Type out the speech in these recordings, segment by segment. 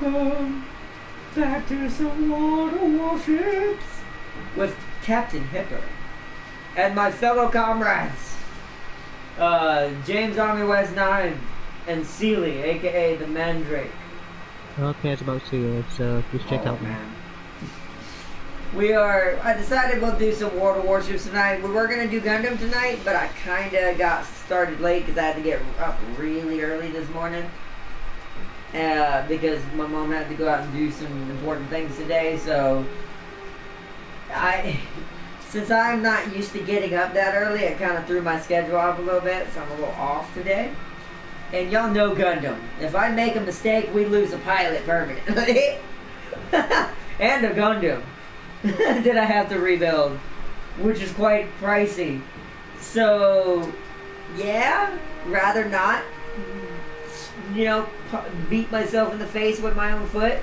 Welcome back to some warships with Captain Hipper and my fellow comrades, James Army West 9 and Sealy, aka the Mandrake. Okay, it's about 2 years, so just check out. Man. I decided we'll do some World of Warships tonight. We were going to do Gundam tonight, but I kind of got started late because I had to get up really early this morning. Because my mom had to go out and do some important things today, so since I'm not used to getting up that early, it kind of threw my schedule off a little bit, so I'm a little off today. And y'all know Gundam. If I make a mistake, we lose a pilot permanently. And a Gundam that I have to rebuild, which is quite pricey. So, yeah, rather not, beat myself in the face with my own foot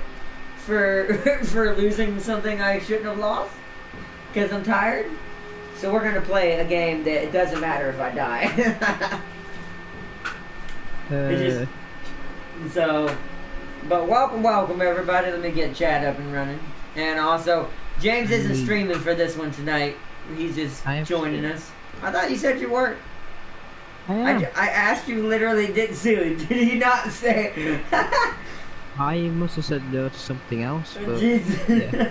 for for losing something I shouldn't have lost because I'm tired. So we're gonna play a game that it doesn't matter if I die. But welcome everybody. Let me get chat up and running. And also, James isn't streaming for this one tonight. He's just joining us. I thought you said you weren't. I asked you, literally didn't see it. Did you not say? I must have said no to something else, but yeah.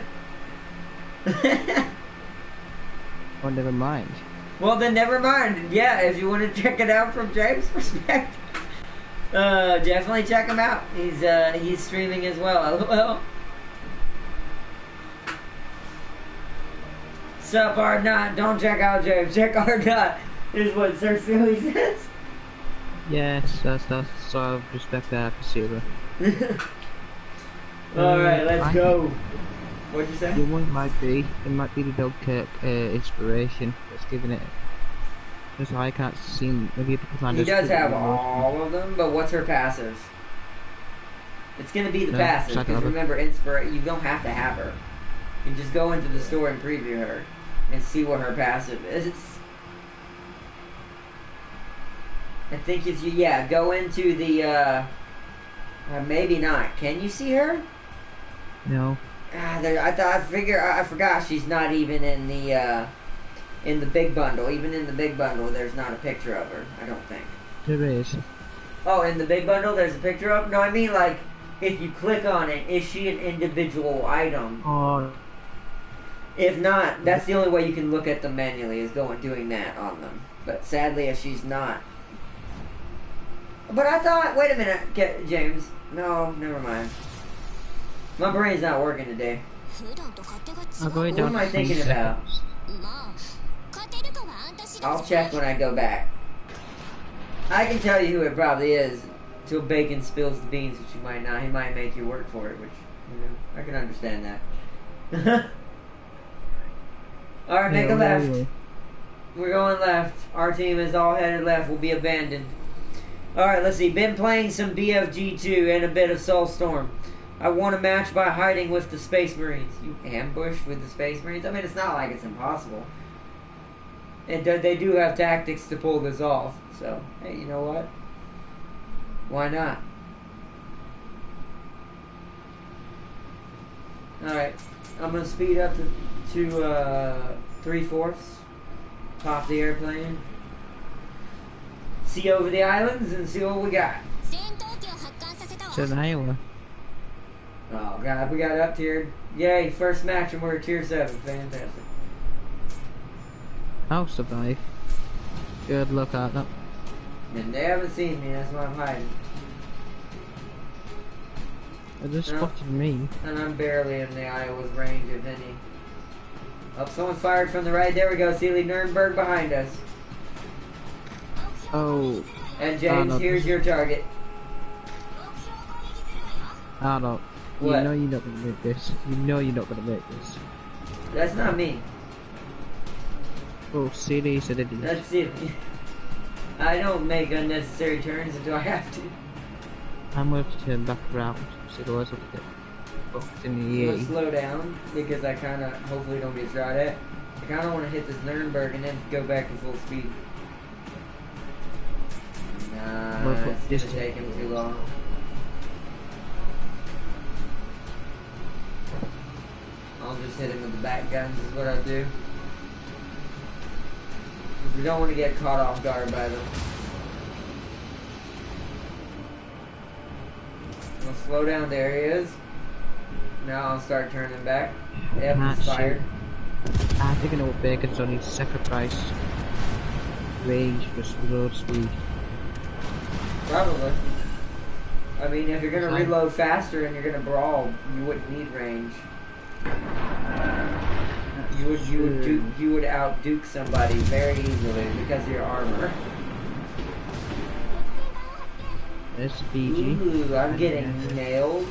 Oh, never mind. Well, then never mind. Yeah, if you want to check it out from James' perspective, definitely check him out. He's streaming as well. LOL. Sup, Ardnot? Don't check out James. Check Ardnot. Is what Sir Sealy says. Yes, that's so I respect that for Sealy. Alright, let's go. What'd you say? The one might be the Dunkirk inspiration that's giving it. Because I can't see maybe the commander. He does have all of them, but what's her passive? It's gonna be the passive, because remember, you don't have to have her. You can just go into the store and preview her and see what her passive is. I think it's go into the maybe not. Can you see her? No. I forgot she's not even in the big bundle. Even in the big bundle, there's not a picture of her. I don't think. There is. Oh, in the big bundle, there's a picture of her? No, I mean like if you click on it, is she an individual item? Oh. If not, that's the only way you can look at them manually is doing that on them. But sadly, if she's not. But I thought, wait a minute, James. No, never mind. My brain's not working today. What am I thinking about? I'll check when I go back. I can tell you who it probably is. Till Bacon spills the beans, which he might not. He might make you work for it, which, I can understand that. Alright, make a left. We're going left. Our team is all headed left. We'll be abandoned. Alright, let's see. Been playing some BFG2 and a bit of Soulstorm. I won a match by hiding with the Space Marines. You ambushed with the Space Marines? I mean, it's not like it's impossible. And they do have tactics to pull this off. So, hey, you know what? Why not? Alright. I'm going to speed up to 3/4. Pop the airplane. See over the islands and see what we got. It's an Iowa. Oh god, we got up tiered. Yay, first match and we're tier 7. Fantastic. I'll survive. Good luck at that. And they haven't seen me, that's why I'm hiding. They just spotted me. And I'm barely in the Iowa's range, if any. Oh, someone fired from the right. There we go, Sealy Nuremberg behind us. Oh. And James, here's your target. Arnold. What? You know you're not gonna make this. You know you're not gonna make this. That's not me. Oh, CD said it is. That's it. I don't make unnecessary turns until I have to. I'm going to turn back around, so otherwise I'll get fucked in the Let's slow down, because I kinda, hopefully don't get shot at. I kinda wanna hit this Nuremberg and then go back to full speed. Nah, it's gonna take him too long. the back guns is what I do. Because we don't want to get caught off guard by them. We'll slow down. There he is. Now I'll start turning back. Yep, he's fired. I think I know what Bacon's on. He's sacrificed range for road speed. Probably. I mean, if you're gonna reload faster and you're gonna brawl, you wouldn't need range. You would outduke somebody very easily because of your armor. There's BG. Ooh, I'm getting nailed.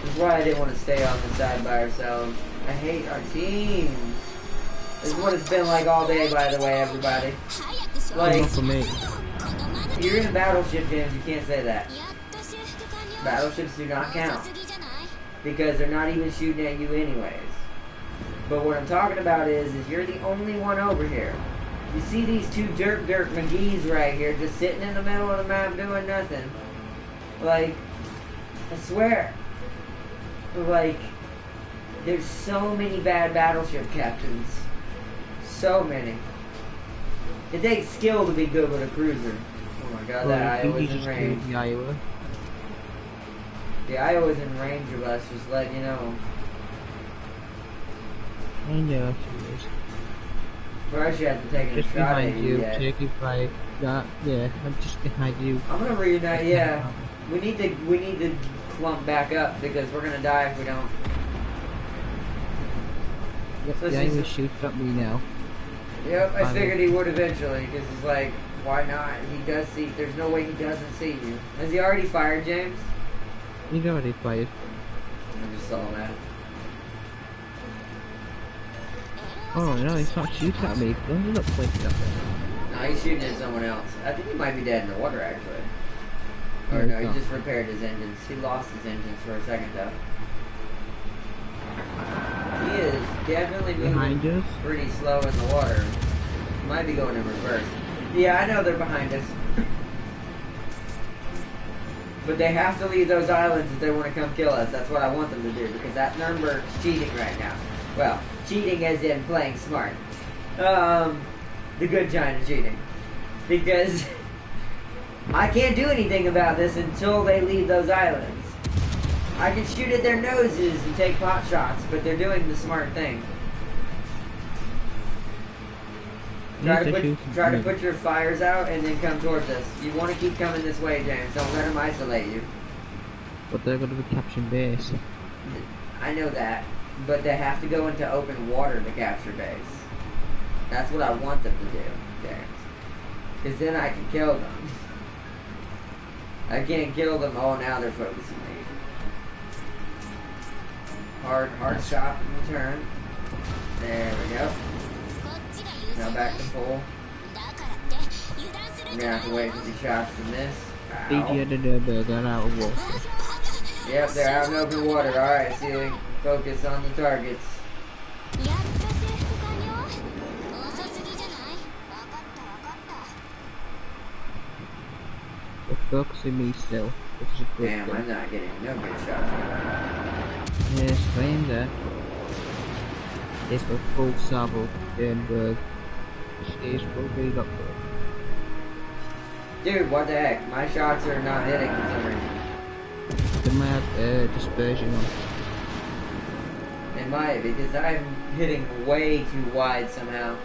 This is why I didn't want to stay on the side by ourselves. I hate our team. This is what it's been like all day, by the way, everybody. Like, not for me. You're in a battleship, James. You can't say that. Battleships do not count because they're not even shooting at you anyways. But what I'm talking about is you're the only one over here. You see these two Dirk McGee's right here just sitting in the middle of the map doing nothing. Like, I swear. Like, there's so many bad battleship captains. So many. It takes skill to be good with a cruiser. Oh my god, that Iowa's in range. The Iowa. The Iowa's in range of us, just let you know. I know she is. First, you hasn't taken a Just shot at behind you you, yet. taking flight. Yeah, I'm just behind you. I'm gonna reunite. Yeah, we need to clump back up because we're gonna die if we don't. Yep, So the Iowa shoots at me now. Yep, I figured he would eventually because he's like, why not? He does see. There's no way he doesn't see you. Has he already fired, James? He's already fired. I just saw that. Oh no, he's not shooting at me. Don't look like that. No, he's shooting at someone else. I think he might be dead in the water actually. Or no, he just repaired his engines. He lost his engines for a second though. He is definitely moving pretty slow in the water. He might be going in reverse. Yeah, I know they're behind us. But they have to leave those islands if they want to come kill us. That's what I want them to do because that Nuremberg's cheating right now. Well, cheating as in playing smart. The good kind of cheating. Because I can't do anything about this until they leave those islands. I can shoot at their noses and take pot shots, but they're doing the smart thing. Try to put your fires out and then come towards us. You want to keep coming this way, James. Don't let them isolate you. But they're going to be capturing base. I know that, but they have to go into open water to capture base. That's what I want them to do, James. Because then I can kill them. I can't kill them. Oh, now they're focusing me. Hard shot in the turn. There we go. Now back to full. I'm gonna have to wait for the shots from this. They're out of water. Yep, they're out in open water. Alright, see, focus on the targets. They're focusing me still. Which is a good Damn, thing. I'm not getting no good shots. Yes, claim there. It's a full Sabo, Denberg. Stays probably up there. Dude, what the heck? My shots are not hitting for some reason. They might have dispersion on. It might, because I'm hitting way too wide somehow.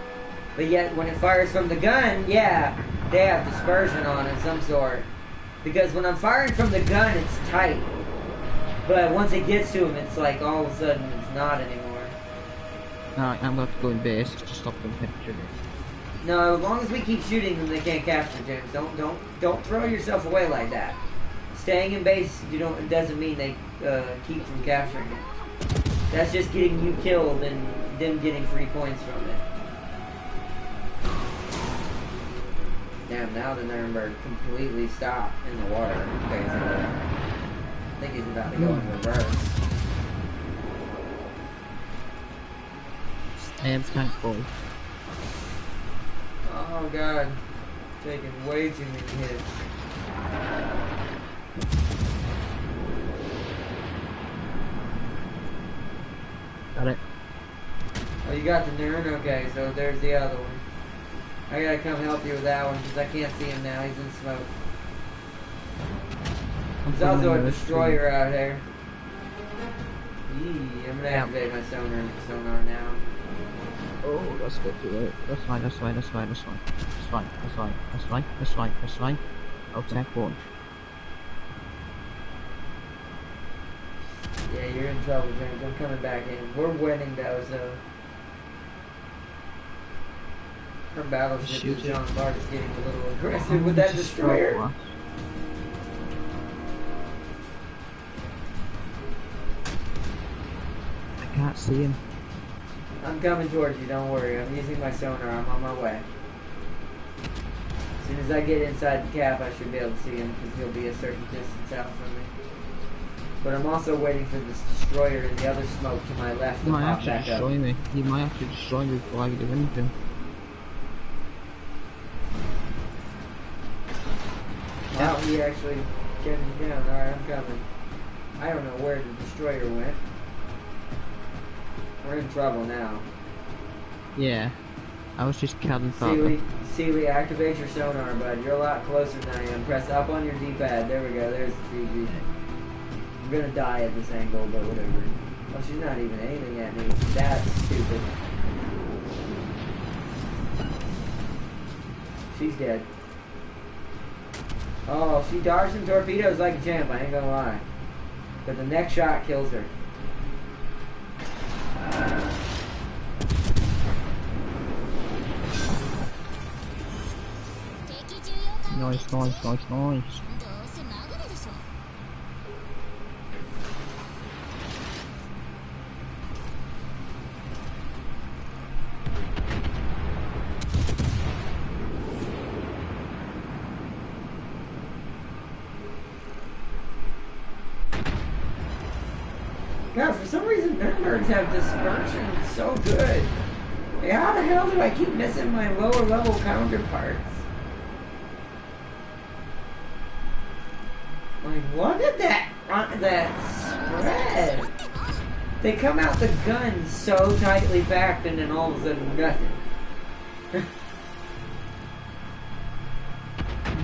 But yet, when it fires from the gun, yeah, they have dispersion on of some sort. Because when I'm firing from the gun, it's tight. But once it gets to them, it's like all of a sudden it's not anymore. Alright, I'm going to have to go in base to stop them capturing it. No, as long as we keep shooting them, they can't capture, James. Don't throw yourself away like that. Staying in base, doesn't mean they keep from capturing it. That's just getting you killed and them getting free points from it. Damn, now the Nuremberg completely stopped in the water, basically. I think he's about to go in reverse. I am tank full. Oh god, taking way too many hits. Got it. Oh, you got the Nern? Okay, so there's the other one. I gotta come help you with that one because I can't see him now. He's in smoke. There's also a destroyer out here. Yee, I'm gonna activate my sonar now. Oh, that's good to it. That's fine. I'll take one. Yeah, you're in trouble, James. I'm coming back in. We're winning though, so our battleship Jean Clark is getting a little aggressive with that destroyer. I can't see him. I'm coming towards you, don't worry. I'm using my sonar. I'm on my way. As soon as I get inside the cap, I should be able to see him because he'll be a certain distance out from me. But I'm also waiting for this destroyer in the other smoke to my left to pop back up. He might actually destroy me before I do anything. Wow, he actually kept me down. Alright, I'm coming. I don't know where the destroyer went. We're in trouble now. Yeah. I was just killing something. Sealy, activate your sonar, bud. You're a lot closer than I am. Press up on your D-pad. There we go. There's the 3G. I'm gonna die at this angle, but whatever. Oh, she's not even aiming at me. That's stupid. She's dead. Oh, she dodged some torpedoes like a champ, I ain't gonna lie. But the next shot kills her. Nice. God, for some reason, Nurembergs have dispersion so good. Like, how the hell do I keep missing my lower level counterparts? Like, what did that spread? They come out the gun so tightly packed and then all of a sudden nothing.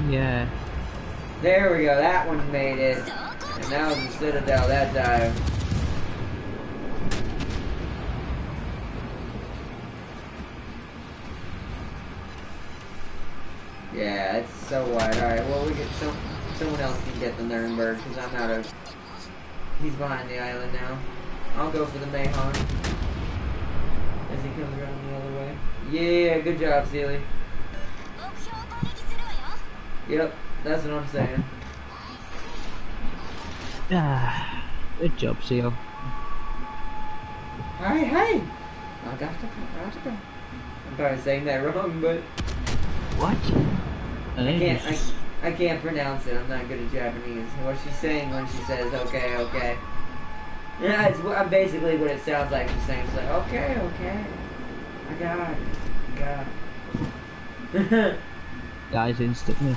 Yeah. There we go, that one made it. And that was the Citadel that time. Yeah, it's so wide. Alright, well, we get someone else can get the Nuremberg because I'm out of. He's behind the island now. I'll go for the Mahon. As he comes around the other way. Yeah, good job, Sealy. Yep, that's what I'm saying. Good job, Seal. Hey! I got to go. I'm probably saying that wrong, but What? I can't pronounce it. I'm not good at Japanese. What she's saying when she says okay. Yeah, it's basically what it sounds like. She's saying, she's like, okay. I got it. Guys, instantly.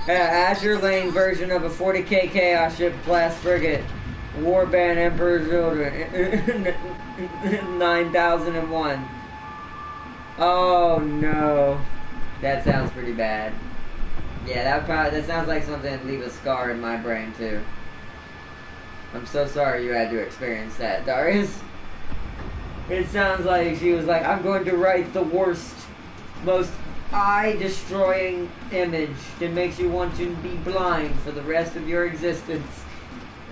Azure Lane version of a 40k chaos ship class frigate. Warband Emperor's Children 9001. Oh no. That sounds pretty bad. Yeah, that sounds like something that'd leave a scar in my brain too. I'm so sorry you had to experience that, Darius. It sounds like she was like, I'm going to write the worst, most eye-destroying image that makes you want to be blind for the rest of your existence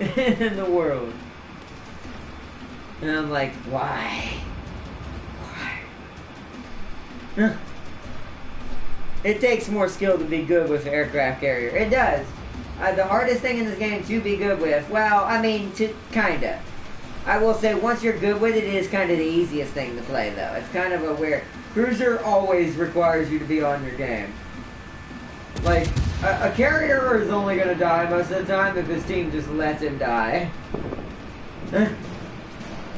in the world. And I'm like, why? It takes more skill to be good with an aircraft carrier. It does. The hardest thing in this game to be good with, well, I mean, kinda. I will say, once you're good with it, it is kind of the easiest thing to play, though. It's kind of a weird... Cruiser always requires you to be on your game. Like, a carrier is only going to die most of the time if his team just lets him die.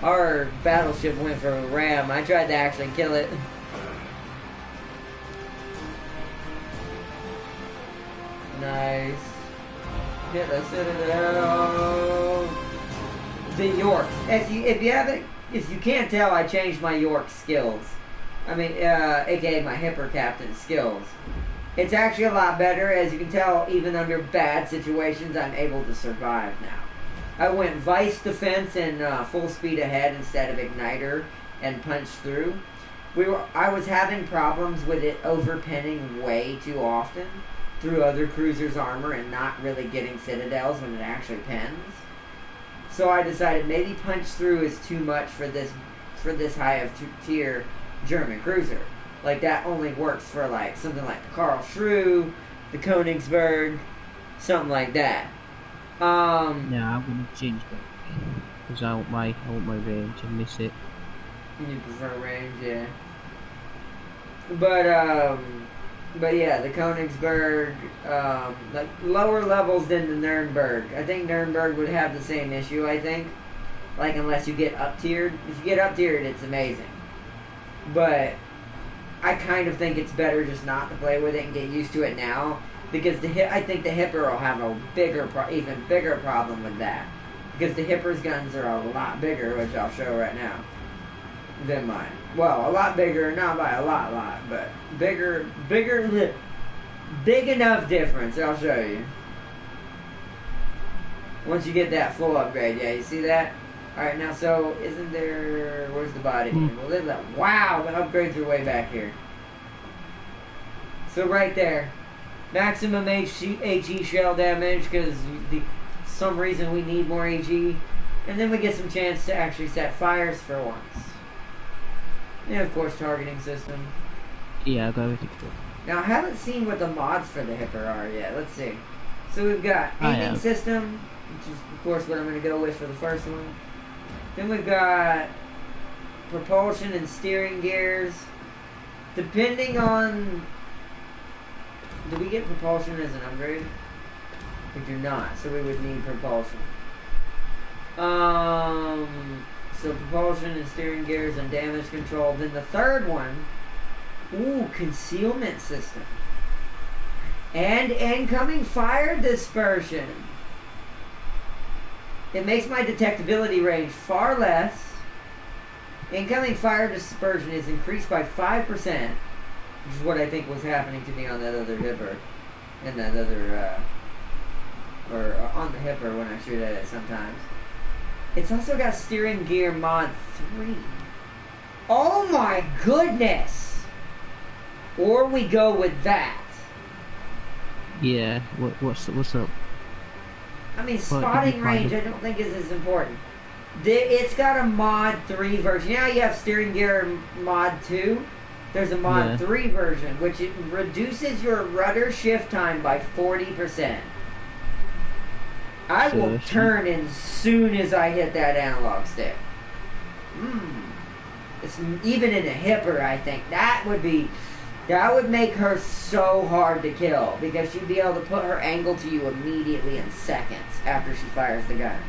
Our battleship went for a ram. I tried to actually kill it. Nice. Hit the Citadel. The York. If you can't tell, I changed my York skills. I mean, aka my Hipper Captain skills. It's actually a lot better. As you can tell, even under bad situations, I'm able to survive now. I went Vice Defense and full speed ahead instead of Igniter and punch through. I was having problems with it overpinning way too often through other cruisers' armor and not really getting citadels when it actually pins. So I decided maybe punch through is too much for this high of tier German cruiser. Like that only works for like something like the Karlsruhe, the Königsberg, something like that. Yeah, I'm gonna change that because I want my range and miss it. You prefer range, yeah. But yeah, the Königsberg, like lower levels than the Nuremberg. I think Nuremberg would have the same issue. I think, like unless you get up tiered. If you get up tiered, it's amazing. But I kind of think it's better just not to play with it and get used to it now, because I think the Hipper will have a even bigger problem with that, because the Hipper's guns are a lot bigger, which I'll show right now, than mine. Well, a lot bigger, not by a lot, but big enough difference. I'll show you. Once you get that full upgrade, yeah, you see that? Alright, now, so, isn't there... Where's the body? Wow, the upgrades are way back here. So, right there. Maximum HE shell damage, because some reason we need more HE. And then we get some chance to actually set fires for once. And, of course, targeting system. Yeah, I'll go with it. Now, I haven't seen what the mods for the Hipper are yet. Let's see. So, we've got aiming system, which is, of course, what I'm going to go with for the first one. Then we've got propulsion and steering gears. Depending on... Do we get propulsion as an upgrade? We do not, so we would need propulsion. So propulsion and steering gears and damage control. Then the third one... Ooh, concealment system. And incoming fire dispersion. It makes my detectability range far less. Incoming fire dispersion is increased by 5%, which is what I think was happening to me on that other Hipper. And that other, or on the Hipper when I shoot at it sometimes. It's also got steering gear mod 3. Oh my goodness! Or we go with that. Yeah, what's up? I mean, spotting range I don't think is as important. It's got a mod 3 version. Now you have steering gear mod 2. There's a mod 3 version, which it reduces your rudder shift time by 40%. I will turn as soon as I hit that analog stick. It's even in a Hipper, I think that would make her so hard to kill, because she'd be able to put her angle to you immediately in seconds after she fires the gun.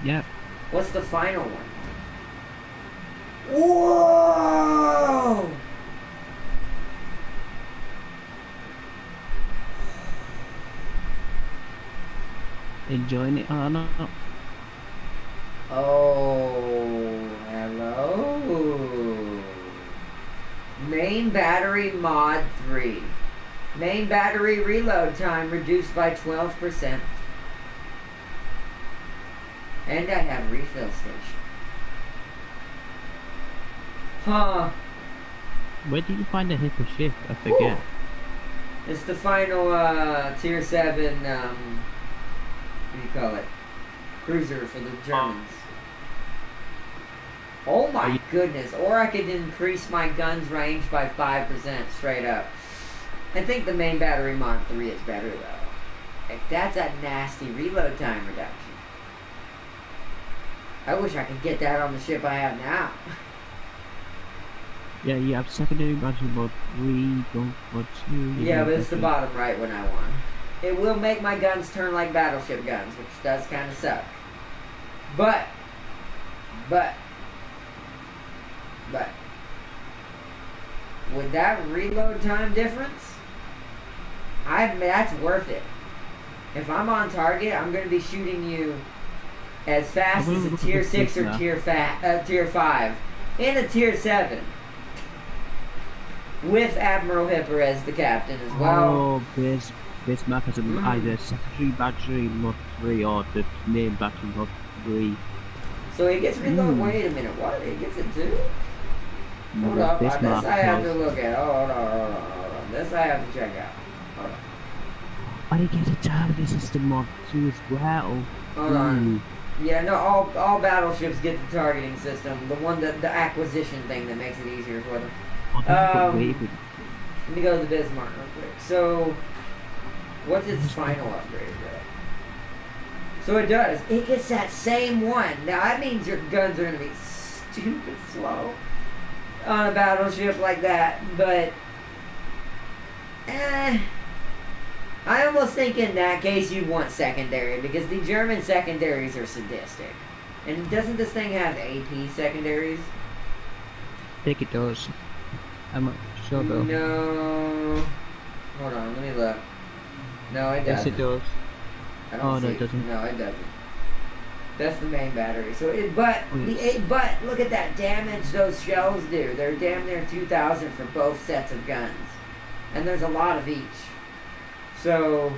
Yep. What's the final one? Whoa! Enjoying it? Oh, no. Oh, hello. Main battery mod 3. Main battery reload time reduced by 12%. And I have refill station. Huh. Where did you find the Hipper ship? I forget. Ooh. It's the final tier 7, what do you call it? Cruiser for the Germans. Oh my goodness. Or I could increase my gun's range by 5% straight up. I think the main battery mod 3 is better though. Like, that's a nasty reload time reduction. I wish I could get that on the ship I have now. Yeah, you have secondary battery mod 3, go for 2. Yeah, but it's the bottom right when I want. It will make my guns turn like battleship guns, which does kind of suck. But, with that reload time difference, That's worth it. If I'm on target, I'm going to be shooting you as fast as a tier 6 or tier 5 and a tier 7 with Admiral Hipper as the captain as well. Oh, this map has either secondary battery mod 3 or the main battery mod 3. So it gets reloaded. Wait a minute, what? It gets it too? Hold up, this I have to look at. Hold on. This I have to check out. Hold on. Oh, you get a targeting system mod 2 as well. Hold on. Yeah, no, all battleships get the targeting system. The one that the acquisition thing that makes it easier for them. Let me go to the Bismarck real quick. So, what's its final upgrade, bro? So it does. It gets that same one. Now that means your guns are gonna be stupid slow on a battleship like that, but I almost think in that case you want secondary, because the German secondaries are sadistic. And doesn't this thing have AP secondaries? I think it does. I'm not sure though. No. Hold on, let me look. No, it doesn't. Yes, it does. I don't see no, it doesn't. No, it doesn't. That's the main battery. So but look at that damage those shells do. They're damn near 2,000 for both sets of guns, and there's a lot of each. So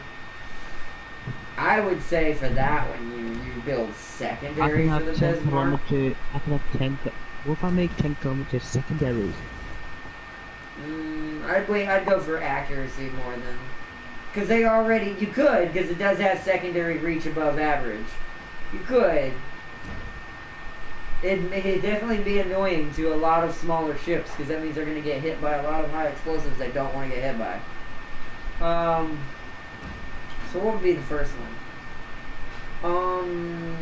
I would say for that one, you build secondary for the Bismarck. I can have 10. What if I make 10 kilometers secondaries? I'd go for accuracy more than, because you could, because it does have secondary reach above average. You could. It'd definitely be annoying to a lot of smaller ships, because that means they're going to get hit by a lot of high explosives they don't want to get hit by. So what would be the first one?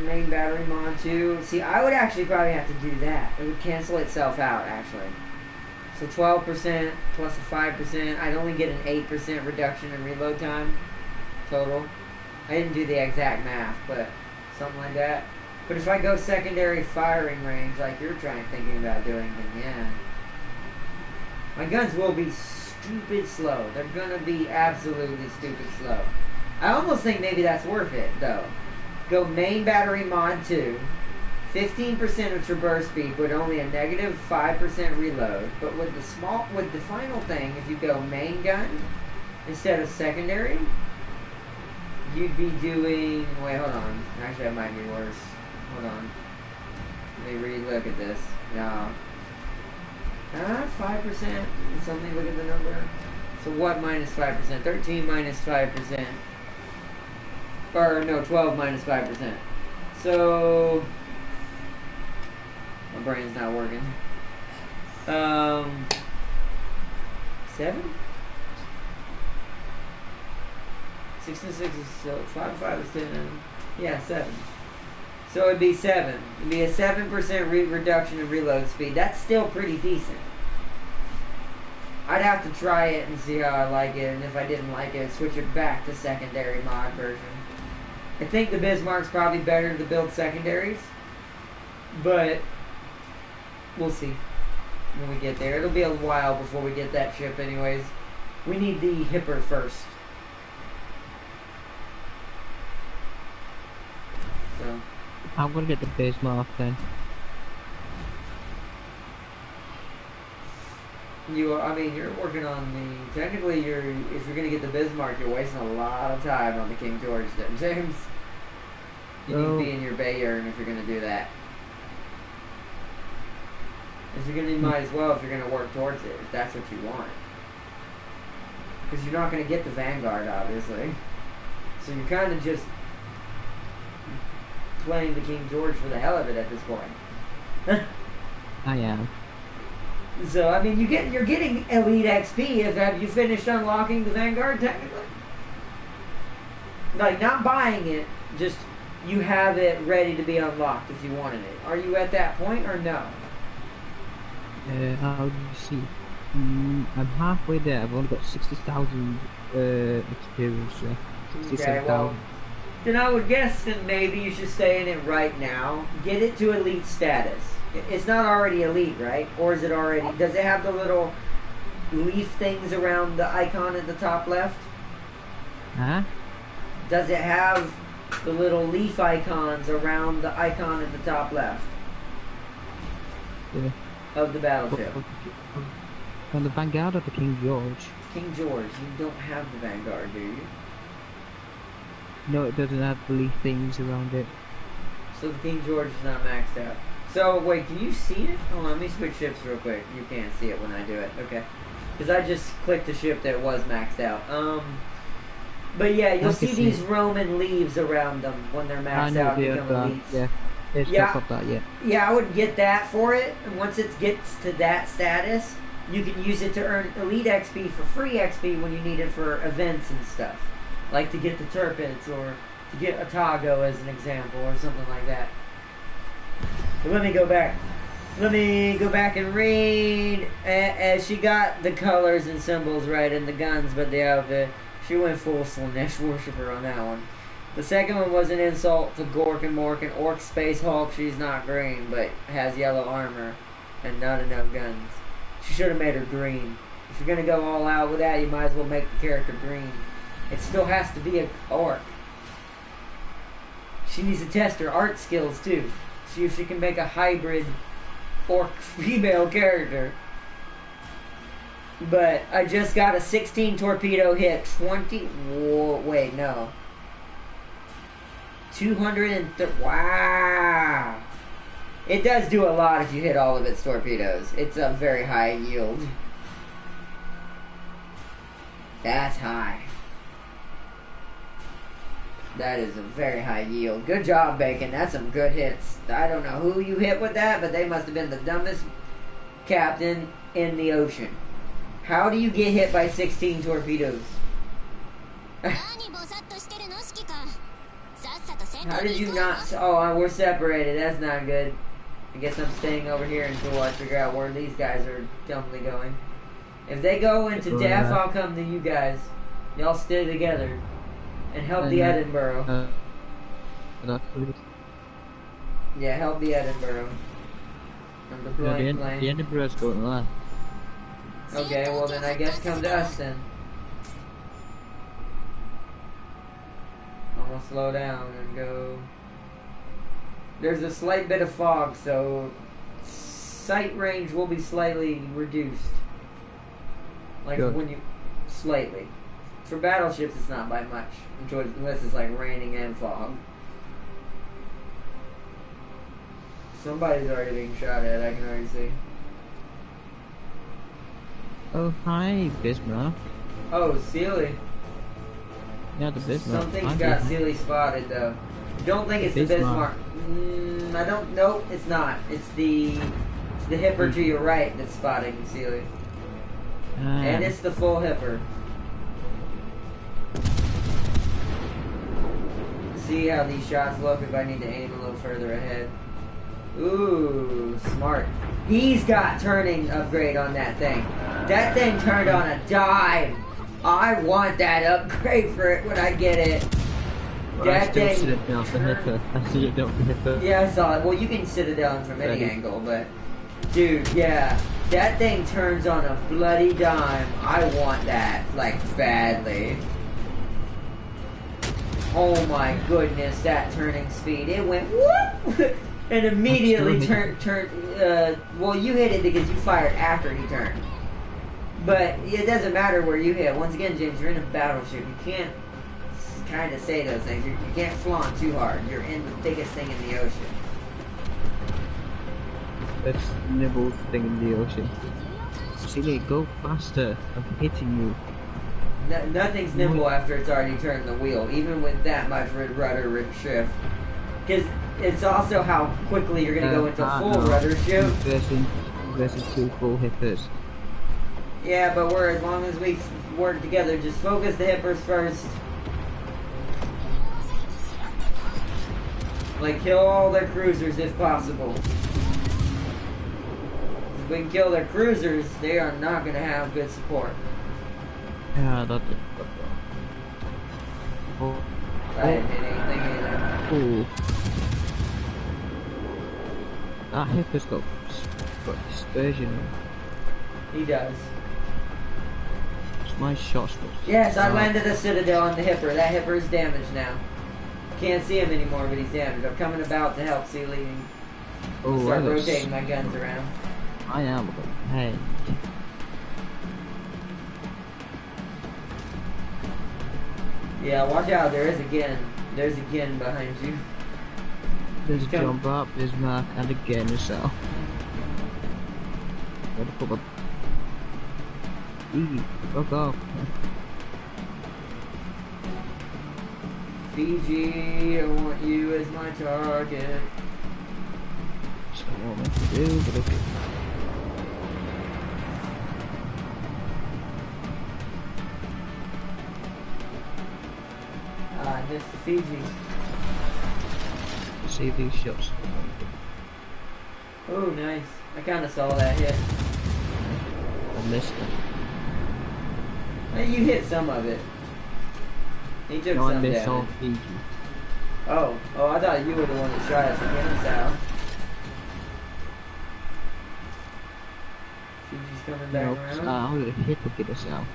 Main battery mod 2. See, I would actually probably have to do that. It would cancel itself out, actually. So 12% plus a 5%. I'd only get an 8% reduction in reload time total. I didn't do the exact math, but something like that. But if I go secondary firing range like you're thinking about doing, then yeah. My guns will be stupid slow. They're gonna be absolutely stupid slow. I almost think maybe that's worth it, though. Go main battery mod 2. 15% of traverse speed, but only a negative 5% reload. But with the final thing, if you go main gun instead of secondary, you'd be doing. Wait, hold on. Actually, that might be worse. Hold on. Let me re-look at this. No. 5%. Something. Look at the number. So what minus 5%? 13 minus 5%. Or no, 12 minus 5%. So. My brain's not working. 7? 6 and 6 is so 5 5 is 10. Yeah, 7. So it'd be 7. It'd be a 7% reduction in reload speed. That's still pretty decent. I'd have to try it and see how I like it, and if I didn't like it, switch it back to secondary mod version. I think the Bismarck's probably better to build secondaries, but we'll see when we get there. It'll be a while before we get that ship anyways. We need the Hipper first. So I'm gonna get the Bismarck then. You're working on the. Technically, if you're gonna get the Bismarck, you're wasting a lot of time on the King George, then, James. You need to be in your Bayern if you're gonna do that. You might as well if you're gonna work towards it, if that's what you want. Because you're not gonna get the Vanguard, obviously. So you're kind of just playing the King George for the hell of it at this point. I am. So I mean, you're getting elite XP. Have you finished unlocking the Vanguard technically? Like, not buying it, just you have it ready to be unlocked if you wanted it. Are you at that point or no? How do you see? I'm halfway there. I've only got 60,000 experience. 67,000. Well, then I would guess that maybe you should stay in it right now. Get it to elite status. It's not already elite, right? Or is it already? Does it have the little leaf things around the icon at the top left? Huh? Does it have the little leaf icons around the icon at the top left Yeah. of the battleship? From the Vanguard or the King George? King George, you don't have the Vanguard, do you? No, it doesn't have the leaf things around it. So the King George is not maxed out. So, wait, can you see it? Hold on, let me switch ships real quick. You can't see it when I do it. Okay. Because I just clicked a ship that was maxed out. But yeah, you'll see these Roman leaves around them when they're maxed out and become elites. Yeah. There's stuff like that, yeah. Yeah, I would get that for it. And once it gets to that status, you can use it to earn elite XP for free XP when you need it for events and stuff. Like to get the Turpits or to get Otago as an example or something like that. But let me go back. Let me go back and read. She got the colors and symbols right in the guns, but she went full Slanesh Worshipper on that one. The second one was an insult to Gork and Mork and Orc Space Hulk. She's not green, but has yellow armor and not enough guns. She should have made her green. If you're going to go all out with that, you might as well make the character green. It still has to be an orc. She needs to test her art skills, too. See if she can make a hybrid orc female character. But I just got a 16 torpedo hit, 20... wait, no. 230... Wow! It does do a lot if you hit all of its torpedoes. It's a very high yield. That's high. That is a very high yield. Good job, Bacon. That's some good hits. I don't know who you hit with that, but they must have been the dumbest captain in the ocean. How do you get hit by 16 torpedoes? How did you not... Oh, we're separated. That's not good. I guess I'm staying over here until I figure out where these guys are dumbly going. If they go into death, I'll come to you guys. Y'all stay together. And help the Edinburgh. Yeah, help the Edinburgh. I'm deploying plane. The Edinburgh's going left. Okay, well then I guess come to us then. I'm gonna slow down and go. There's a slight bit of fog, so sight range will be slightly reduced. Like Good. when you... Slightly. For battleships, it's not by much. Unless it's like raining and fog. Somebody's already being shot at, I can already see. Oh, hi, Bismarck. Oh, Sealy. Yeah, the Bismarck. Something's got Sealy spotted, though. Don't think it's the Bismarck. I don't... Nope, it's not. It's the hipper to your right that's spotting Sealy. And it's the full hipper. See how these shots look if I need to aim a little further ahead. Ooh, smart. He's got turning upgrade on that thing. That thing turned on a dime. I want that upgrade for it when I get it. Well, that thing. Sit it down for hipper. I see it down for hipper. Yeah, I saw it. Well, you can sit it down from any angle, but dude, yeah, that thing turns on a bloody dime. I want that like badly. Oh my goodness, that turning speed. It went whoop! And immediately turned, well, you hit it because you fired after he turned. But it doesn't matter where you hit. Once again, James, you're in a battleship. You can't kind of say those things. You can't flaunt too hard. You're in the biggest thing in the ocean. It's Nimble's thing in the ocean. Silly, go faster. I'm hitting you. Nothing's nimble after it's already turned the wheel, even with that much rudder shift. Because it's also how quickly you're going to go into full rudder shift. Versus two full hippers. Yeah, but as long as we work together, just focus the hippers first. Like, kill all their cruisers if possible. If we can kill their cruisers, they are not going to have good support. Yeah, that's it. I didn't hit anything either. Ooh. That hipper's got dispersion. He does. my shots. Yes, I landed a citadel on the Hipper. That Hipper is damaged now. Can't see him anymore, but he's damaged. I'm coming about to help Sealy and start rotating my guns around. I am. Hey. Yeah, watch out. There is again. There's again behind you. There's a jump up, there's Mark, and again yourself. What the fuck? Fuck off. Fiji, I want you as my target. Just don't want me to do, but okay. I missed Fiji. See these shots. Oh, nice. I kind of saw that hit. I missed it. Hey, you hit some of it. He took No, some I missed damage. all Fiji. Oh, I thought you were the one that shot us again, Sal. Fiji's coming back around. I would have hit to get us out.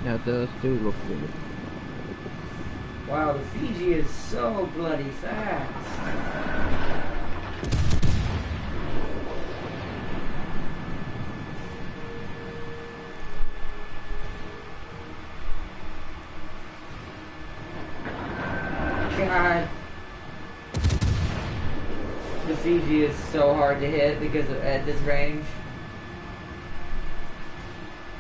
Now those do look good. Wow, the Fiji is so bloody fast. God. The Fiji is so hard to hit because at this range.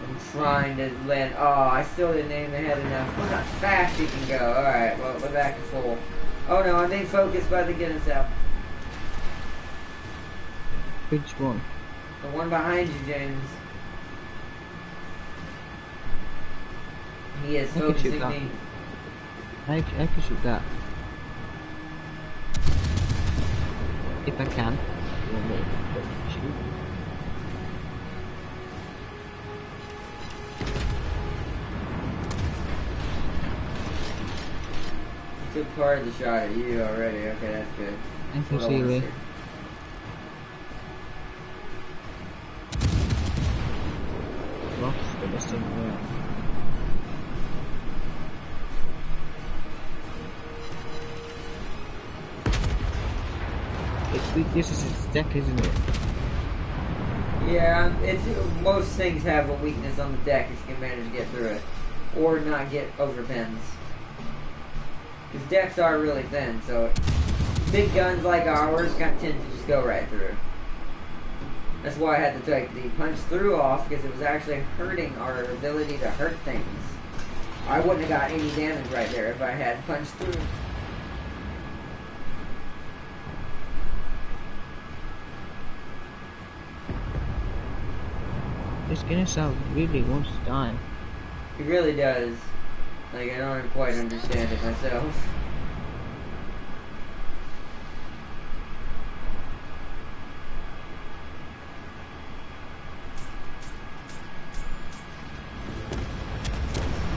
I'm trying to land. Oh, I still didn't aim ahead enough. Look how fast you can go. Alright, well, we're back to full. Oh no, I'm being focused by the Guinness out. Which one? The one behind you, James. He is focusing me. I can shoot that. If I can. Shoot. Took part of the shot at you already. Okay, that's good. Thank you, Sealy. Lost the missing round. This is its deck, isn't it? Yeah, it's most things have a weakness on the deck if you can manage to get through it, or not get overpins. Because decks are really thin, so big guns like ours tend to just go right through. That's why I had to take the punch through off, because it was actually hurting our ability to hurt things. I wouldn't have got any damage right there if I had punched through. This Guinness out really wants to die. He really does. Like, I don't quite understand it myself.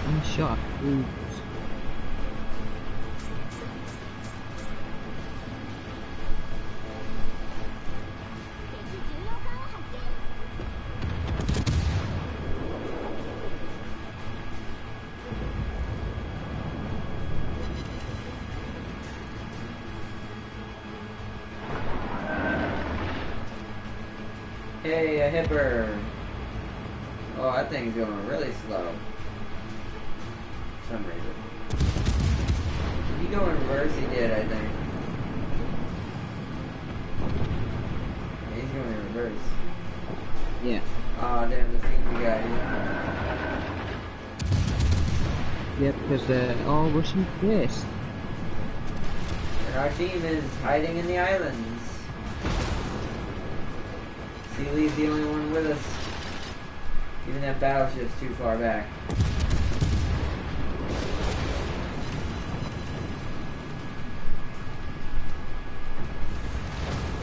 One shot. Ooh. Hey, a hipper. Oh, that thing's going really slow. For some reason. Did he go in reverse? He did, I think. Yeah, he's going in reverse. Yeah. Oh, damn, the sneaky guy. Yeah, because they're all rushing this. And our team is hiding in the islands. Sealy's the only one with us. Even that battleship's too far back.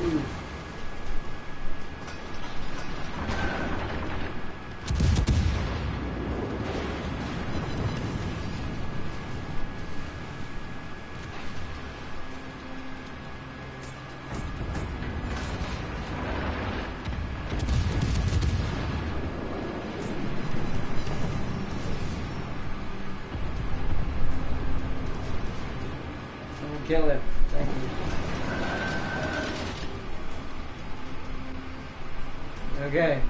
Ooh. kill him. Thank you. Okay.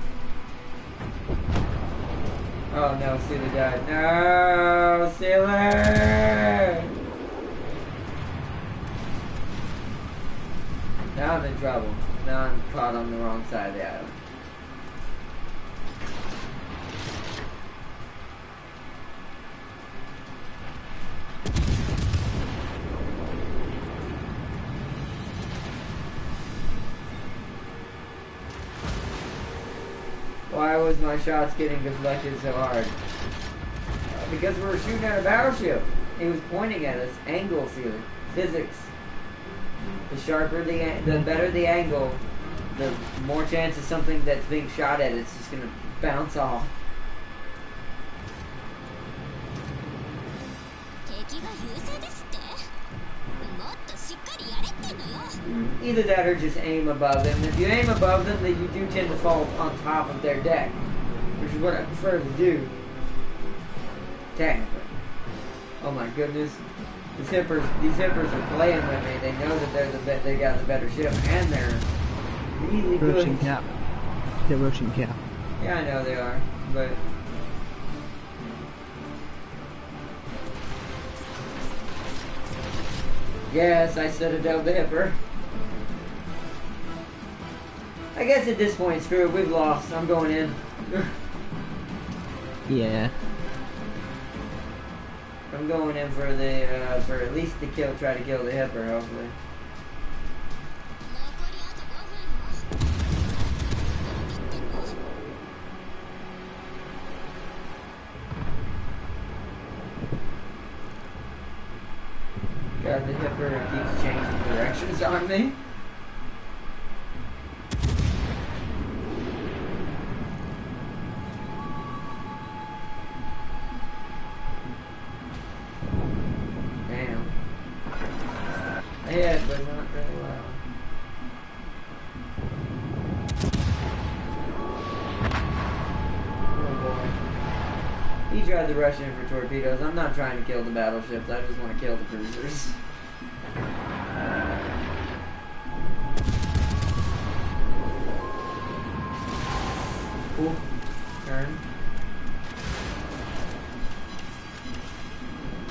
Oh no, Sealer died. No, Sealer! Now I'm in trouble. Now I'm caught on the wrong side of the island. Why was my shots getting deflected so hard? Because we were shooting at a battleship. He was pointing at us. Angle, Sealer. Physics. The sharper the better the angle, the more chance of something that's being shot at it's just gonna bounce off. Either that or just aim above them. If you aim above them, then you do tend to fall on top of their deck, which is what I prefer to do. Technically. Oh my goodness. These hippers are playing with me. They know that they got the better ship, and they're really good. Russian cap. They're Russian cap. Yeah, I know they are, but yes, I Citadel the hipper. I guess at this point, screw it. We've lost. I'm going in. Yeah. I'm going in for the for at least the kill. Try to kill the hipper, hopefully. God, the hipper keeps changing directions on me. Ahead, but not very well. Oh boy. He tried to rush in for torpedoes. I'm not trying to kill the battleships, I just want to kill the cruisers. Cool. Turn.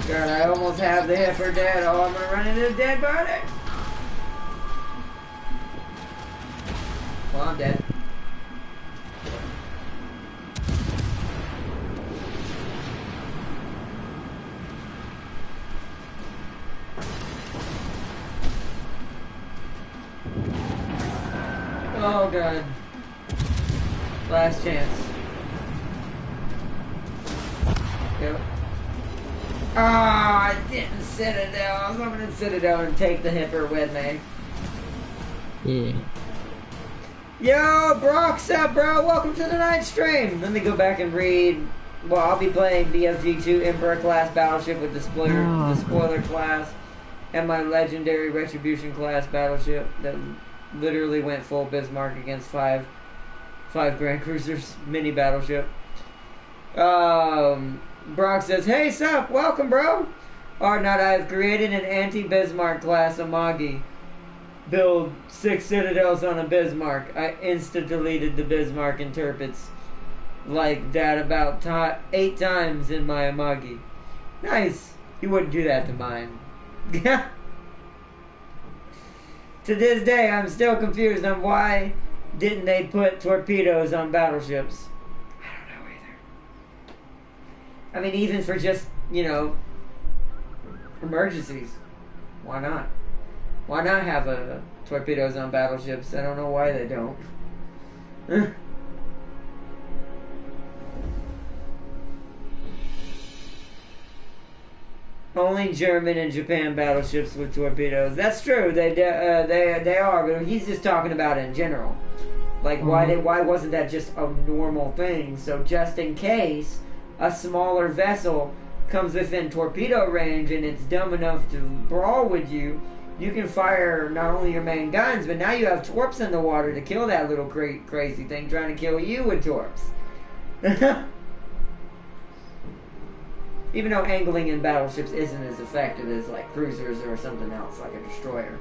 God, I almost have the hipper dead. Oh, I'm gonna run into a dead body. Well, I'm dead. Oh, God. Last chance. Yep. Oh, I didn't Citadel. I was hoping to Citadel and take the hipper with me. Yeah. Yo, Brock's up, bro. Welcome to the night stream. Let me go back and read. Well, I'll be playing BFG2 Emperor class battleship with the spoiler class and my legendary Retribution class battleship that literally went full Bismarck against five Grand Cruisers mini battleship. Brock says, "Hey, sup? Welcome, bro. Artnot, I have created an anti-Bismarck class Amagi. Build 6 citadels on a Bismarck. I insta-deleted the Bismarck interprets like that about 8 times in my Amagi. Nice. You wouldn't do that to mine. To this day, I'm still confused on why didn't they put torpedoes on battleships. I mean, even for just, you know, emergencies. Why not? Why not have torpedoes on battleships? I don't know why they don't. Only German and Japan battleships with torpedoes. That's true. They are, but he's just talking about it in general. Like, why wasn't that just a normal thing? So just in case a smaller vessel comes within torpedo range and it's dumb enough to brawl with you, you can fire not only your main guns, but now you have torps in the water to kill that little crazy thing trying to kill you with torps. Even though angling in battleships isn't as effective as like cruisers or something else, like a destroyer.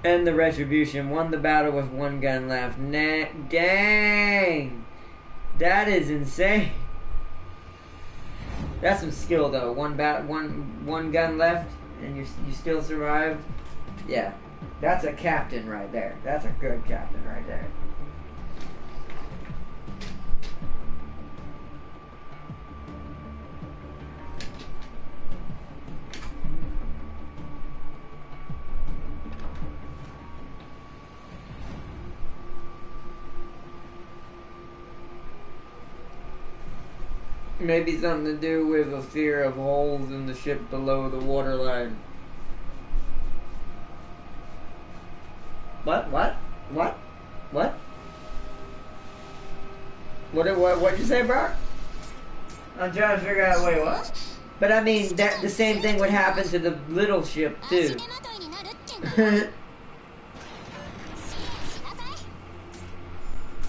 And the Retribution won the battle with 1 gun left. Dang! That is insane. That's some skill though. One gun left, and you still survived. Yeah, that's a captain right there. That's a good captain right there. Maybe something to do with a fear of holes in the ship below the waterline. What? What'd you say, Brock? I'm trying to figure out, wait, what? But I mean, that the same thing would happen to the little ship, too.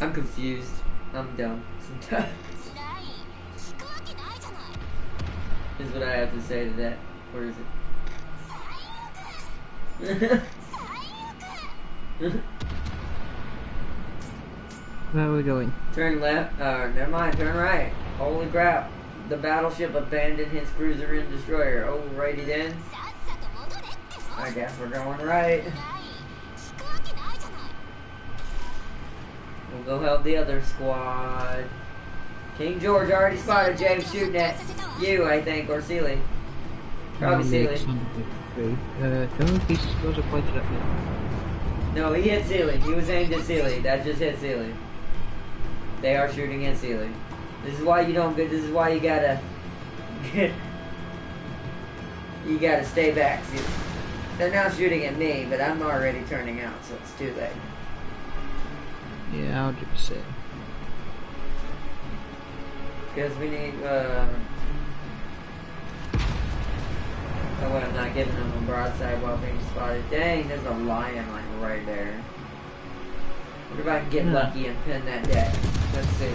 I'm confused. I'm dumb sometimes. Is what I have to say to that. Where is it? Where are we going? Turn left. Never mind. Turn right. Holy crap. The battleship abandoned his cruiser and destroyer. Alrighty then. I guess we're going right. We'll go help the other squad. King George already spotted James shooting at you, I think, or Sealy. Probably Sealy. Don't these those are pointed at me. No, he hit Sealy. He was aimed at Sealy. That just hit Sealy. They are shooting at Sealy. This is why you don't get. This is why you gotta. You gotta stay back. See, they're now shooting at me, but I'm already turning out, so it's too late. Yeah, 100%. Because we need, oh wait, I'm not giving them a broadside while being spotted. Dang, there's a lion like right there. Wonder if I can get lucky and pin that deck. Let's see.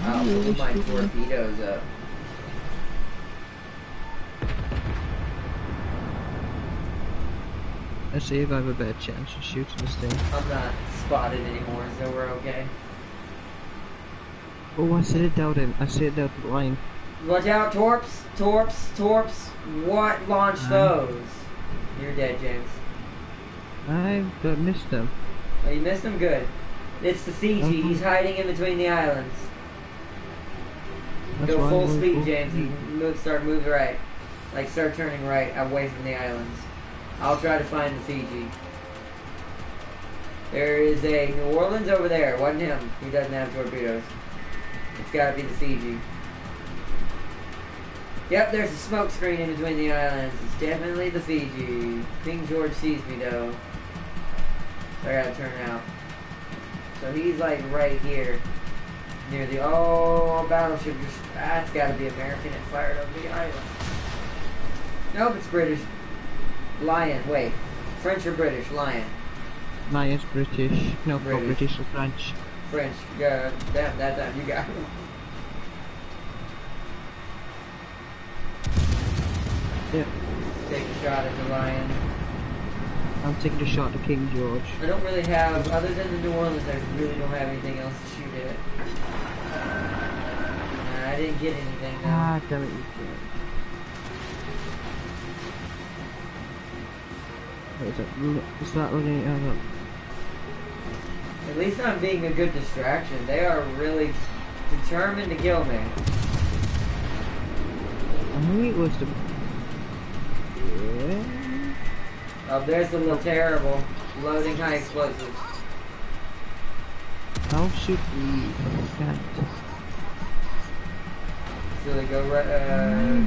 I'll pull my torpedoes up. Let's see if I have a better chance of shooting this thing. I'm not spotted anymore, so we're okay. Oh, I set it down in. I set it down to the line. Watch out, torps! What launched those? You're dead, James. I missed them. Oh, you missed them? Good. It's the Fiji. He's hiding in between the islands. That's Go full why speed, James. You start moving right. Like, start turning right away from the islands. I'll try to find the Fiji. There is a New Orleans over there. It wasn't him. He doesn't have torpedoes. It's gotta be the Fiji. Yep, there's a smoke screen in between the islands. It's definitely the Fiji. King George sees me though. So I gotta turn out. So he's like right here. Near the battleship. That's gotta be American. It fired over the island. Nope, it's British. Lion, wait. French or British? Lion. Lion's British. No, British. British or French. French. Damn, that time you got it. Yep. Take a shot at the Lion. I'm taking a shot at King George. I don't really have, other than the New Orleans, I really don't have anything else to shoot at. I didn't get anything though. Ah, damn it, you did. Is that running out? At least I'm being a good distraction. They are really determined to kill me. I knew it was the... Yeah. Oh, there's the little terrible. Loading high explosives. How should we... So they go right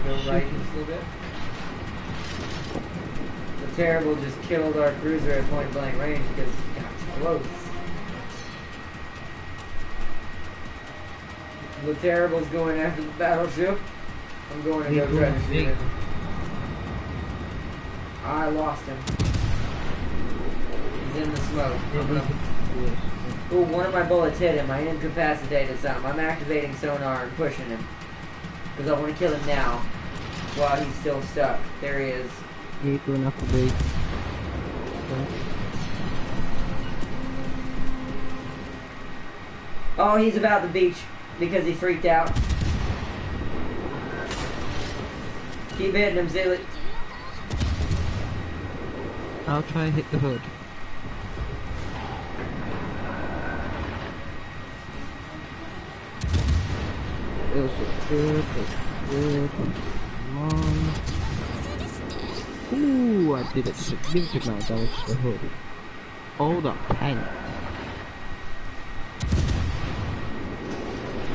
just a little bit. The terrible just killed our cruiser at point blank range because it got close. The terrible's going after the battleship. I'm going to go try to shoot him. I lost him. He's in the smoke. Ooh, one of my bullets hit him. I incapacitated some. I'm activating sonar and pushing him. Because I want to kill him now. While he's still stuck. There he is. He's going up the beach. Oh, he's about the beach. Because he freaked out. Keep hitting him, Zealot. I'll try and hit the hood. This is good, good. Come on. Ooh, I did it. Significant amount of damage to the hood. Oh, that tank.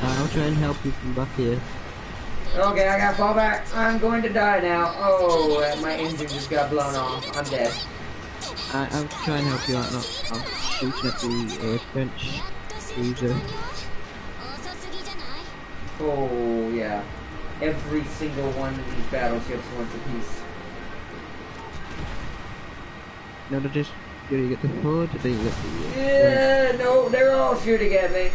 I'll try and help you from back here. Okay, I gotta fall back. I'm going to die now. Oh, my engine just got blown off. I'm dead. I'll try and help you out. I'm shooting at the French cruiser. Oh, yeah. Every single one of these battleships wants a piece. No, they're just gonna get the hood, then you get the... Yeah, no, they're all shooting at me.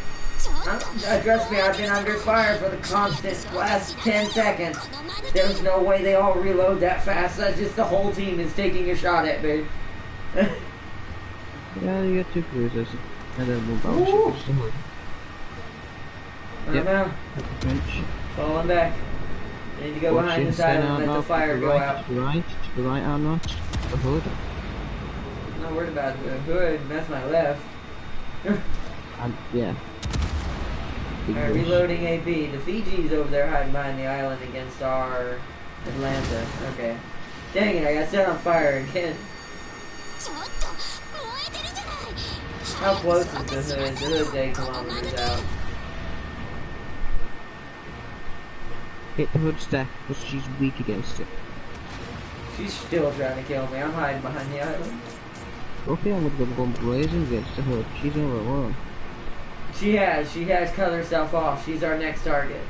Trust me, I've been under fire for the constant last 10 seconds. There's no way they all reload that fast. That's just the whole team is taking a shot at me. Yeah, you get 2 cruisers, and then one battleship. Yep. Now, falling back. I need to go behind this island and let the fire go out. To the right, I'm not. The hood. I'm not worried about the hood, that's my left. Yeah. Alright, reloading AP. The Fiji's over there hiding behind the island against our Atlanta. Okay. Dang it, I got set on fire again. How close is the hood? The hood's 8 kilometers out. Hit the hood's deck, but she's weak against it. She's still trying to kill me. I'm hiding behind the island. Okay, I'm gonna go blazing against the hood. She's over alone. She has cut herself off. She's our next target.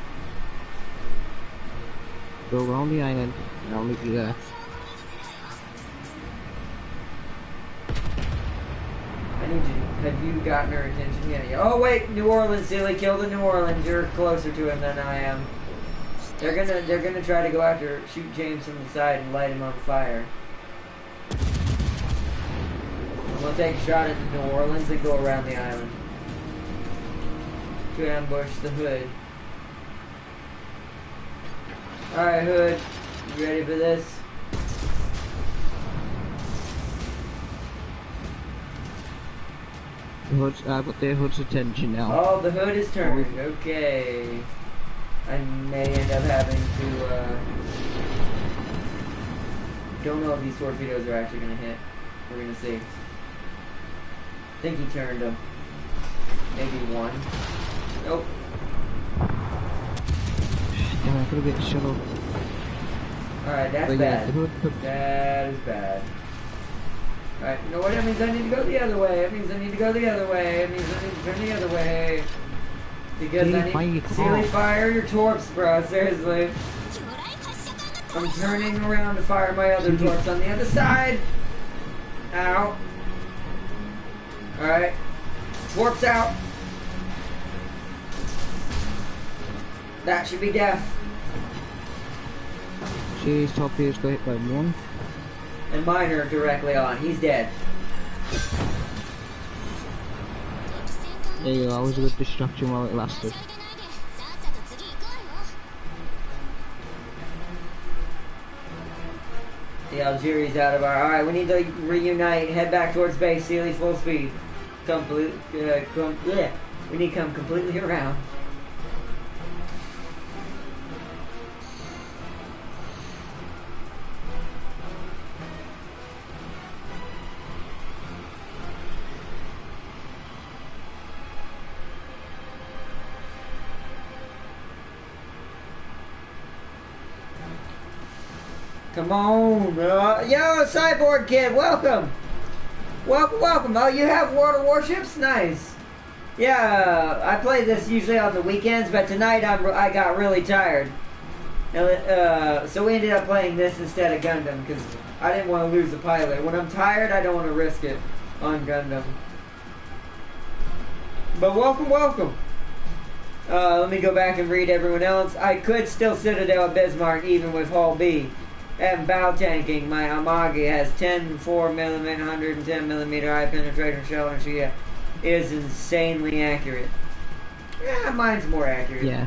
Go around the island, and I'll meet you there. I need you. Have you gotten her attention yet? Oh wait, New Orleans, silly, kill the New Orleans. You're closer to him than I am. They're gonna try to go after, shoot James from the side and light him on fire. I'm gonna take a shot at the New Orleans and go around the island to ambush the hood. Alright, hood, you ready for this? The hood's, I've got their hood's attention now. Oh, the hood is turned. Okay. I may end up having to, don't know if these torpedoes are actually gonna hit. We're gonna see. I think he turned them. Maybe one. Nope. Damn, I could have been shuttle. Alright, that's but bad. Yeah, that is bad. Alright, you know what? That means I need to go the other way. It means I need to go the other way. It means I need to turn the other way. Because I need to silly fire your torps, bro. Seriously. I'm turning around to fire my other torps on the other side. Ow. Alright. Torps out. That should be death. Jeez, torpedoes got hit by one. And mine are directly on. He's dead. There you go, I was a good distraction while it lasted. The Algeria's out of our... Alright, we need to reunite. Head back towards base. Sealy full speed. We need to come completely around. Come on, yo, Cyborg Kid, welcome, welcome. Oh, you have World of Warships, nice. Yeah, I play this usually on the weekends, but tonight I got really tired. And, so we ended up playing this instead of Gundam because I didn't want to lose the pilot. When I'm tired, I don't want to risk it on Gundam. But welcome, welcome. Let me go back and read everyone else. I could still Citadel at Bismarck even with Hull B. And bow tanking, my Amagi has 10 4mm, 110mm high penetration shell, and she is insanely accurate. Yeah, mine's more accurate. Yeah.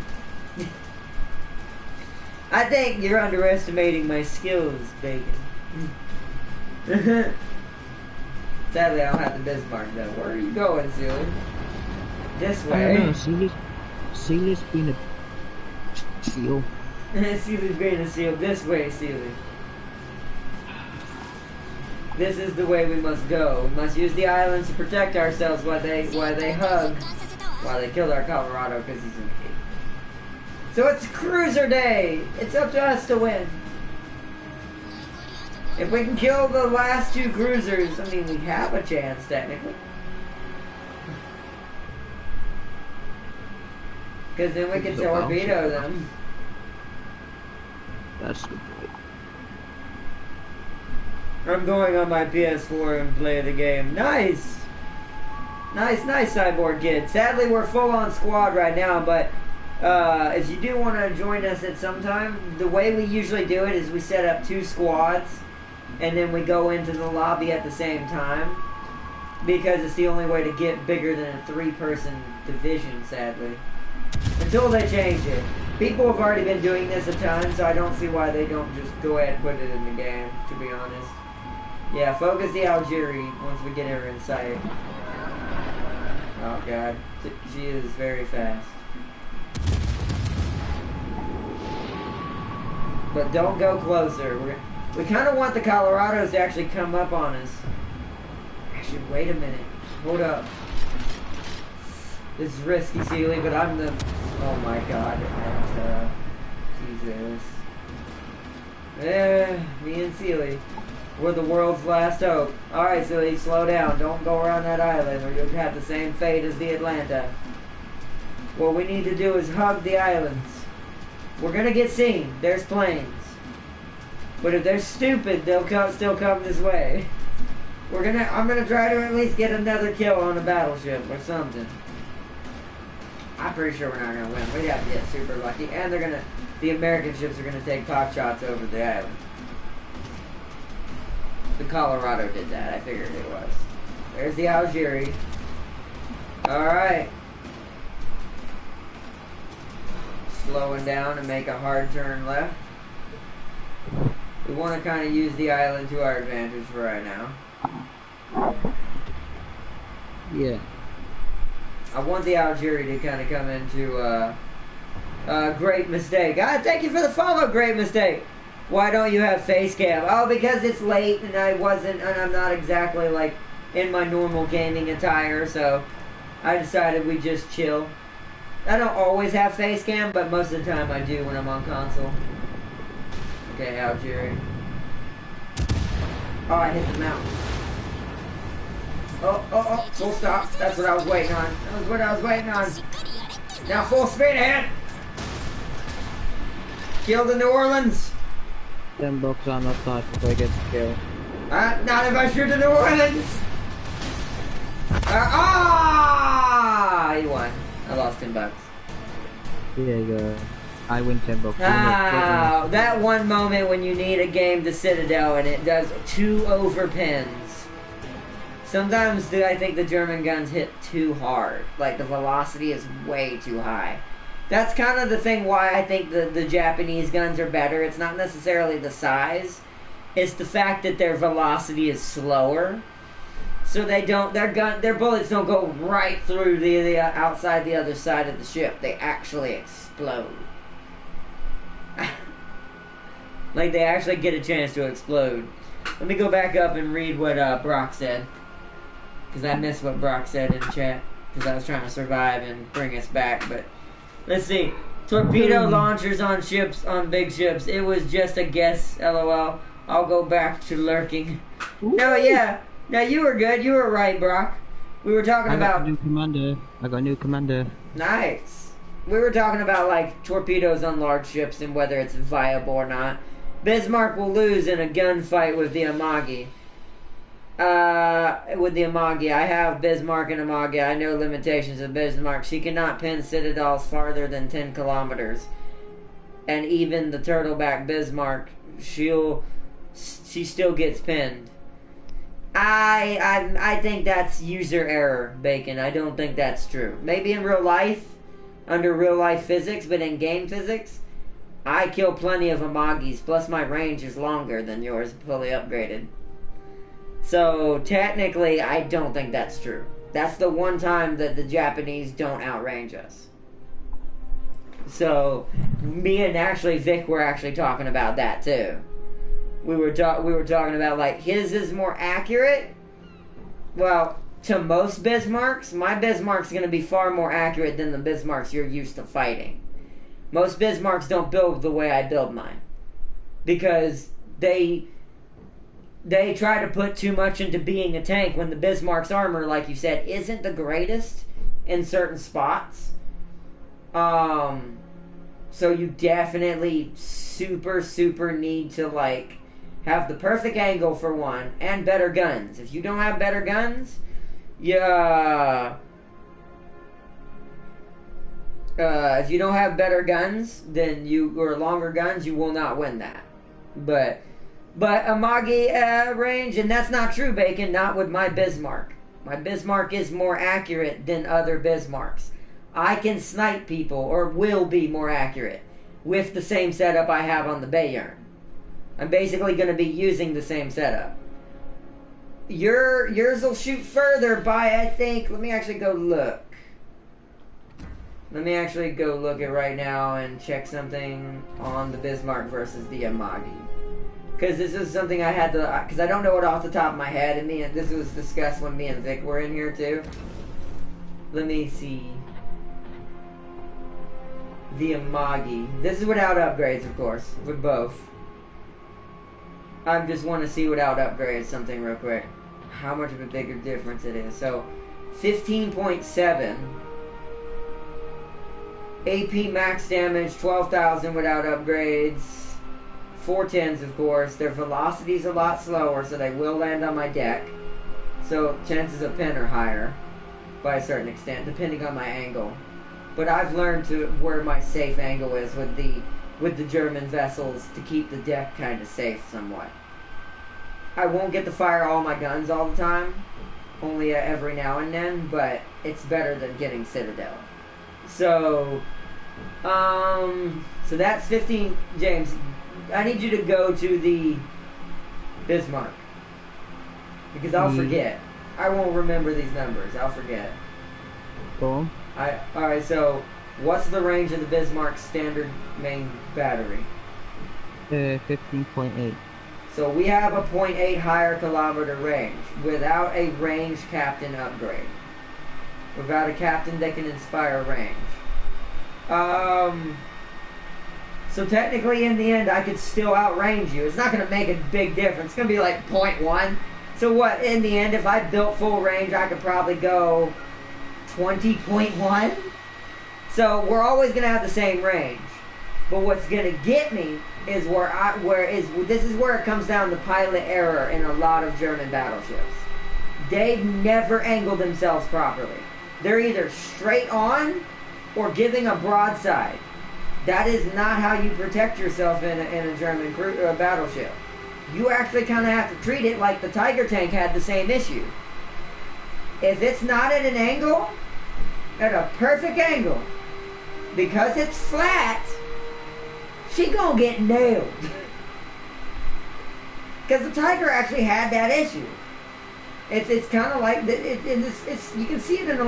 I think you're underestimating my skills, Bacon. Sadly, I don't have the Bismarck though. Where are you going, Sealy? This way. I don't know, Sealy's been a seal. Sealy's being a seal. This way, Sealy. This is the way we must go. We must use the islands to protect ourselves while they hug, while they kill our Colorado because he's in the cave. So it's cruiser day. It's up to us to win. If we can kill the last two cruisers, I mean, we have a chance technically. Because then we can torpedo them. That's good. I'm going on my PS4 and play the game. Nice! Nice, Cyborg Kid. Sadly, we're full on squad right now, but if you do want to join us at some time, the way we usually do it is we set up 2 squads, and then we go into the lobby at the same time, because it's the only way to get bigger than a 3-person division, sadly. Until they change it. People have already been doing this a ton, so I don't see why they don't just go ahead and put it in the game, to be honest. Yeah, focus the Algeria once we get her in sight. Oh god, she is very fast. But don't go closer. We kind of want the Colorados to actually come up on us. Actually, wait a minute. Hold up. This is risky, Sealy, but I'm the... Oh my god. Jesus. Me and Sealy. We're the world's last hope. Alright, Sealy, slow down. Don't go around that island or you'll have the same fate as the Atlanta. What we need to do is hug the islands. We're gonna get seen. There's planes. But if they're stupid, they'll still come this way. I'm gonna try to at least get another kill on a battleship or something. I'm pretty sure we're not gonna win. We have to get super lucky, and the American ships are gonna take pot shots over the island. The Colorado did that. I figured it was. There's the Algeria. All right. Slowing down and make a hard turn left. We want to kind of use the island to our advantage for right now. Yeah. I want the Algeria to kind of come into great mistake. Thank you for the follow, great mistake. Why don't you have face cam? Oh, because it's late and I'm not exactly like in my normal gaming attire, so I decided we just chill. I don't always have face cam, but most of the time I do when I'm on console. Okay, Algeria. Oh, I hit the mountain. Oh, full stop. That's what I was waiting on. That was what I was waiting on. Now full speed ahead. Kill the New Orleans. 10 bucks on the side before I get the kill. Not if I shoot the New Orleans. He won. I lost 10 bucks. There you go. I win 10 bucks. That one moment when you need a game to Citadel and it does 2 overpins. Sometimes I think the German guns hit too hard. Like the velocity is way too high. That's kind of the thing why I think the Japanese guns are better. It's not necessarily the size. It's the fact that their velocity is slower. So they don't, their bullets don't go right through the outside the other side of the ship. They actually explode. Like they actually get a chance to explode. Let me go back up and read what Brock said. Because I missed what Brock said in chat. Because I was trying to survive and bring us back. But let's see. Torpedo launchers on ships, on big ships. It was just a guess, LOL. I'll go back to lurking. Ooh. No, yeah. No, you were good. You were right, Brock. We were talking about... I got a new commander. Nice. we were talking about like torpedoes on large ships and whether it's viable or not. Bismarck will lose in a gunfight with the Amagi. I have Bismarck and Amagi. I know limitations of Bismarck. She cannot pin citadels farther than 10 kilometers. And even the turtleback Bismarck, she still gets pinned. I think that's user error, Bacon. I don't think that's true. Maybe in real life, under real life physics, but in game physics, I kill plenty of Amagis, plus my range is longer than yours, fully upgraded. So, technically, I don't think that's true. That's the one time that the Japanese don't outrange us. So, me and actually Vic were actually talking about that, too. We were talking about, like, his is more accurate. Well, to most Bismarcks, my Bismarck's going to be far more accurate than the Bismarcks you're used to fighting. Most Bismarcks don't build the way I build mine. Because they try to put too much into being a tank when the Bismarck's armor, like you said, isn't the greatest in certain spots. So you definitely super need to, like, have the perfect angle for one, and better guns. If you don't have better guns, if you don't have better guns, or longer guns, you will not win that. But Amagi range, and that's not true, Bacon, not with my Bismarck. My Bismarck is more accurate than other Bismarcks. I can snipe people, or will be more accurate, with the same setup I have on the Bayern. I'm basically going to be using the same setup. Yours will shoot further by, I think, let me actually go look. Let me actually go look at right now and check something on the Bismarck versus the Amagi. Because this is something I had to, because I don't know it off the top of my head, and this was discussed when me and Vic were in here too. Let me see. The Amagi. This is without upgrades, of course, with both. I just want to see without upgrades something real quick. How much of a bigger difference it is. So, 15.7. AP max damage, 12,000 without upgrades. 410s, of course. Their velocity's a lot slower, so they will land on my deck. So, chances of pin are higher, by a certain extent, depending on my angle. But I've learned to where my safe angle is with the German vessels to keep the deck kind of safe somewhat. I won't get to fire all my guns all the time, only every now and then, but it's better than getting Citadel. So that's 15. James, I need you to go to the Bismarck, because I'll forget. I won't remember these numbers. I'll forget. Cool. Alright, so what's the range of the Bismarck's standard main battery? 15.8. So we have a 0.8 higher kilometer range without a range captain upgrade. Without a captain that can inspire range. So technically in the end I could still outrange you. It's not going to make a big difference. It's going to be like 0.1. So what, in the end, if I built full range, I could probably go 20.1. So we're always going to have the same range. But what's going to get me is this is where it comes down to pilot error in a lot of German battleships. They never angle themselves properly. They're either straight on or giving a broadside. That is not how you protect yourself in a German battleship. You actually kind of have to treat it like the Tiger tank had the same issue. If it's not at an angle, at a perfect angle, because it's flat, she gonna get nailed. Because the Tiger actually had that issue. It's kind of like you can see it in a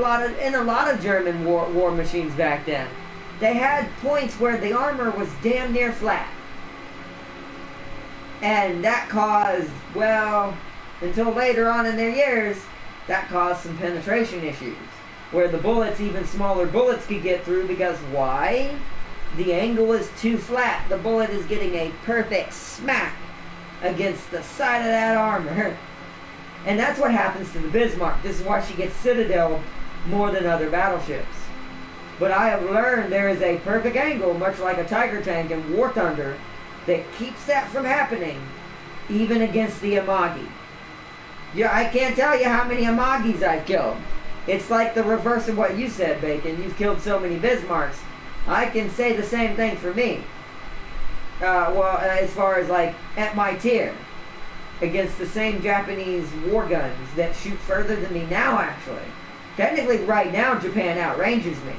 lot of German war machines back then. They had points where the armor was damn near flat. And that caused, well, until later on in their years, that caused some penetration issues. Where the bullets, even smaller bullets, could get through because why? The angle is too flat. The bullet is getting a perfect smack against the side of that armor. And that's what happens to the Bismarck. This is why she gets citadeled more than other battleships. But I have learned there is a perfect angle, much like a Tiger Tank in War Thunder, that keeps that from happening, even against the Amagi. Yeah, I can't tell you how many Amagis I've killed. It's like the reverse of what you said, Bacon. You've killed so many Bismarcks. I can say the same thing for me. As far as like at my tier, against the same Japanese war guns that shoot further than me now, actually. Technically, right now, Japan outranges me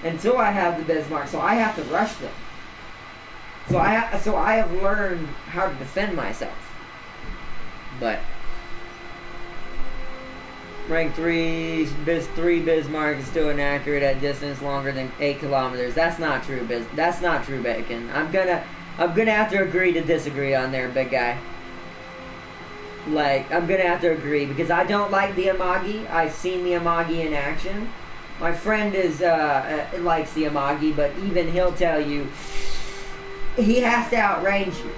until I have the Bismarck, so I have to rush them. So I have learned how to defend myself. But rank 3 Bismarck is still inaccurate at distance longer than 8 kilometers. That's not true, that's not true, Bacon. I'm gonna have to agree to disagree on there, big guy. Like, I'm gonna have to agree because I don't like the Amagi. I've seen the Amagi in action. My friend likes the Amagi, but even he'll tell you he has to outrange you.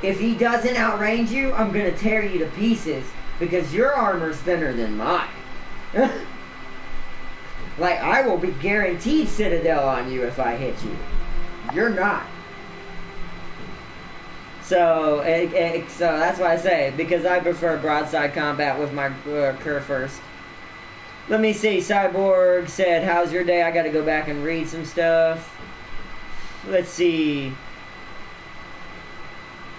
If he doesn't outrange you, I'm gonna tear you to pieces because your armor's thinner than mine. Like, I will be guaranteed Citadel on you if I hit you. You're not. So that's why I say, because I prefer broadside combat with my Kerr first. Let me see, Cyborg said, how's your day? I gotta go back and read some stuff. Let's see.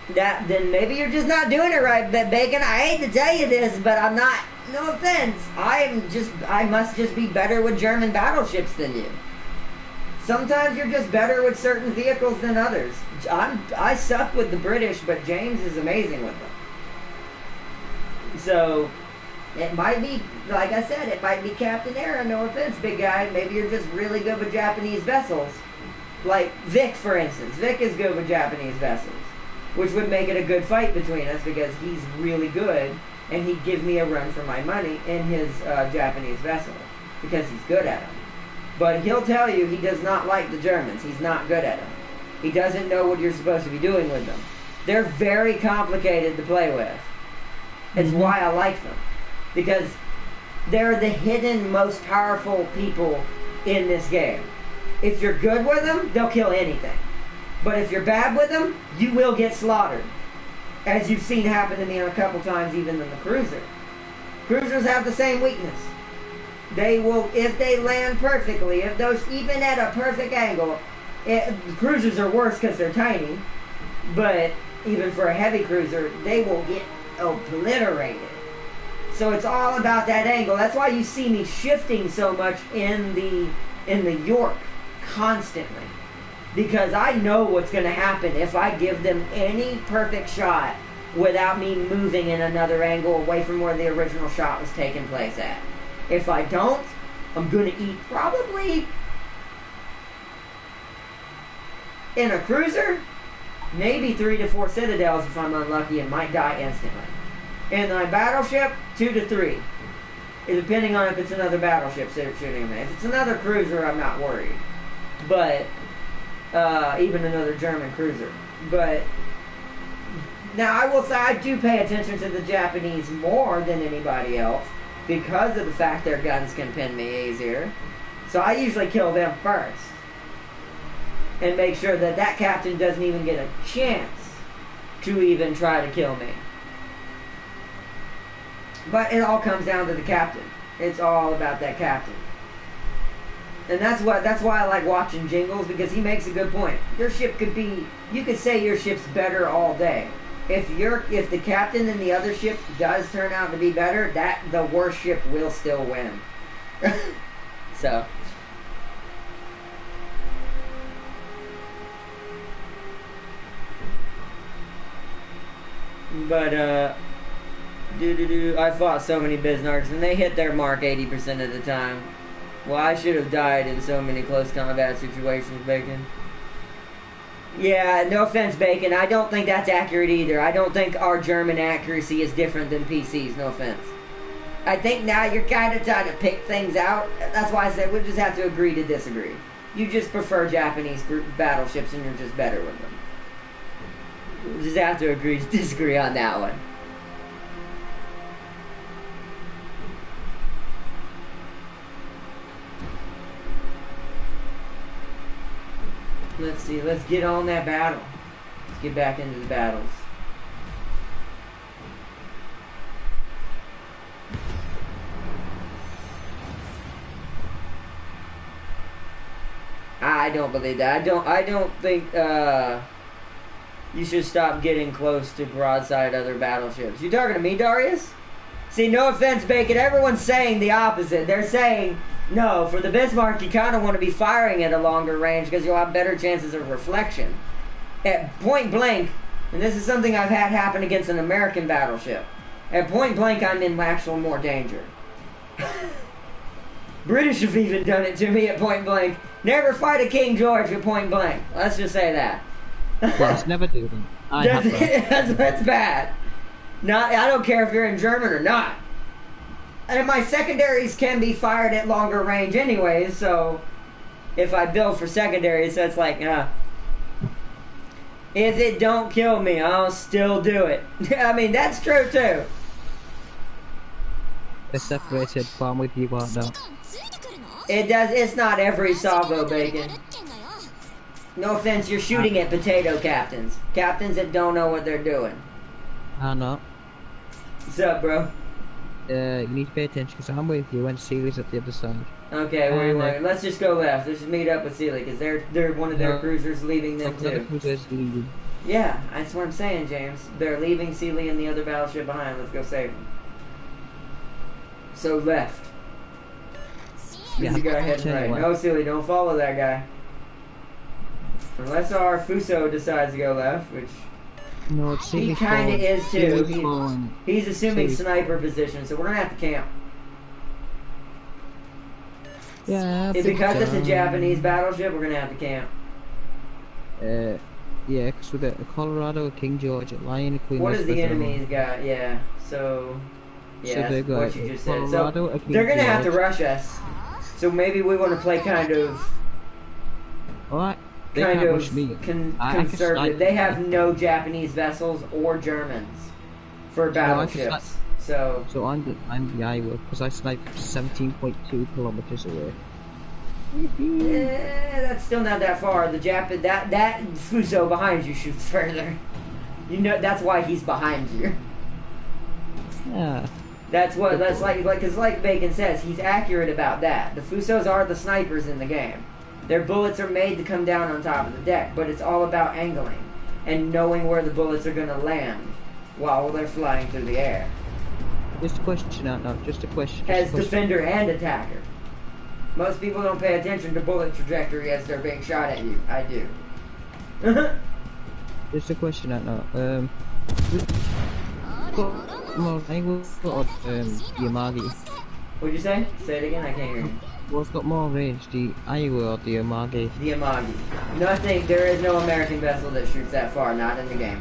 Then maybe you're just not doing it right, Bacon. I hate to tell you this, but I'm not, no offense. I must just be better with German battleships than you. Sometimes you're just better with certain vehicles than others. I suck with the British, but James is amazing with them. So, it might be, like I said, it might be Captain Era, no offense, big guy. Maybe you're just really good with Japanese vessels. Like Vic, for instance. Vic is good with Japanese vessels, which would make it a good fight between us because he's really good, and he'd give me a run for my money in his Japanese vessel because he's good at them. But he'll tell you he does not like the Germans. He's not good at them. He doesn't know what you're supposed to be doing with them. They're very complicated to play with. It's why I like them. Because they're the hidden, most powerful people in this game. If you're good with them, they'll kill anything. But if you're bad with them, you will get slaughtered. As you've seen happen to me a couple times even in the cruiser. Cruisers have the same weakness. They will, if they land perfectly, if those, even at a perfect angle, cruisers are worse because they're tiny, but even for a heavy cruiser, they will get obliterated. So it's all about that angle. That's why you see me shifting so much in the York constantly. Because I know what's going to happen if I give them any perfect shot without me moving in another angle away from where the original shot was taking place at. If I don't, I'm going to eat probably, in a cruiser, maybe 3 to 4 citadels if I'm unlucky and might die instantly. In my battleship, 2 to 3. Depending on if it's another battleship shooting me. If it's another cruiser, I'm not worried. But, even another German cruiser. But, now I will say I do pay attention to the Japanese more than anybody else. Because of the fact their guns can pin me easier. So I usually kill them first. And make sure that that captain doesn't even get a chance to even try to kill me. But it all comes down to the captain. It's all about that captain. And that's why I like watching Jingles, because he makes a good point. Your ship could be, you could say your ship's better all day. If the captain in the other ship does turn out to be better, the worst ship will still win. So. But, I fought so many Bismarcks, and they hit their mark 80% of the time. Well, I should have died in so many close combat situations, Bacon. Yeah, no offense, Bacon. I don't think that's accurate either. I don't think our German accuracy is different than PC's, no offense. I think now you're kind of trying to pick things out. That's why I said we'll just have to agree to disagree. You just prefer Japanese battleships and you're just better with them. We'll just have to agree to disagree on that one. Let's see. Let's get on that battle. Let's get back into the battles. I don't believe that. I don't think you should stop getting close to broadside other battleships. You talking to me, Darius? See, no offense, Bacon. Everyone's saying the opposite. They're saying, no, for the Bismarck, you kind of want to be firing at a longer range because you'll have better chances of reflection. At point blank, and this is something I've had happen against an American battleship, at point blank, I'm in actual more danger. British have even done it to me at point blank. Never fight a King George at point blank. Let's just say that. Yes, never do that. That's bad. I don't care if you're in German or not. And my secondaries can be fired at longer range anyways, so if I build for secondaries, so it's like, if it don't kill me, I'll still do it. I mean, that's true too. They're separated from with you right now. It's not every salvo, Bacon. No offense, you're shooting at potato captains. Captains that don't know what they're doing. I know. What's up, bro? You need to pay attention because I'm with you and Sealy's at the other side. Okay, where you want? Let's just go left. Let's just meet up with Sealy because they're one of their cruisers leaving them too. Another cruiser's leaving. Yeah, that's what I'm saying, James. They're leaving Sealy and the other battleship behind. Let's go save them. So left. Yeah, You go ahead and right. No, Sealy, don't follow that guy. Unless our Fuso decides to go left, which no, it's he kind of is too. He's assuming sniper position, so we're gonna have to camp. Yeah, because it's a Japanese battleship, we're gonna have to camp. Yeah, because with a Colorado, a King George, a Lion, a Queen. What does the enemies got? Yeah, so yeah, so that's what you just said. So they're gonna have to rush us. So maybe we want to play kind of. Alright. Kind of conservative. They have no Japanese vessels or Germans for battleships. So I'm the Iowa because I sniped 17.2 kilometers away. That's still not that far. The that Fuso behind you shoots further. You know that's why he's behind you. Yeah. That's because like Bacon says, he's accurate about that. The Fusos are the snipers in the game. Their bullets are made to come down on top of the deck, but it's all about angling and knowing where the bullets are going to land while they're flying through the air. Just a question, just a question. As defender and attacker. Most people don't pay attention to bullet trajectory as they're being shot at you. I do. Just a question, Yamagi. What'd you say? Say it again, I can't hear you. What's got more range, the Iowa or the Yamagi? The Yamagi. Nothing, there is no American vessel that shoots that far, not in the game.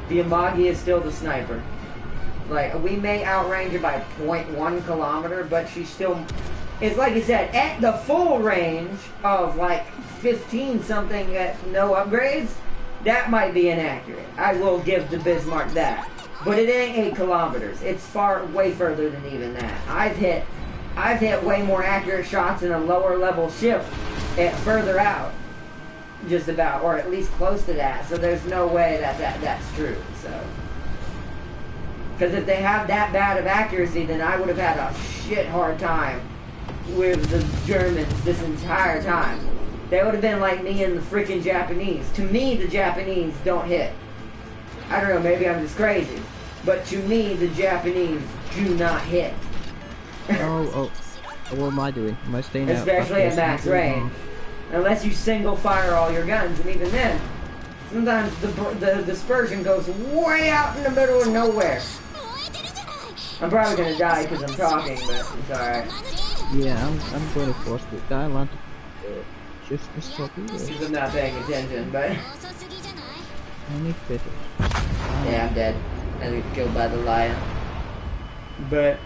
The Yamagi is still the sniper. Like, we may outrange her by 0.1 kilometer, but she's still... It's like I said, at the full range of like 15 something at no upgrades, that might be inaccurate. I will give the Bismarck that. But it ain't 8 kilometers. It's way further than even that. I've hit way more accurate shots in a lower level ship at further out. Just about, or at least close to that. So there's no way that's true. So, because if they have that bad of accuracy, then I would have had a shit hard time with the Germans this entire time. They would have been like me and the freaking Japanese. To me, the Japanese don't hit. I don't know, maybe I'm just crazy. But to me, the Japanese do not hit. What am I doing? Am I staying out? Especially at max range. Unless you single fire all your guns, and even then, sometimes the dispersion goes way out in the middle of nowhere. I'm probably gonna die because I'm talking, but it's alright. Yeah, I'm going to force it. Die land. Just talking. Because I'm not paying attention, but... I need fit. Yeah, I'm dead. I got killed by the lion. But...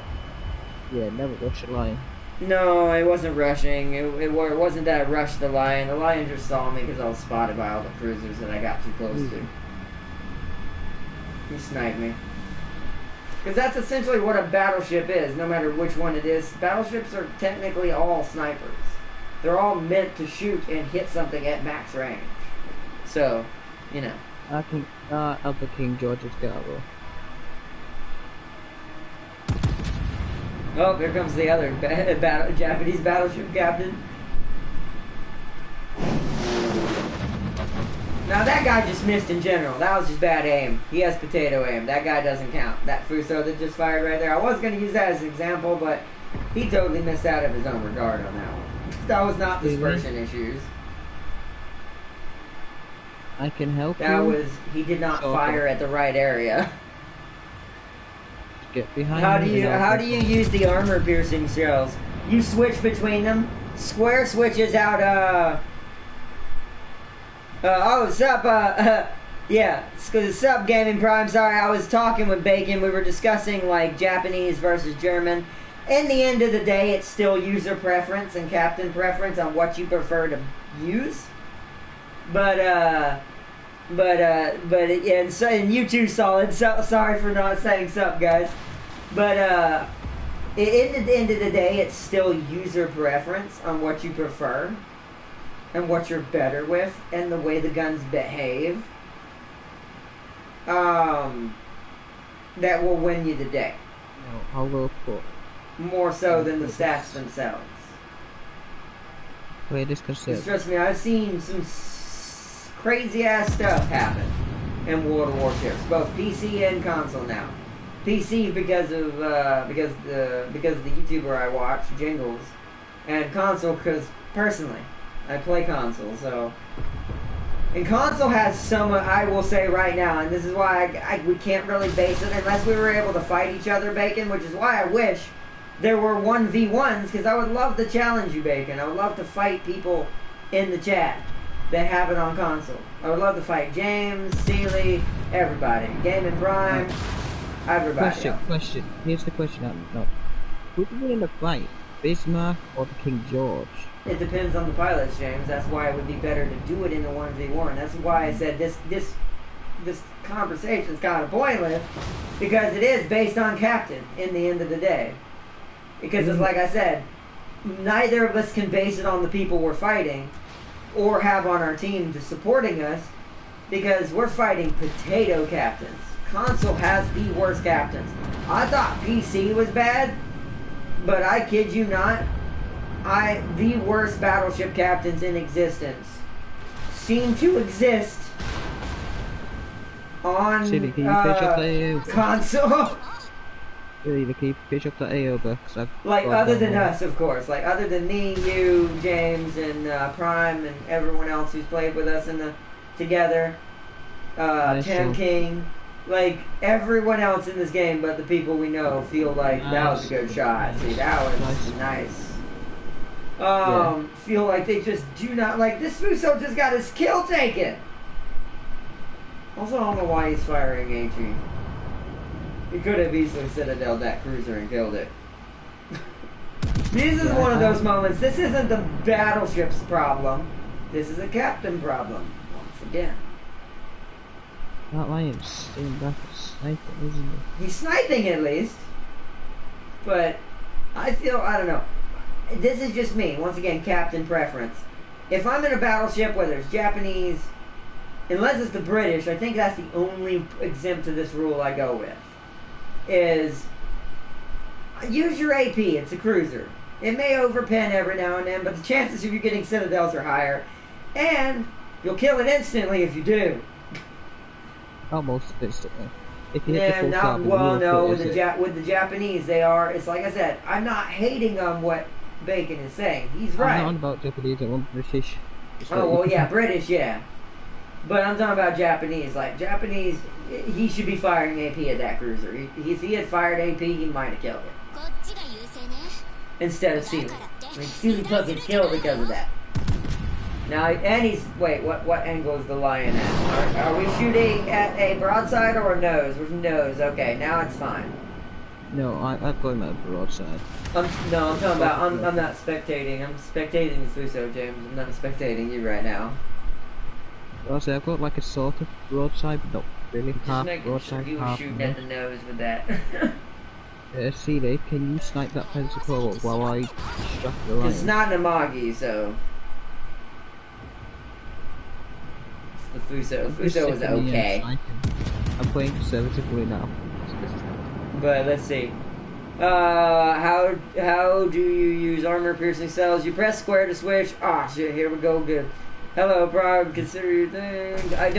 Yeah, never rush a lion. No, it wasn't rushing. It wasn't that I rushed the lion. The lion just saw me because I was spotted by all the cruisers that I got too close to. He sniped me. Because that's essentially what a battleship is, no matter which one it is. Battleships are technically all snipers. they're all meant to shoot and hit something at max range. So, you know. I think of the King George's Garbo. Oh, here comes the other Japanese battleship captain. Now that guy just missed in general. That was just bad aim. He has potato aim. That guy doesn't count. That Fuso that just fired right there. I was going to use that as an example, but he totally missed out of his own regard on that one. That was not dispersion issues. I can help that you. Was he did not fire at the right area. Get behind how do you use the armor piercing shells? You switch between them. Square switches out yeah, sup Gaming Prime. Sorry, I was talking with Bacon. We were discussing like Japanese versus German. In the end of the day, it's still user preference and captain preference on what you prefer to use. And you too, Solid. Sorry for not saying sup, guys. But at the end of the day, it's still user preference on what you prefer and what you're better with and the way the guns behave. That will win you the day. No, I'll go for more so than the stats themselves. Wait, this concept. Trust me, I've seen some crazy ass stuff happen in World of Warships, both PC and console now. PC because of the YouTuber I watch, Jingles, and console because personally I play console. So, and console has some. I will say right now, and this is why we can't really base it unless we were able to fight each other, Bacon. Which is why I wish there were 1v1s, because I would love to challenge you, Bacon. I would love to fight people in the chat that have it on console. I would love to fight James, Sealy, everybody. Gaming Prime, everybody. Question. Here's the question. Who would win in the fight? Bismarck or the King George? It depends on the pilots, James. That's why it would be better to do it in a 1v1. That's why I said this conversation is kind of pointless, because it is based on captain in the end of the day. Because it's like I said, neither of us can base it on the people we're fighting or have on our team to supporting us, because we're fighting potato captains. Console has the worst captains. I thought PC was bad, but I kid you not, the worst battleship captains in existence seem to exist on console. Really, keep fish up the over. Like other than us, of course. Like other than me, you, James, and Prime, and everyone else who's played with us together. Tam King. Like everyone else in this game, but the people we know feel like that was a good shot. See, that was nice. Feel like they just do not like this. Fuso just got his kill taken. Also, I don't know why he's firing AG. He could have easily citadeled that cruiser and killed it. This is one of those moments. This isn't the battleship's problem. This is a captain problem. Once again. That lion's staying back at sniping, isn't he? He's sniping at least. But I don't know. This is just me. Once again, captain preference. If I'm in a battleship, whether it's Japanese, unless it's the British, I think that's the only exempt to this rule I go with. Is use your AP. It's a cruiser. It may overpen every now and then, but the chances of you getting citadels are higher, and you'll kill it instantly if you do. Almost instantly. If you hit the full not well. No, with the Japanese, they are. It's like I said. I'm not hating on what Bacon is saying. He's right. I'm not about Japanese. I want British. Oh well, yeah, British, yeah. But I'm talking about Japanese. Like, Japanese, he should be firing AP at that cruiser. If he had fired AP, he might have killed it. Instead of Sealy. I mean, Sealy fucking killed because of that. Now, and he's... Wait, what angle is the lion at? Are we shooting at a broadside or a nose? We're nose. Okay, now it's fine. No, I'm going at broadside. I'm talking about... I'm not spectating. I'm spectating the Fuso, James. I'm not spectating you right now. Well, I've got like a sort of broadside, but not really half broadside. Just you were shooting at the nose with that. CD, can you snipe that Pensacola while I distract the It's lion? not an Amagi, so. The Fuso. I'm just Fuso is sick of the, okay. sniping. I'm playing conservatively now. But let's see. How do you use armor piercing cells? You press square to switch. Ah, shit. Here we go. Good. Hello, Prague. Consider your thing. I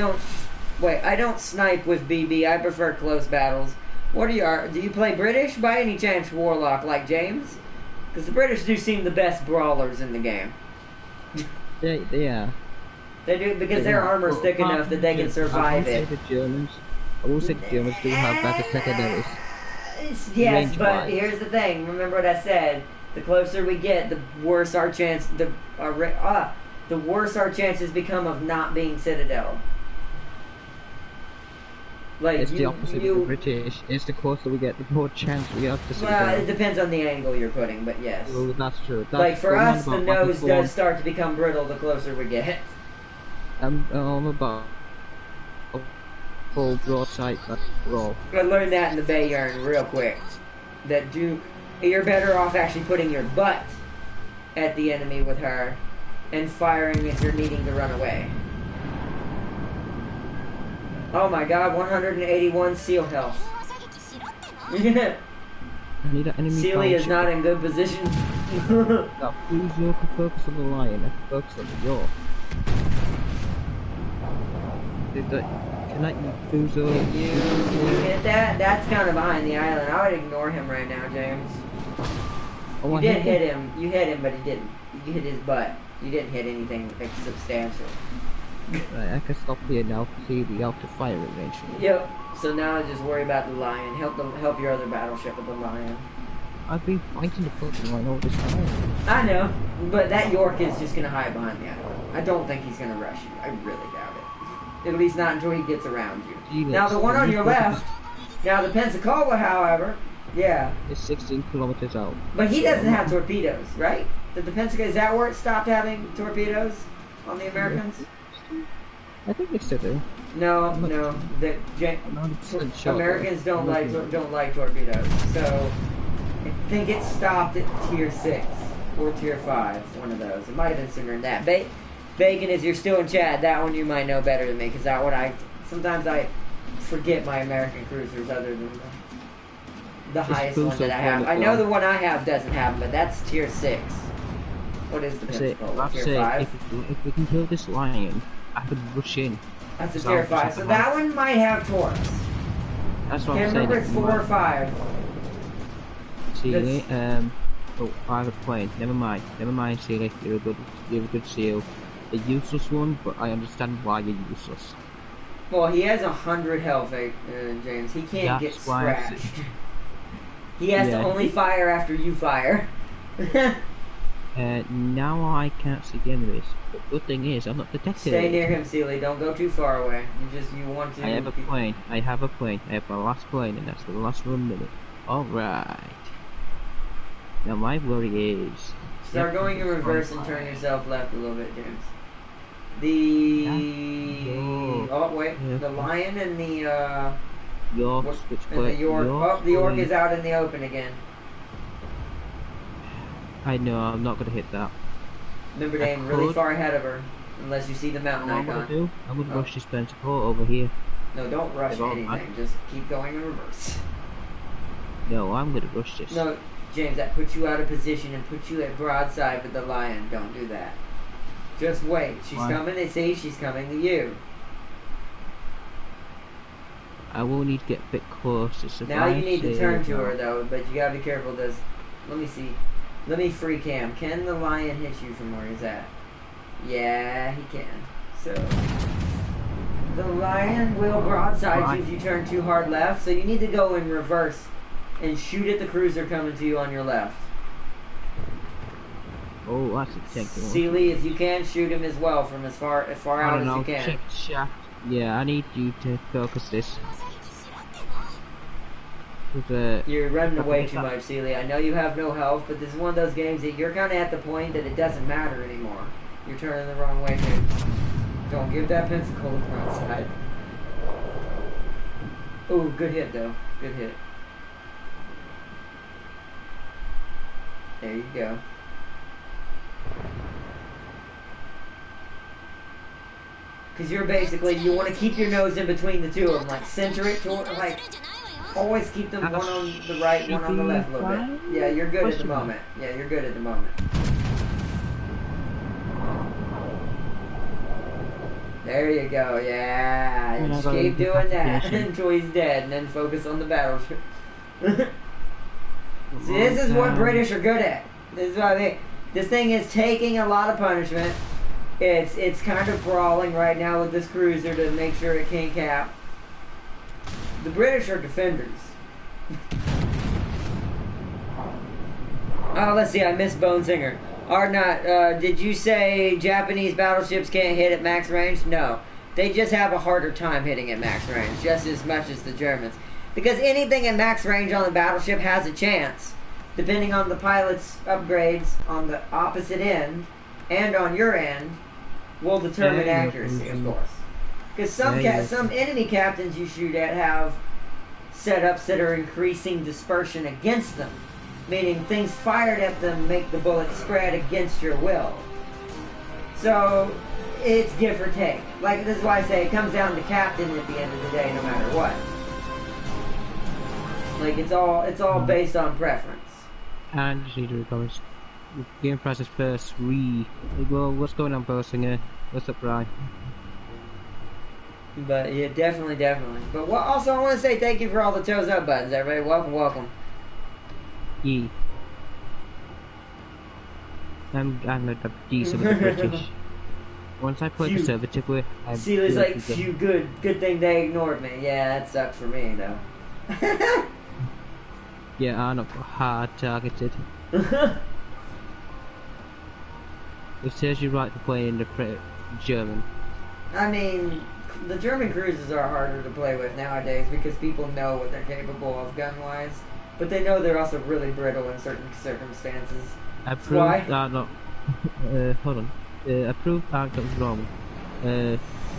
don't snipe with BB. I prefer close battles. What do you play British by any chance, Warlock, like James? Because the British do seem the best brawlers in the game. Yeah. They do because their armor's thick enough that they can survive it. I will say the Germans do have better secondaries. Yes, but here's the thing. Remember what I said. The closer we get, the worse our chance. The worse our chances become of not being Citadel. Like it's the opposite of the British. It's the closer we get, the more chance we have to Citadel. Well, it depends on the angle you're putting, but yes. Well, that's true. Like for us, the nose does start to become brittle the closer we get. I'm about full broadside roll. I learned that in the Bayern real quick. You're better off actually putting your butt at the enemy with her and firing if you're needing to run away. Oh my god, 181 seal health. Sealy is not in good position. No, please you can focus on the lion, I can focus on the York. Can I use you hit that? That's kind of behind the island. I would ignore him right now, James. Oh, you did hit him. You hit him, but he didn't. You hit his butt. You didn't hit anything substantial. Right, I can stop here now to see the out to fire eventually. Yep. So now just worry about the lion. Help your other battleship with the lion. I've been fighting the fucking lion all this time. I know, but that York is just gonna hide behind the island. I don't think he's gonna rush you. I really doubt it. At least not until he gets around you. Now the one on your left. Now the Pensacola, however, yeah. It's 16 kilometers out. But he doesn't have torpedoes, right? Did the Pensacola, is that where it stopped having torpedoes on the Americans? I think they still do. No. The Americans don't like torpedoes. So I think it stopped at tier 6 or tier 5, one of those. It might have been sooner than that. Bacon, if you're still in chat, that one you might know better than me, because that one sometimes I forget my American cruisers other than the highest one that I have. I know the one I have doesn't have them, but that's tier 6. What is the Pensacola? Tier 5? If we can kill this lion, I could rush in. That's a tier 5. So that one might have Taurus. That's what I'm saying. Can't remember it's 4 or 5. See, oh, I have a plane. Never mind, Sealy. You're a good seal. A useless one, but I understand why you're useless. Well, he has 100 health, James. He can't get scratched. He has to only fire after you fire. Now I can't see the enemies. The good thing is, I'm not detected. Stay near him, Sealy. Don't go too far away. You want to... I have a plane. I have my last plane, and that's the last 1 minute. Alright. Now my worry is... Start going in reverse and turn yourself left a little bit, James. Oh, wait. The lion and the, York, and the York. Oh, the York is out in the open again. I know, I'm not gonna hit that. Remember to aim really far ahead of her, unless you see the mountain icon. I'm gonna rush this Pensacola over here. No, don't rush anything. Just keep going in reverse. No, I'm gonna rush this. No, James, that puts you out of position and puts you at broadside with the lion. Don't do that. Just wait. She's coming. They say she's coming to you. I will need to get a bit closer. So now you need to turn to her though, but you gotta be careful. Let me see. Let me free cam. Can the lion hit you from where he's at? Yeah, he can. So the lion will broadside you if you turn too hard left. So you need to go in reverse and shoot at the cruiser coming to you on your left. Oh, that's a technical. Sealy, if you can, shoot him as well from as far out as you can. Check shaft. Yeah, I need you to focus this. You're running away too much, Sealy. I know you have no health, but this is one of those games that you're kind of at the point that it doesn't matter anymore. You're turning the wrong way, dude. Don't give that Pensacola outside. Ooh, good hit, though. Good hit. There you go. Because you're basically, you want to keep your nose in between the two of them, like center it toward, like, always keep them one on the right, one on the left a little bit. Yeah, you're good at the moment. Yeah, you're good at the moment. There you go, yeah. Just keep doing that until he's dead, and then focus on the battleship. See, this is what British are good at. This is what I mean. This thing is taking a lot of punishment. It's kind of brawling right now with this cruiser to make sure it can't cap. The British are defenders. Oh, let's see, I missed Bone Singer. Arnott, did you say Japanese battleships can't hit at max range? No. They just have a harder time hitting at max range, just as much as the Germans. Because anything at max range on the battleship has a chance, depending on the pilot's upgrades on the opposite end and on your end, will determine accuracy, of course. Because some enemy captains you shoot at have setups that are increasing dispersion against them, meaning things fired at them make the bullet spread against your will. So it's give or take. Like, this is why I say it comes down to captain at the end of the day, no matter what. Like, it's all based on preference. And just need to recover. Game process first. Well, what's going on, Persinger? What's up, Ryan? But yeah, definitely. But also, I want to say thank you for all the toes up buttons, everybody. Welcome. I'm not decent with the British. Once I play conservatively, see, there's like few good thing they ignored me. Yeah, that sucks for me though. Yeah, I'm not hard targeted. It says you're right to play in the German. I mean, the German cruisers are harder to play with nowadays because people know what they're capable of gun-wise, but they know they're also really brittle in certain circumstances. Why? Hold on. Approved got wrong.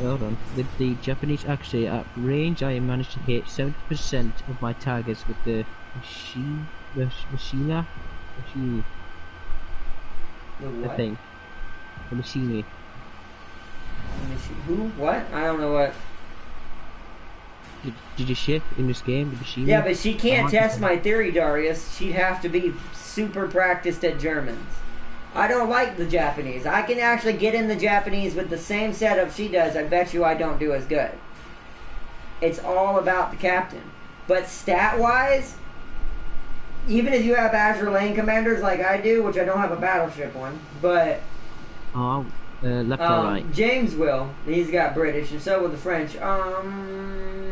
Hold on. With the Japanese, actually, at range, I managed to hit 70% of my targets with the machine. I think. The machine. Who? What? I don't know what. Did you ship in this game, the machine? Yeah, but she can't test my theory, Darius. She'd have to be super practiced at Germans. I don't like the Japanese. I can actually get in the Japanese with the same setup she does. I bet you I don't do as good. It's all about the captain. But stat-wise, even if you have Azure Lane Commanders like I do, which I don't have a battleship one, but... left or right? James will. He's got British, and so will the French. I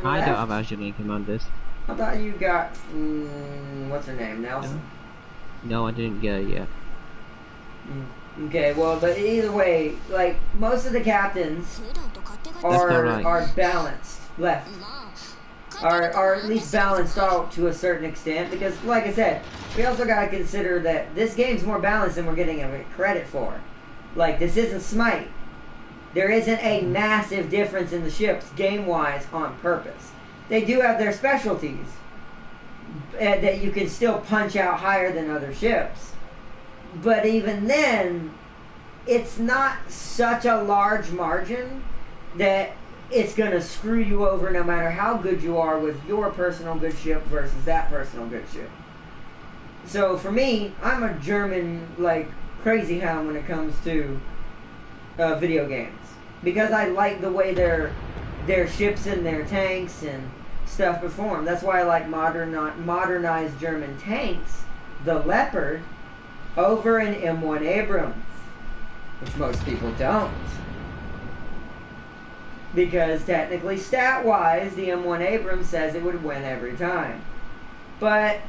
don't have Azure Lane Commanders. I thought you got... what's her name? Nelson? No, I didn't get it yet. Okay, well, but either way, like, most of the captains are balanced left. Are at least balanced out to a certain extent, because, like I said, we also got to consider that this game's more balanced than we're getting credit for. Like, this isn't Smite. There isn't a massive difference in the ships, game-wise, on purpose. They do have their specialties that you can still punch out higher than other ships. But even then, it's not such a large margin that it's going to screw you over no matter how good you are with your personal good ship versus that personal good ship. So for me, I'm a German, like, crazy hound when it comes to video games. Because I like the way their ships and their tanks and stuff perform. That's why I like modernized German tanks, the Leopard, over an M1 Abrams, which most people don't. Because technically, stat-wise, the M1 Abrams says it would win every time. But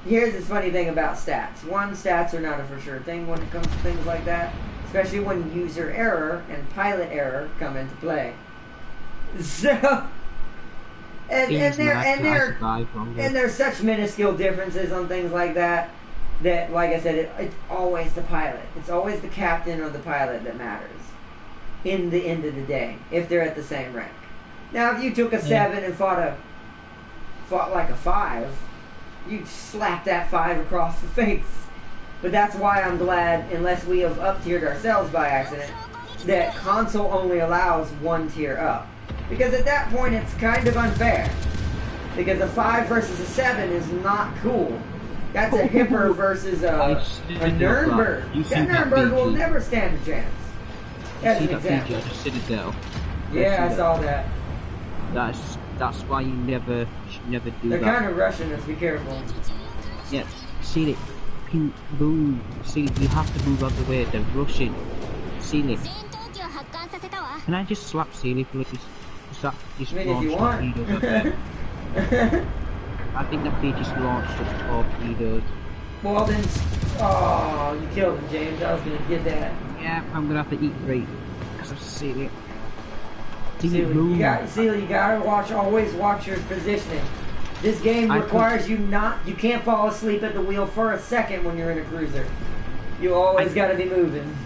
here's the funny thing about stats. One, stats are not a for sure thing when it comes to things like that, especially when user error and pilot error come into play. So, and there's such minuscule differences on things like that. That, like I said, it's always the pilot. It's always the captain or the pilot that matters in the end of the day, if they're at the same rank. Now, if you took a 7 and fought like a 5, you'd slap that 5 across the face. But that's why I'm glad, unless we have up-tiered ourselves by accident, that console only allows one tier up. Because at that point, it's kind of unfair. Because a 5 versus a 7 is not cool. That's a Hipper versus a Nuremberg. That Nuremberg will never stand a chance. As an example. Citadel. Yeah, I saw that. That's why you never should never do They're that. kind of rushing us, be careful. Yeah, see it. Move. See it, you have to move out the way, they're rushing. See it. Can I just slap Sealy, please? Just I mean, if you want. I think that they just launched such torpedoes. Well then, oh, you killed him, James. I was gonna get that. Yeah, I'm gonna have to eat 3 because of Sealy. Sealy, you gotta always watch your positioning. This game requires you can't fall asleep at the wheel for a second when you're in a cruiser. You always gotta be moving.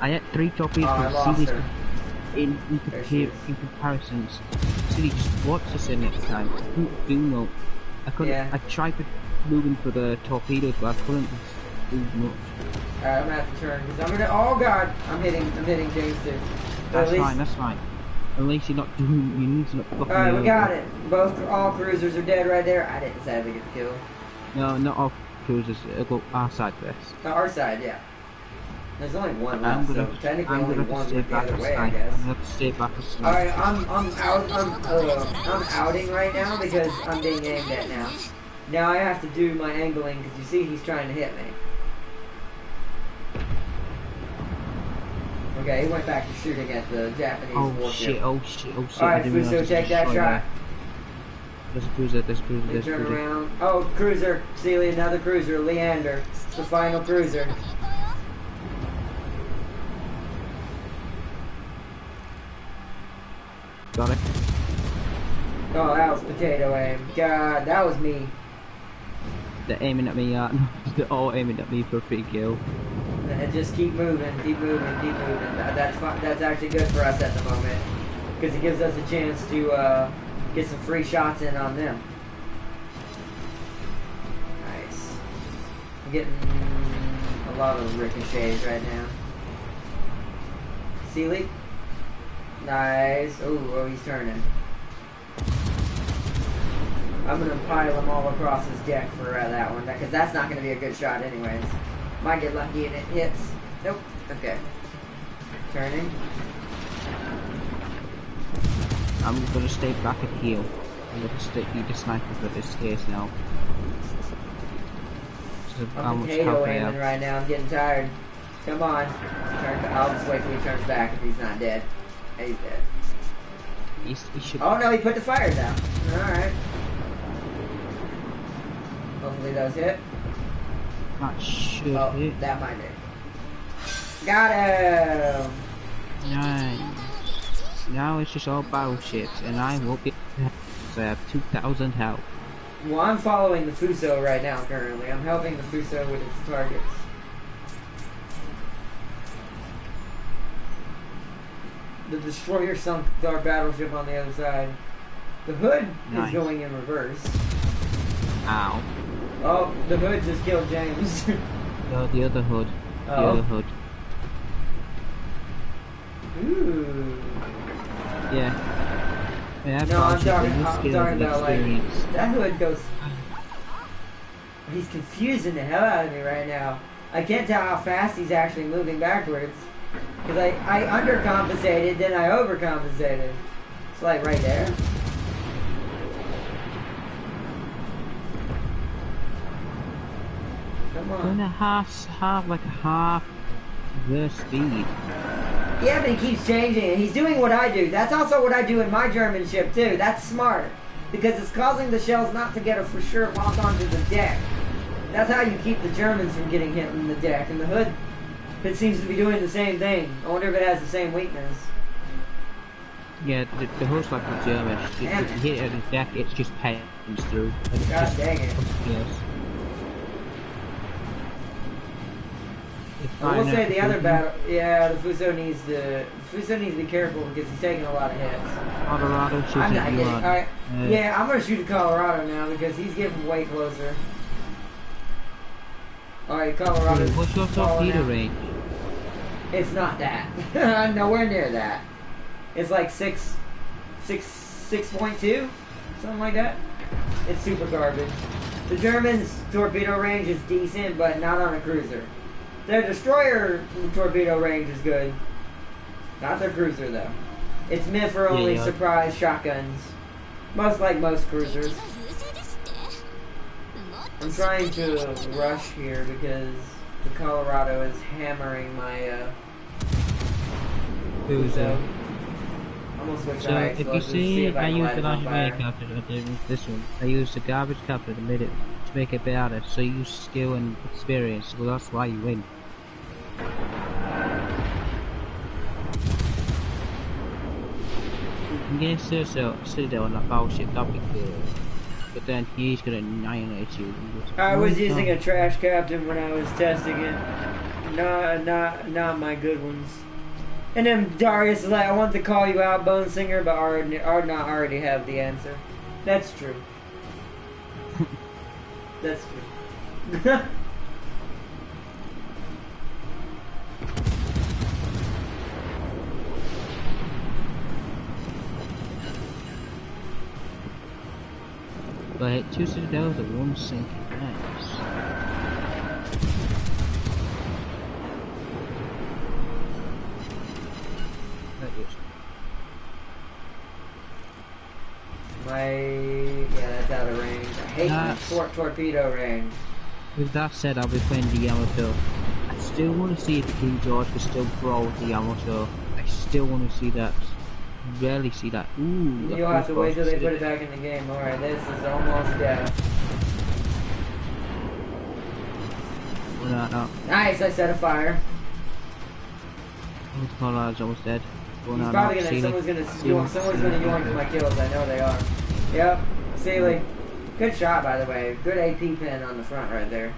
I had 3 torpedoes I Sealy's lost her. in comparisons. Sealy, just watch this in next time. I couldn't do no. I couldn't. Yeah. I tried to moving for the torpedoes, but I couldn't do much. Alright, I'm gonna have to turn because I'm gonna. Oh God, I'm hitting James too. That's fine. That's fine. At least you're not doing. You need to not fucking. Alright, we got it. All cruisers are dead right there. I didn't sadly get the kill. No, not all cruisers. It'll go our side first. Our side, yeah. There's only one left, so technically only one went the other way, I guess. I'm gonna have to stay back a side. Alright, I'm outing right now because I'm being aimed at now. Now I have to do my angling because you see he's trying to hit me. Okay, he went back to shooting at the Japanese warship. Oh shit. Alright, Fuso, take that shot. There's a cruiser. Turn around. Oh, cruiser. Sealy, another cruiser. Leander. It's the final cruiser. Got it. Oh, that was potato aim. God, that was me. They're aiming at me, they're all aiming at me for a free kill. And just keep moving. That's actually good for us at the moment. Because it gives us a chance to get some free shots in on them. Nice. I'm getting a lot of ricochets right now. Sealy? Nice. Oh, he's turning. I'm going to pile them all across his deck for that one, because that's not going to be a good shot anyways. Might get lucky and it hits. Nope. Okay. Turning. I'm going to stay back at heel. I'm going to be the sniper for this case now. So I'm potato aiming right now. I'm getting tired. Come on. I'll just wait till he turns back if he's not dead. Yeah, he's dead. He should. Oh no, he put the fires out. Alright. Hopefully those hit. That should hit. That might hit. Got him! Nice. Now it's just all battleships, and I won't get because I have 2,000 health. Well, I'm following the Fuso right now currently. I'm helping the Fuso with its targets. The destroyer sunk our battleship on the other side. The hood is going in reverse. Ow. Oh, the hood just killed James. No, the other hood. The other hood. Ooh. Yeah. No, I'm talking about like that hood goes. He's confusing the hell out of me right now. I can't tell how fast he's actually moving backwards. Because I undercompensated, then I overcompensated. It's like right there. Come on. Gonna have like half the speed. Yeah, but he keeps changing it. He's doing what I do. That's also what I do in my German ship too. That's smart. Because it's causing the shells not to get a for sure lock onto the deck. That's how you keep the Germans from getting hit in the deck. And the hood, it seems to be doing the same thing. I wonder if it has the same weakness. Yeah, the hood's like the German. If you hit it at the deck, it's just pans through. God dang it. Yes. I will say the other battle, yeah, the Fuso needs to be careful because he's taking a lot of hits. Colorado shooting I'm not you getting, on. alright, yeah, I'm gonna shoot at Colorado now because he's getting way closer. Alright, Colorado's What's your falling torpedo out. range? It's not that. Nowhere near that. It's like 6.2? Something like that. It's super garbage. The Germans' torpedo range is decent, but not on a cruiser. Their destroyer torpedo range is good. Not their cruiser, though. It's meant for only surprise shotguns. Most cruisers. I'm trying to rush here because the Colorado is hammering my, Cruiser. I'm gonna switch So sides. if you Let's see, if I can use light the it on large fire. helicopter, I did this one. I used the garbage capture to make it to make it better. So you use skill and experience. Well, that's why you win. I'm getting Citadel on that battleship. That'd be good. But then he's gonna annihilate you. I was using a trash captain when I was testing it. Not my good ones. And then Darius is like, I want to call you out, Bone Singer, but already have the answer. That's true. That's true. But I hit 2 Citadels at 1 sinking. Nice. That's out of range. I hate my short torpedo range. With that said, I'll be playing the Yamato. I still want to see if the King George can still brawl with the Yamato. I still want to see that. Rarely see that. Ooh. You'll have to wait till they put it back in the game. Alright, this is almost dead. No. Nice, I set a fire. Colorado's almost dead. He's probably gonna, someone's gonna yoink my kills, I know they are. Yep, Sealy. Good shot, by the way. Good AP pin on the front right there.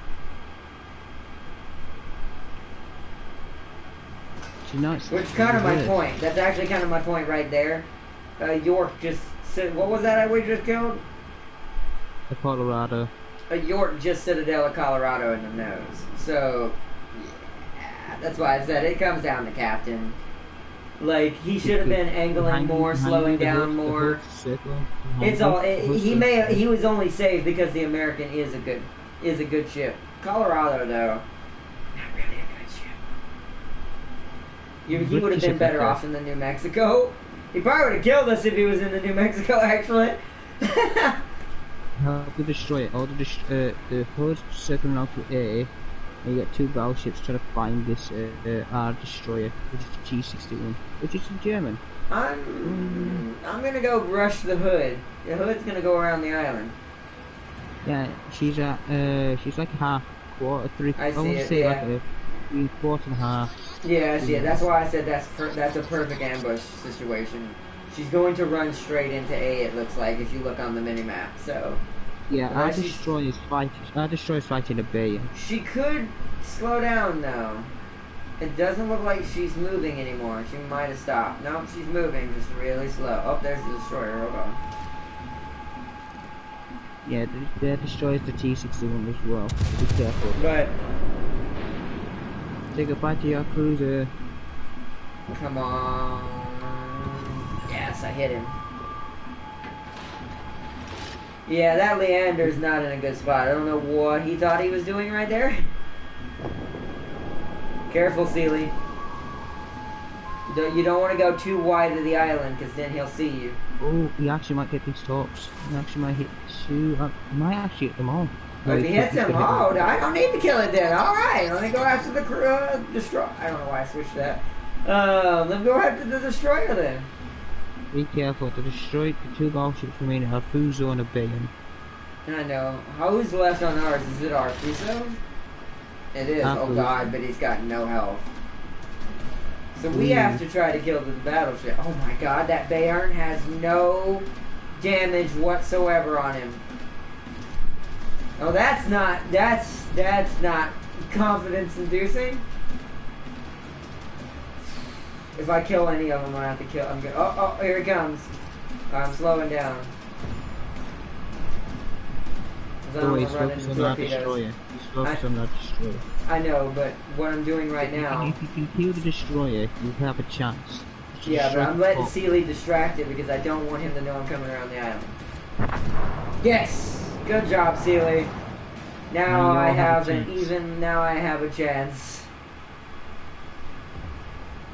Which is kind of my point. That's actually kind of my point right there. York just said, what was that we just killed? The Colorado. York just Citadel of Colorado in the nose. So, yeah, that's why I said it comes down to captain. Like, he should have been angling more, slowing down more. It's all. He was only saved because the American is a good ship. Colorado though, not really a good ship. He would have been better off in the New Mexico. He probably would have killed us if he was in the New Mexico, actually. How to destroy it? The HUD circling out to A. And you got 2 battleships trying to find this R destroyer, which is the G61, which is in German. I'm gonna go rush the Hood. The Hood's gonna go around the island. Yeah, she's like quarter, 3. I want to say like a quarter and a half. Yeah, I see it. That's why I said that's a perfect ambush situation. She's going to run straight into A. It looks like if you look on the mini map. So. Yeah, our destroyer's fighting a bay. She could slow down though. It doesn't look like she's moving anymore. She might have stopped. Nope, she's moving, just really slow. Oh, there's the destroyer. Hold on. Yeah, the destroyer's the T61 as well. Be careful. But say goodbye to your cruiser. Come on. Yes, I hit him. Yeah, that Leander's not in a good spot. I don't know what he thought he was doing right there. Careful, Sealy. You don't want to go too wide of the island, because then he'll see you. Oh, he actually might get these tops. He actually might hit 2. He might actually hit them all. But if he hits them, I don't need to kill it then. Alright, let me go after the destroyer. I don't know why I switched that. Let me go after the destroyer then. Be careful, to destroy the 2 battleships remain have Fuso and a Bayon. I know. Who's left on ours? Is it our Fuso? It is. Oh god, but he's got no health. So we have to try to kill the battleship. Oh my god, that Bayern has no damage whatsoever on him. Oh, that's not confidence inducing. If I kill any of them, I have to kill. Oh, here he comes. I'm slowing down. Because I don't want to run into torpedoes. He's focused on that destroyer. I know, but what I'm doing right now... If you can kill the destroyer, you have a chance. Yeah, but I'm letting Sealy distracted because I don't want him to know I'm coming around the island. Yes! Good job, Sealy. Now I have a chance.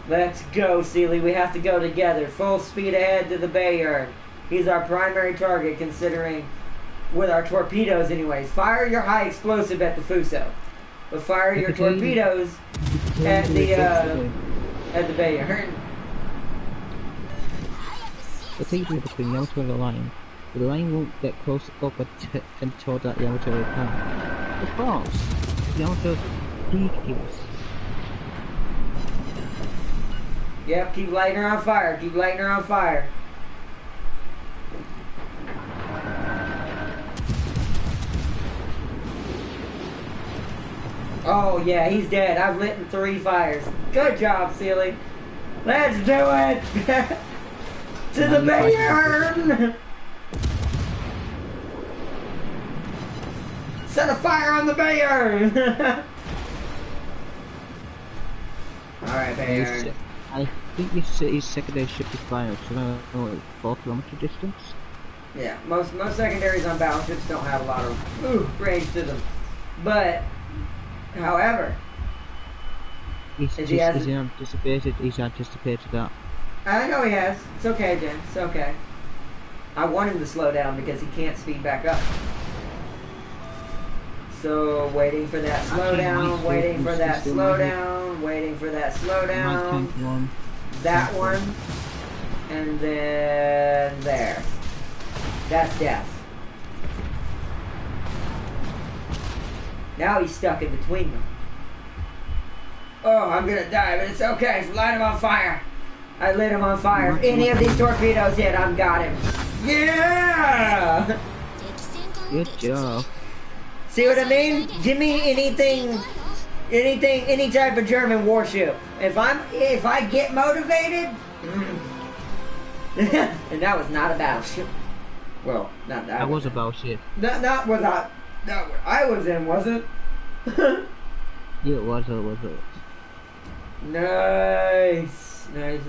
Let's go, Sealy. We have to go together. Full speed ahead to the bay yard. He's our primary target, considering... with our torpedoes, anyways. Fire your high explosive at the Fuso. But fire your torpedoes at the bay yard. The thing is between Yamato and the line won't get close up and toward that Yamato can. Of course, Yamato's ridiculous. Yep, keep lighting her on fire. Keep lighting her on fire. Oh yeah, he's dead. I've lit in 3 fires. Good job, Sealy. Let's do it! To the Bayern! Set a fire on the Bayern! Alright, Bayern. I think his secondary ship is flying up, so I don't know, 4 kilometer distance. Yeah, most secondaries on battleships don't have a lot of range to them. But, however, he's anticipated that. I know he has. It's okay, Jen. It's okay. I want him to slow down because he can't speed back up. So, waiting for that slowdown, waiting for that slowdown, waiting for that slowdown. That one. And then there. That's death. Now he's stuck in between them. Oh, I'm gonna die, but it's okay. Light him on fire. I lit him on fire. If any of these torpedoes hit, I've got him. Yeah! Good job. See what I mean? Give me anything, any type of German warship. If I get motivated, and that was not a battleship. Well, not that. That was a battleship. Not what I was in, was it? Yeah, it was. Nice. Nice.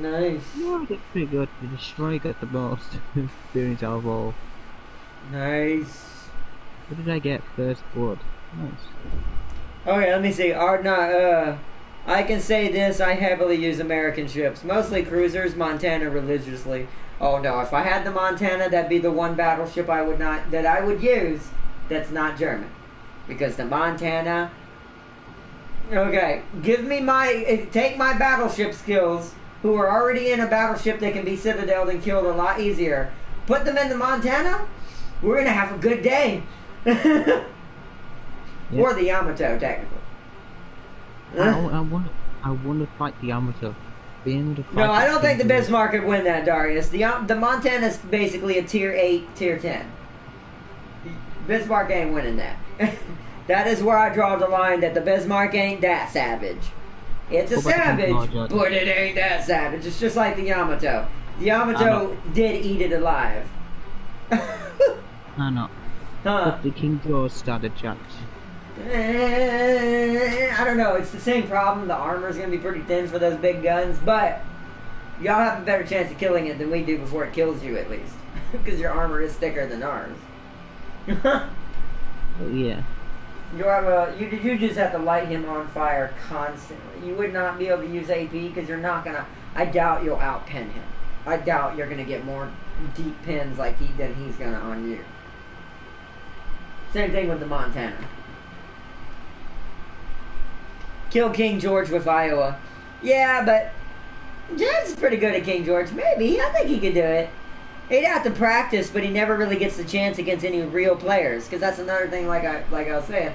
Yeah, that's pretty good. The destroyer got the most experience out of all. Nice. What did I get? First blood. Nice. Okay, let me see. I can say this, I heavily use American ships. Mostly cruisers, Montana religiously. Oh no, if I had the Montana, that'd be the one battleship I would use that's not German. Because the Montana... Okay, take my battleship skills, who are already in a battleship that can be citadeled and killed a lot easier. Put them in the Montana, we're gonna have a good day. Yep. Or the Yamato, technically. I want to fight the Yamato. No, I don't think the Bismarck could win that, Darius. The Montana is basically a tier 8, tier 10. Bismarck ain't winning that. That is where I draw the line that the Bismarck ain't that savage. It's a savage, but it ain't that savage. It's just like the Yamato. The Yamato did eat it alive. I know. Huh. But the King George started chance. I don't know. It's the same problem. The armor's going to be pretty thin for those big guns, but y'all have a better chance of killing it than we do before it kills you, at least. Because your armor is thicker than ours. Yeah. You just have to light him on fire constantly. You would not be able to use AP because you're not gonna. I doubt you'll outpin him. I doubt you're gonna get more deep pins than he's gonna on you. Same thing with the Montana. Kill King George with Iowa. Yeah, but James is pretty good at King George. Maybe I think he could do it. He'd have to practice, but he never really gets the chance against any real players. Because that's another thing, like I was saying.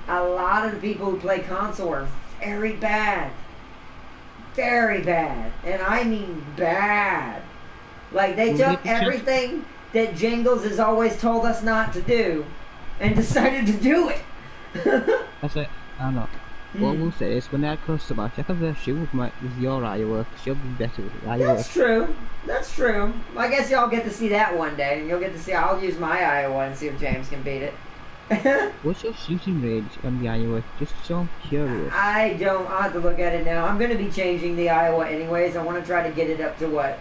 A lot of the people who play console are very bad. Very bad. And I mean bad. Like, they took everything that Jingles has always told us not to do and decided to do it. That's it. I don't know. What we'll say is, when I cross the match, I can verse you with your Iowa, because you'll be better with Iowa. That's true. That's true. I guess y'all get to see that one day. You'll get to see, I'll use my Iowa and see if James can beat it. What's your shooting range on the Iowa? Just so I'm curious. I don't. I'll have to look at it now. I'm going to be changing the Iowa anyways. I want to try to get it up to what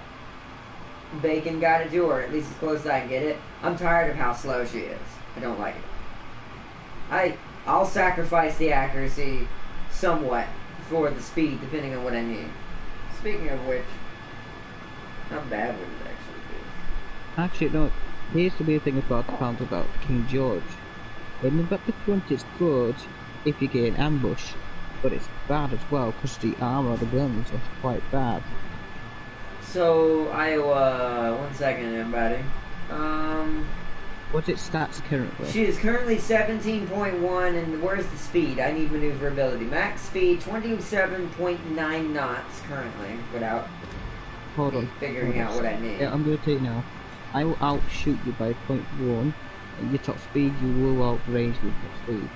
Bacon got it to, or at least as close as I can get it. I'm tired of how slow she is. I don't like it. I'll sacrifice the accuracy somewhat for the speed, depending on what I need. Speaking of which, how bad would it actually be? Actually, no. Here's the weird thing about King George. When you've got the front, it's good if you get an ambush, but it's bad as well because the armor of the guns is quite bad. So Iowa, 1 second, everybody. What's its stats currently? She is currently 17.1, and where's the speed? I need maneuverability. Max speed 27.9 knots currently, without figuring out what I need. Yeah, I'm gonna take it now. I will outshoot you by 0.1. At your top speed, you will outrange me top speed.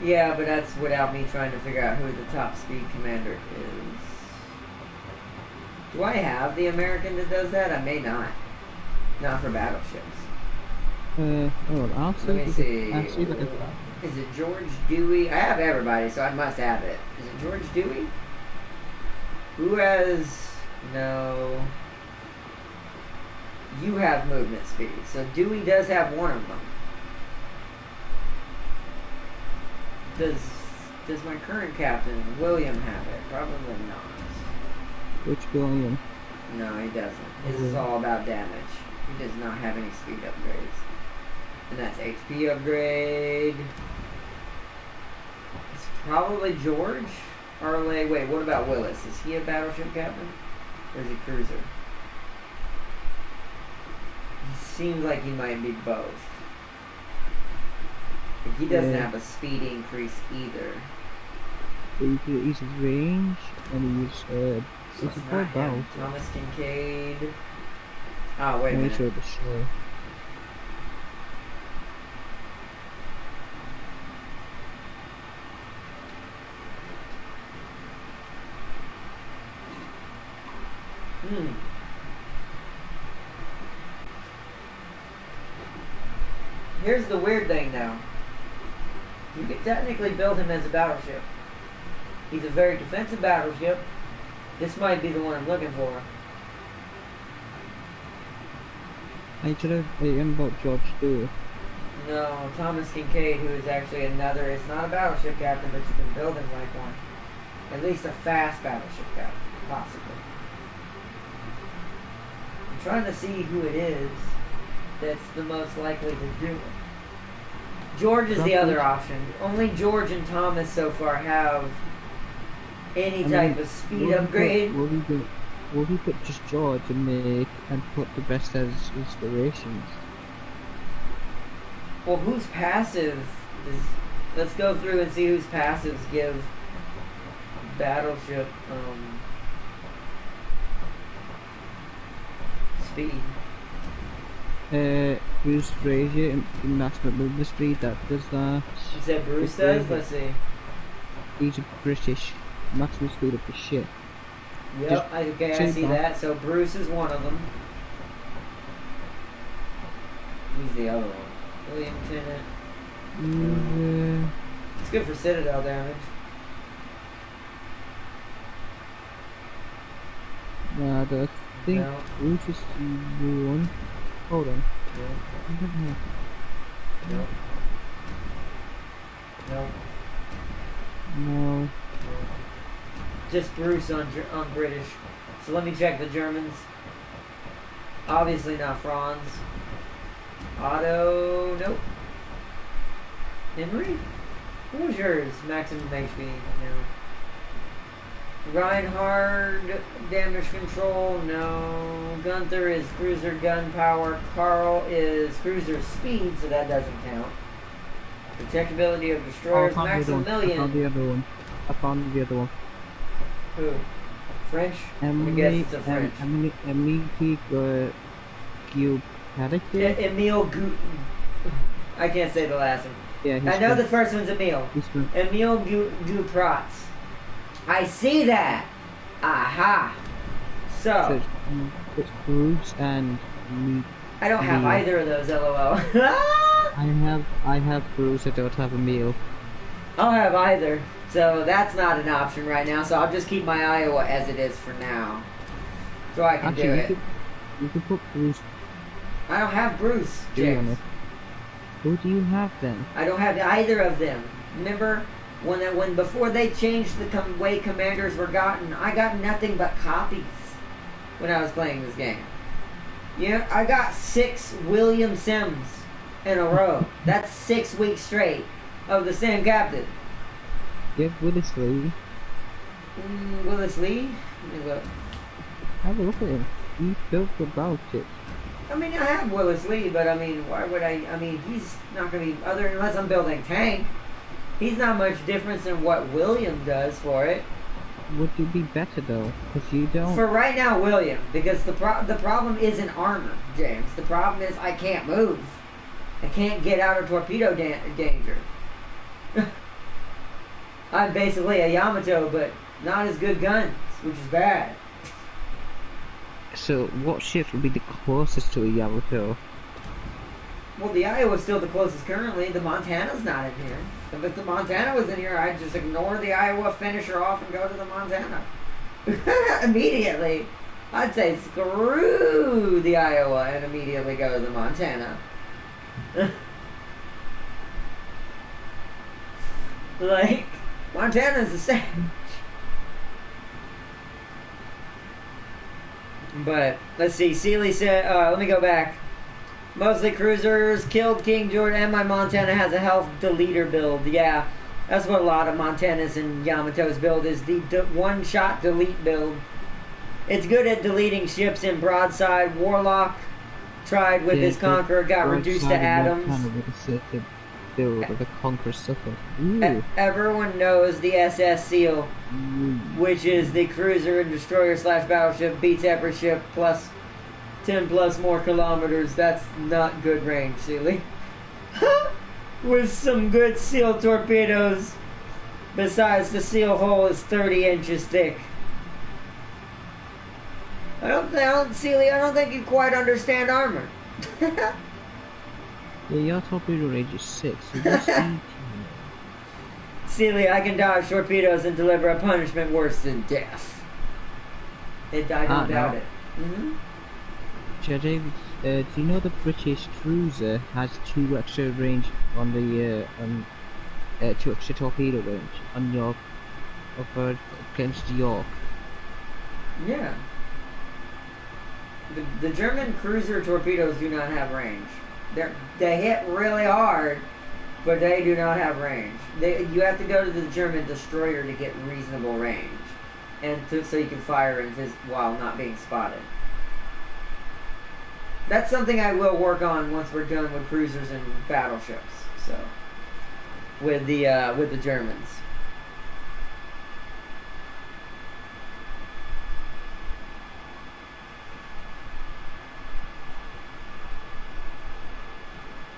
Yeah, but that's without me trying to figure out who the top speed commander is. Do I have the American that does that? I may not. Not for battleships. Hold on, I'll see. Let me see. I'll see if I can... Is it George Dewey? I have everybody, so I must have it. Is it George Dewey? Who has... No... You have movement speed, so Dewey does have one of them. Does my current captain, William, have it? Probably not. Which William? No, he doesn't. This is all about damage. He does not have any speed upgrades. And that's HP upgrade. It's probably George. Arley. Wait, what about Willis? Is he a battleship captain? Or is he cruiser? He seems like he might be both. But he doesn't have a speed increase either. He's his range, and he's so it's not him. Thomas Kincaid. Oh, wait a minute. Sure the show. Here's the weird thing now. You could technically build him as a battleship. He's a very defensive battleship. This might be the one I'm looking for. I should have written about George Stewart. No, Thomas Kincaid, who is actually another, it's not a battleship captain, but you can build him like one. At least a fast battleship captain, possibly. I'm trying to see who it is that's the most likely to do it. George is the other option. Only George and Thomas so far have any type of speed upgrade. Will we put just George and put the best as inspirations? Well, whose passive is... Let's go through and see whose passives give battleship speed. Bruce Frazier in maximum movement speed, that does that. You said Bruce does? Let's see. He's a British. Maximum speed of the ship. Yep, okay, I see that. So Bruce is one of them. Who's the other one? William Tennant. It's good for Citadel damage. Nah, I think Bruce is one. Hold on. Nope. Nope. No. Just Bruce on British. So let me check the Germans. Obviously not Franz. Otto, nope. Henry? What was yours? Maximum HP. No. Reinhard, damage control, no. Gunther is cruiser gun power. Carl is cruiser speed, so that doesn't count. Protectability of destroyers, Maximilian. I found the other one. I found the other one. Who? French? I guess it's a French. Emile I can't say the last one. Yeah, I know the first one's Emile. Emile Dupratz. I see that! Aha! So it's Bruce and me. I don't have either of those, lol. I have Bruce. I don't have a meal. I'll have either. So that's not an option right now. So I'll just keep my Iowa as it is for now. So I can do it. You could put Bruce. I don't have Bruce, James. Who do you have then? I don't have either of them. Remember when before they changed the way commanders were gotten, I got nothing but copies when I was playing this game. Yeah, I got 6 William Sims in a row. That's 6 weeks straight of the same captain. Get Willis Lee. Willis Lee? Let me look. Have a look at him. He built the battleship. I mean, I have Willis Lee, but I mean, why would I mean, he's not going to be, unless I'm building a tank. He's not much difference than what William does for it. Would you be better though? Because you don't. For right now, William, because the problem isn't armor, James. The problem is I can't move. I can't get out of torpedo danger. I'm basically a Yamato, but not as good guns, which is bad. So, what ship would be the closest to a Yamato? Well, the Iowa's still the closest currently. The Montana's not in here. If the Montana was in here, I'd just ignore the Iowa, finish her off, and go to the Montana. Immediately. I'd say screw the Iowa and immediately go to the Montana. Like, Montana's the same. But, let's see, Sealy said, let me go back. Mostly cruisers, killed King George, and my Montana has a health deleter build. Yeah, that's what a lot of Montanas and Yamatos build, is the one-shot delete build. It's good at deleting ships in broadside. Warlock tried with his Conqueror, got reduced to atoms. Build of the Conqueror Sucker. Everyone knows the SS Seal, which is the cruiser and destroyer / battleship, beats every ship plus 10 plus more kilometers. That's not good range, Sealy. With some good seal torpedoes. Besides, the seal hull is 30 inches thick. Sealy, I don't think you quite understand armor. Yeah, your torpedo range is 6. So that's 18. Sealy, I can dodge torpedoes and deliver a punishment worse than death. I don't doubt it. David, do you know the British cruiser has 2 extra range on the 2 extra torpedo range on your against York? Yeah. The German cruiser torpedoes do not have range. They hit really hard, but they do not have range. You have to go to the German destroyer to get reasonable range, and so you can fire while not being spotted. That's something I will work on once we're done with cruisers and battleships. So, with the Germans.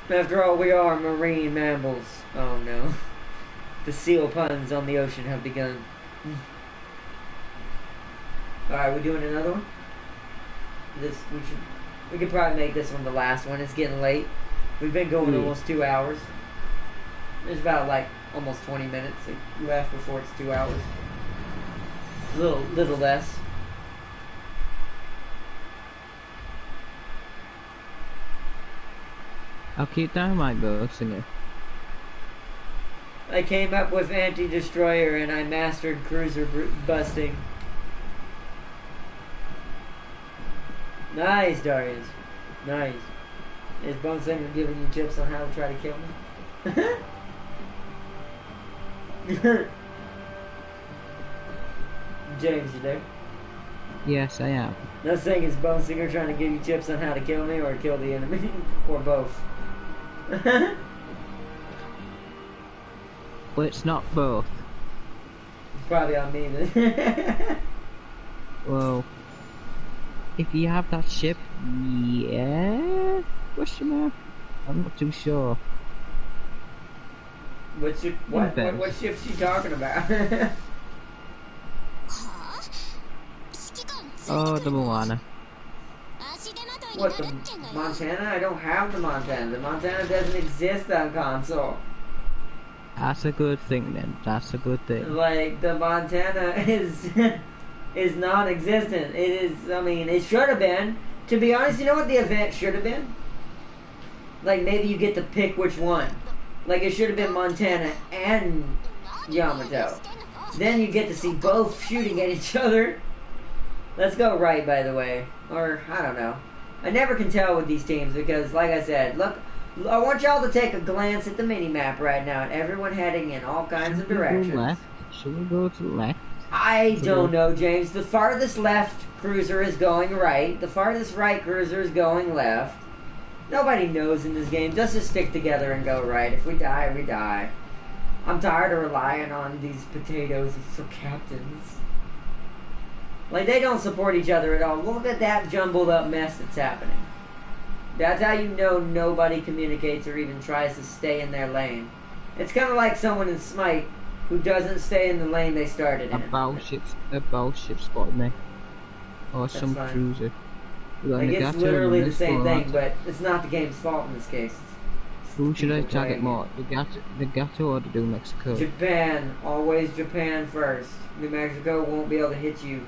After all, we are marine mammals. Oh no. The seal puns on the ocean have begun. Alright, we doing another one? We could probably make this one the last one. It's getting late. We've been going almost 2 hours. There's about like almost 20 minutes left before it's 2 hours. A little less. I'll keep down my bow, singer. I came up with anti-destroyer and I mastered cruiser busting. Nice, Darius. Nice. Is Bone Singer giving you tips on how to try to kill me? James, you there? Yes, I am. Not saying is Bone Singer trying to give you tips on how to kill me or kill the enemy, or both. Well, it's not both. It's probably on me then. Well, if you have that ship, yeah? Question mark? I'm not too sure. What ship's she talking about? Oh, the Moana. What, the Montana? I don't have the Montana. The Montana doesn't exist on console. That's a good thing then. That's a good thing. Like, the Montana is is non-existent. It is, I mean, it should have been. To be honest, you know what the event should have been? Like, maybe you get to pick which one. Like, it should have been Montana and Yamato. Then you get to see both shooting at each other. Let's go right, by the way. Or, I don't know. I never can tell with these teams because, like I said, look, I want y'all to take a glance at the mini-map right now and everyone heading in all kinds of directions. Should we go to the left? I don't know, James. The farthest left cruiser is going right. The farthest right cruiser is going left. Nobody knows in this game. Let's just stick together and go right. If we die, we die. I'm tired of relying on these potatoes for captains. Like, they don't support each other at all. Look at that jumbled up mess that's happening. That's how you know nobody communicates or even tries to stay in their lane. It's kind of like someone in Smite who doesn't stay in the lane they started in. A battleship spotted me. Or That's some fine. cruiser. Like, it's literally the same thing, but it's not the game's fault in this case. Who should I people target playing more? The Gato or the New Mexico? Japan. Always Japan first. New Mexico won't be able to hit you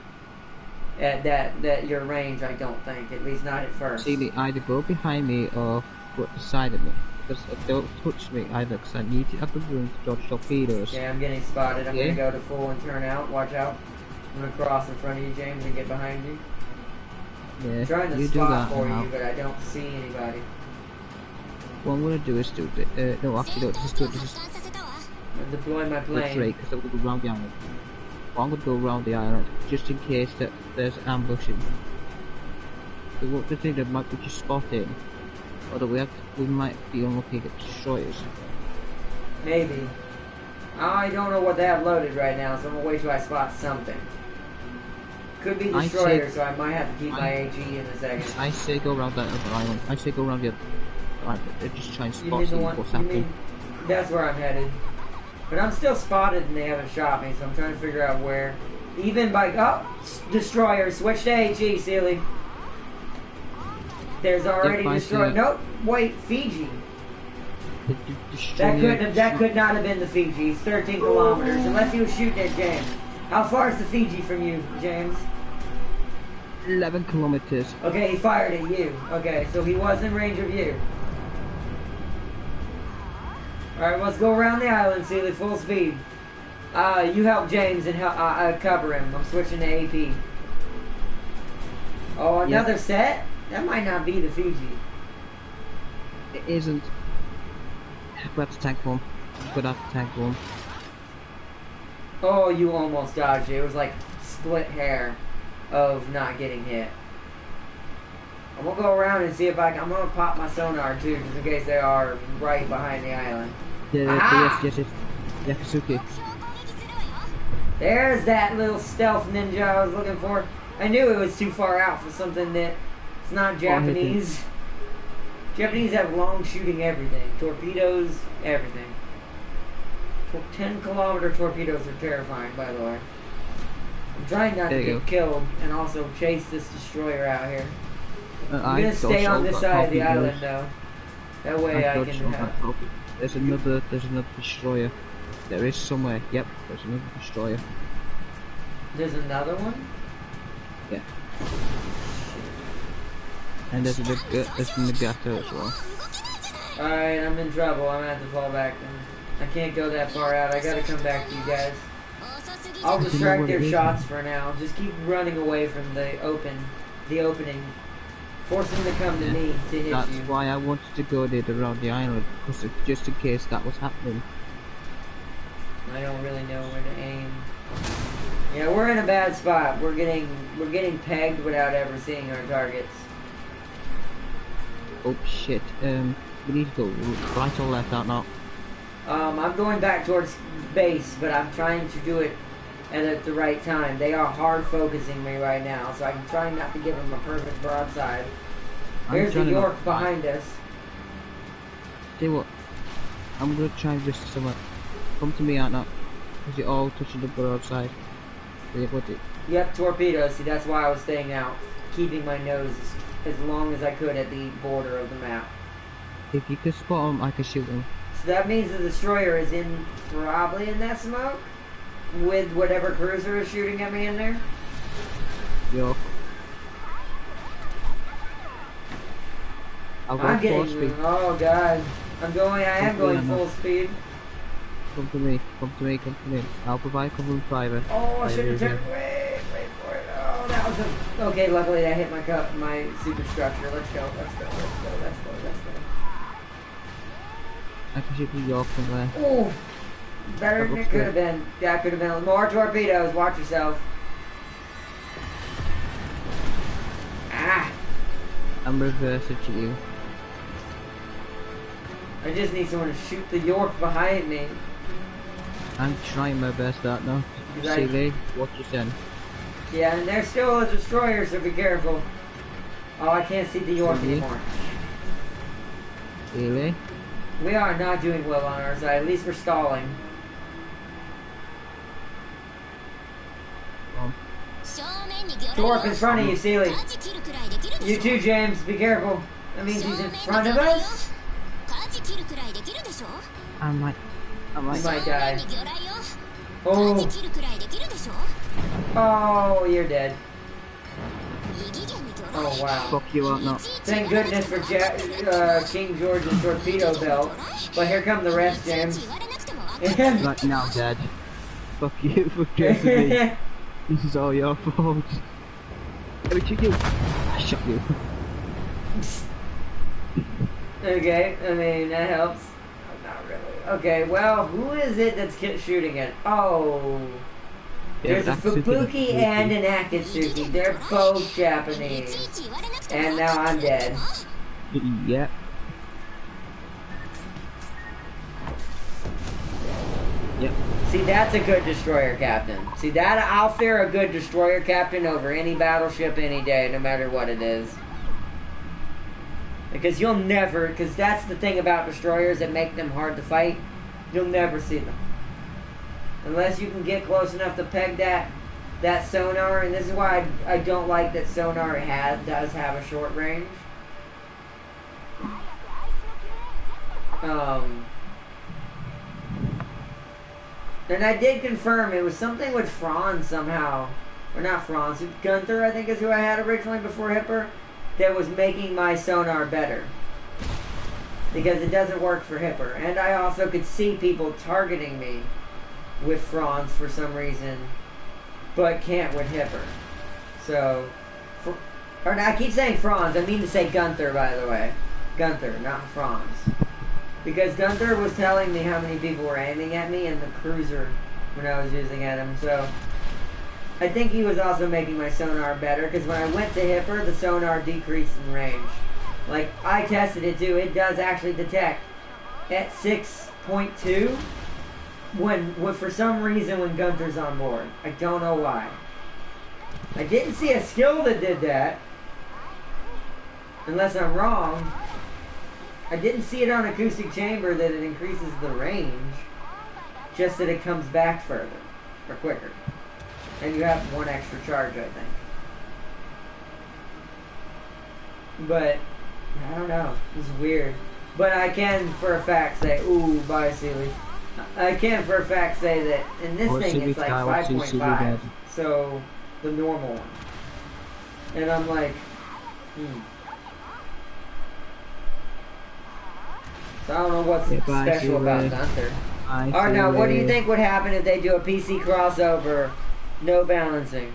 at that your range, I don't think. At least not at first. See, they either go behind me or go beside of me. Because don't touch me either, because I need to have the room to dodge torpedoes. Okay, I'm getting spotted. I'm Yeah. gonna go to full and turn out. Watch out. I'm gonna cross in front of you, James, and get behind you. Yeah, I'm trying to you do spot that for now. you, but I don't see anybody. What I'm gonna do is do the, no, actually, no, just I'm deploying my plane. straight, because I'm gonna go around the island. Well, I'm gonna go around the island, just in case that there's ambushing. The thing that might be just spotted, although we might be unlucky to get destroyers. Maybe. I don't know what they have loaded right now, so I'm gonna wait till I spot something. Could be I destroyer, say- so I might have to keep my AG in a second. I say go around that other island. I say go around the other island. Just try and You spot mean the something one? what's You happening. mean that's where I'm headed? But I'm still spotted and they haven't shot me, so I'm trying to figure out where. Even by destroyer, switch to AG, Sealy. There's already If I destroyer. see- Nope, wait, Fiji. The That could not have been the Fiji. It's 13 kilometers, unless he was shooting at James. How far is the Fiji from you, James? 11 kilometers. Okay, he fired at you. Okay, so he was in range of you. Alright, let's go around the island, Sealy, full speed. You help James and cover him. I'm switching to AP. Oh, another set? That might not be the Fiji. It isn't. We have to tank one. We'd have to tank one. Oh, you almost dodged it. It was like split hair of not getting hit. I'm gonna go around and see if I'm gonna pop my sonar too, just in case they are right behind the island. Ah! Yes. Yakasuki. There's that little stealth ninja I was looking for. I knew it was too far out for something that it's not Japanese. Japanese have long shooting everything. Torpedoes, everything. 10-kilometer torpedoes are terrifying, by the way. I'm trying not to get killed and also chase this destroyer out here. I'm gonna stay on this side of the island though. That way I can have... There's another destroyer. There is somewhere. Yep, there's another destroyer. There's another one? Yeah. And there's a Nagato as well. Alright, I'm in trouble. I'm gonna have to fall back then. I can't go that far out. I gotta come back to you guys. I'll distract their shots for now. Just keep running away from the opening. Force them to come to me to hit you. That's why I wanted to go there around the island, because just in case that was happening. I don't really know where to aim. Yeah, we're in a bad spot. We're getting pegged without ever seeing our targets. Oh shit. We need to go right or left out now. I'm going back towards base, but I'm trying to do it at the right time. They are hard focusing me right now, so I'm trying not to give them a perfect broadside. There's the York behind us. Tell you what, I'm gonna try and just somewhere. Come to me out now, because you're all touching the broadside. Yeah, what it? Yep, torpedoes. See, that's why I was staying out. keeping my nose as long as I could at the border of the map. If you could spot him, I could shoot him. So that means the destroyer is probably in that smoke with whatever cruiser is shooting at me in there. Yup. I'm getting. Oh god, I am going full speed. Come to me. I'll provide cover and private. Oh, I should have turned. Wait for it. Oh, that was a. Okay, luckily I hit my superstructure. Let's go. I can shoot the York from there. Oh, better than it could have been. That could have been more torpedoes. Watch yourself. Ah. I'm reversing to you. I just need someone to shoot the York behind me. I'm trying my best that now. Silly, what you said. Yeah, and there's still a destroyer, so be careful. Oh, I can't see the York anymore. Really? We are not doing well on our side. At least we're stalling. York in front of you, Sealy. You too, James. Be careful. That means he's in front of us. I might die. Oh. Oh, you're dead. Oh, wow. Fuck you up, not. Thank goodness for King George's torpedo belt. But here come the rest, James. Right now, Dad. Fuck you for cursing me. This is all your fault. Let me shoot you. I shot you. Okay, I mean, that helps. Not really. Okay, well, who is it that's shooting it? Oh. There's a Fubuki and an Akatsuki. They're both Japanese. And now I'm dead. Yep. Yep. See, that's a good destroyer captain. See, that I'll fear a good destroyer captain over any battleship any day, no matter what it is. Because you'll never, because that's the thing about destroyers that make them hard to fight. You'll never see them. Unless you can get close enough to peg that sonar, and this is why I don't like that sonar does have a short range. And I did confirm it was something with Franz somehow. Or not Franz, Gunther I think is who I had originally before Hipper, that was making my sonar better. Because it doesn't work for Hipper. And I also could see people targeting me with Franz for some reason, but can't with Hipper. So, I keep saying Franz, I mean to say Gunther, by the way. Gunther, not Franz. Because Gunther was telling me how many people were aiming at me in the cruiser when I was using at him, so I think he was also making my sonar better, because when I went to Hipper, the sonar decreased in range. Like, I tested it too, it does actually detect at 6.2 when for some reason when Gunther's on board. I don't know why. I didn't see a skill that did that, unless I'm wrong. I didn't see it on acoustic chamber that it increases the range, just that it comes back further, or quicker. And you have one extra charge, I think. But, I don't know, it's weird. But I can for a fact say, ooh, bye Sealy. I can for a fact say that in this thing it's like 5.5, so the normal one. And I'm like, So I don't know what's special about Gunther. Alright, now what do you think would happen if they do a PC crossover, no balancing?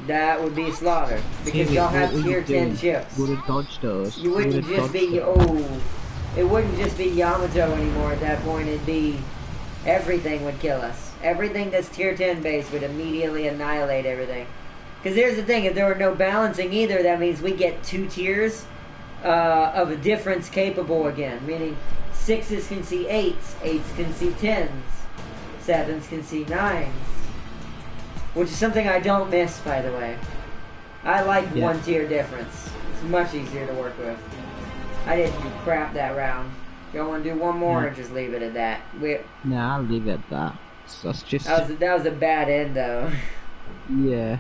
That would be slaughter. Because y'all have tier 10 ships. Would dodge those? You wouldn't just be, it wouldn't just be Yamato anymore at that point, it'd be, everything would kill us. Everything that's tier 10 base would immediately annihilate everything. Because here's the thing, if there were no balancing either, that means we get 2 tiers of a difference capable again. Meaning, 6s can see 8s, 8s can see 10s, 7s can see 9s. Which is something I don't miss, by the way. I like 1 tier difference. It's much easier to work with. I didn't do crap that round. Y'all want to do one more or just leave it at that? Nah, I'll leave it at that. So that's just... That was a bad end, though. Yeah.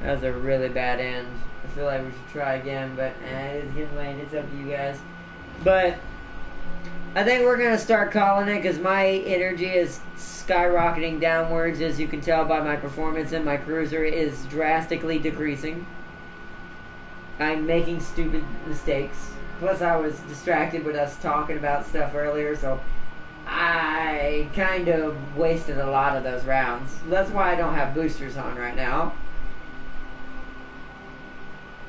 That was a really bad end. I feel like we should try again, but it's getting late. It's up to you guys. But I think we're going to start calling it because my energy is skyrocketing downwards, as you can tell by my performance, and my cruiser is drastically decreasing. I'm making stupid mistakes. Plus, I was distracted with us talking about stuff earlier, so I kind of wasted a lot of those rounds. That's why I don't have boosters on right now.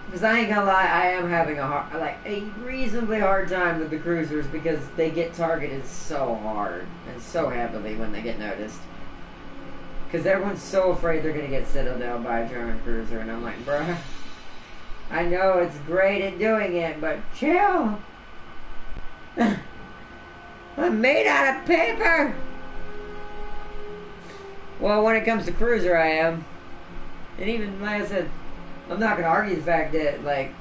Because I ain't gonna lie, I am having a reasonably hard time with the cruisers because they get targeted so hard and so heavily when they get noticed. Because everyone's so afraid they're gonna get citadeled by a German cruiser, and I'm like, bruh, I know it's great at doing it, but chill. I'm made out of paper. Well, when it comes to cruiser, I am. And even, like I said, I'm not going to argue the fact that, like,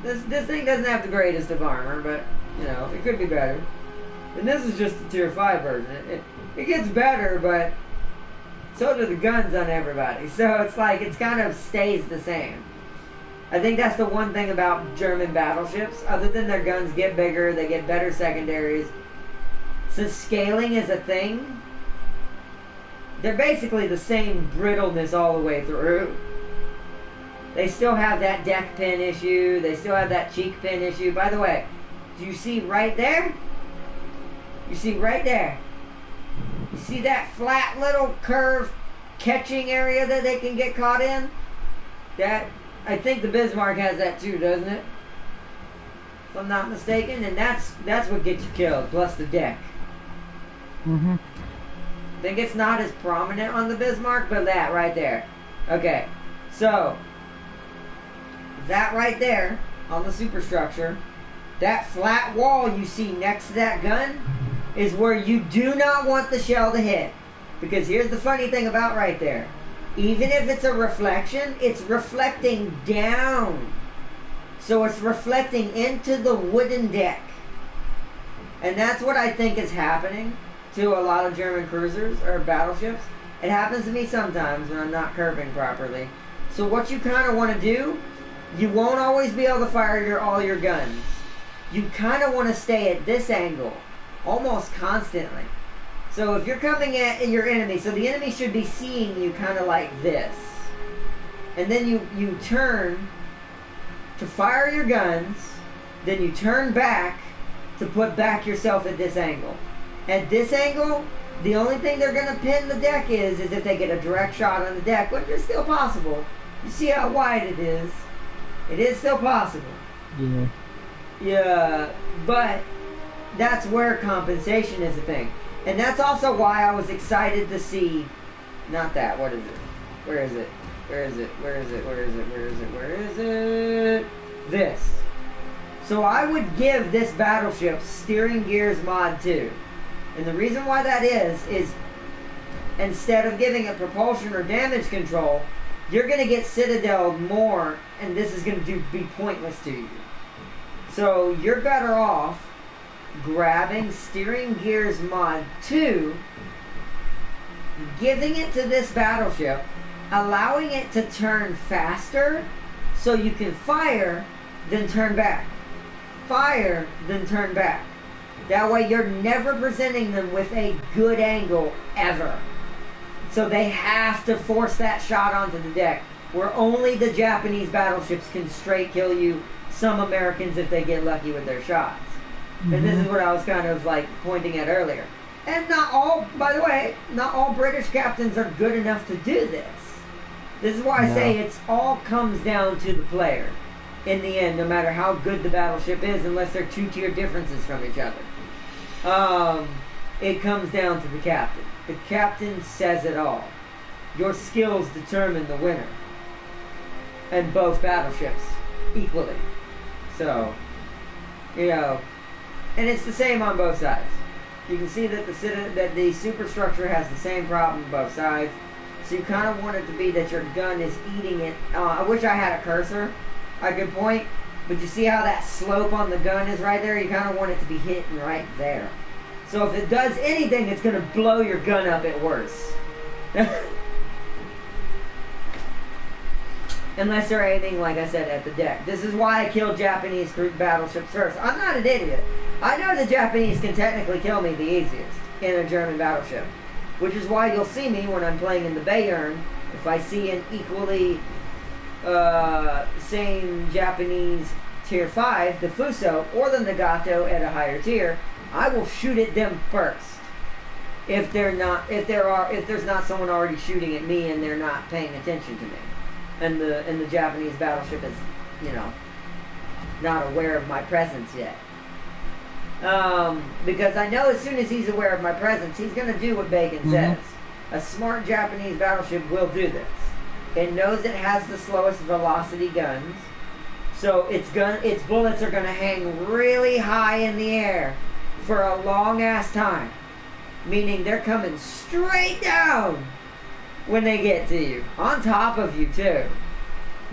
this thing doesn't have the greatest of armor, but, you know, it could be better. And this is just the tier 5 version. It gets better, but so do the guns on everybody. So it's like, it kind of stays the same. I think that's the one thing about German battleships. Other than their guns get bigger, they get better secondaries. Since scaling is a thing, they're basically the same brittleness all the way through. They still have that deck pin issue. They still have that cheek pin issue. By the way, do you see right there? You see right there? You see that flat little curve catching area that they can get caught in? That, I think the Bismarck has that too, doesn't it? If I'm not mistaken. And that's what gets you killed, plus the deck. Mm-hmm. I think it's not as prominent on the Bismarck, but that right there. Okay, so that right there on the superstructure, that flat wall you see next to that gun is where you do not want the shell to hit. Because here's the funny thing about right there. Even if it's a reflection, it's reflecting down. So it's reflecting into the wooden deck. And that's what I think is happening to a lot of German cruisers or battleships. It happens to me sometimes when I'm not curving properly. So what you kind of want to do, you won't always be able to fire all your guns. You kind of want to stay at this angle almost constantly. So if you're coming at your enemy, so the enemy should be seeing you kind of like this. And then you turn to fire your guns, then you turn back to put back yourself at this angle. At this angle, the only thing they're going to pin the deck is if they get a direct shot on the deck, which is still possible. You see how wide it is. It is still possible. Yeah. Yeah, but that's where compensation is a thing. And that's also why I was excited to see, not that, what is it? Where is it? Where is it? Where is it? Where is it? Where is it? Where is it? This. So I would give this battleship Steering Gears Mod 2. And the reason why that is instead of giving it propulsion or damage control, you're going to get citadeled more, and this is going to be pointless to you. So you're better off grabbing Steering Gears Mod 2, giving it to this battleship, allowing it to turn faster so you can fire, then turn back. Fire, then turn back. That way you're never presenting them with a good angle ever. So they have to force that shot onto the deck, where only the Japanese battleships can straight kill you, some Americans if they get lucky with their shots. Mm-hmm. And this is what I was kind of like pointing at earlier. And not all, by the way, not all British captains are good enough to do this. This is why I say it's all comes down to the player in the end, no matter how good the battleship is, unless they're two-tier differences from each other. It comes down to the captain. The captain says it all. Your skills determine the winner. And both battleships equally. So, you know, and it's the same on both sides. You can see that the superstructure has the same problem on both sides. So you kind of want it to be that your gun is eating it. I wish I had a cursor I could point, but you see how that slope on the gun is right there? You kind of want it to be hitting right there. So if it does anything, it's going to blow your gun up at worst. Unless they're aiming, like I said, at the deck. This is why I killed Japanese battleships first. I'm not an idiot. I know the Japanese can technically kill me the easiest in a German battleship. Which is why you'll see me when I'm playing in the Bayern. If I see an equally same Japanese tier 5, the Fuso or the Nagato at a higher tier, I will shoot at them first. If there's not someone already shooting at me and they're not paying attention to me. And the Japanese battleship is, you know, not aware of my presence yet. Because I know as soon as he's aware of my presence, he's going to do what Bacon says. A smart Japanese battleship will do this. It knows it has the slowest velocity guns, so its bullets are going to hang really high in the air for a long ass time. Meaning they're coming straight down when they get to you. On top of you too.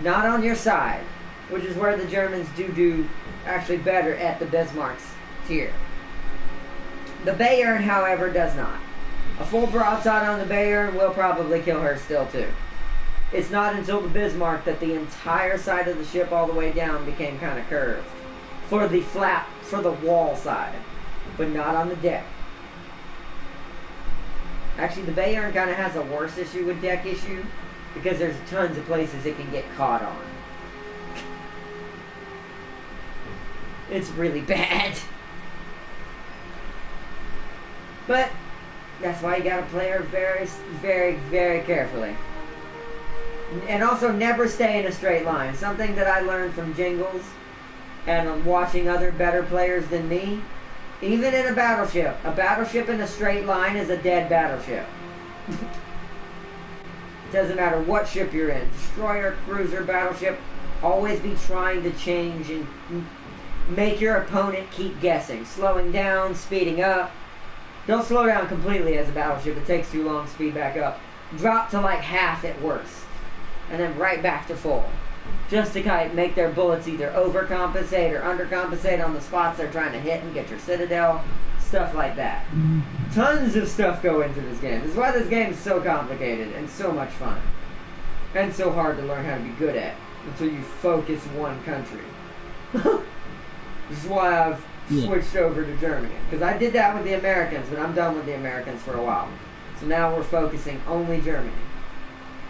Not on your side. Which is where the Germans do actually better at the Bismarck's tier. The Bayern, however, does not. A full broadside on the Bayern will probably kill her still too. It's not until the Bismarck that the entire side of the ship all the way down became kind of curved. For the wall side. But not on the deck. Actually, the Bayern kind of has a worse issue with deck issue. Because there's tons of places it can get caught on. It's really bad. But that's why you gotta play her very, very, very carefully. And also never stay in a straight line. Something that I learned from Jingles and watching other better players than me. Even in a battleship in a straight line is a dead battleship. It doesn't matter what ship you're in. Destroyer, cruiser, battleship. Always be trying to change and make your opponent keep guessing. Slowing down, speeding up. Don't slow down completely as a battleship. It takes too long to speed back up. Drop to like half at worst. And then right back to full. Just to kind of make their bullets either overcompensate or undercompensate on the spots they're trying to hit and get your citadel. Stuff like that. Tons of stuff go into this game. This is why this game is so complicated and so much fun. And so hard to learn how to be good at until you focus one country. This is why I've switched over to Germany. Because I did that with the Americans, but I'm done with the Americans for a while. So now we're focusing only Germany.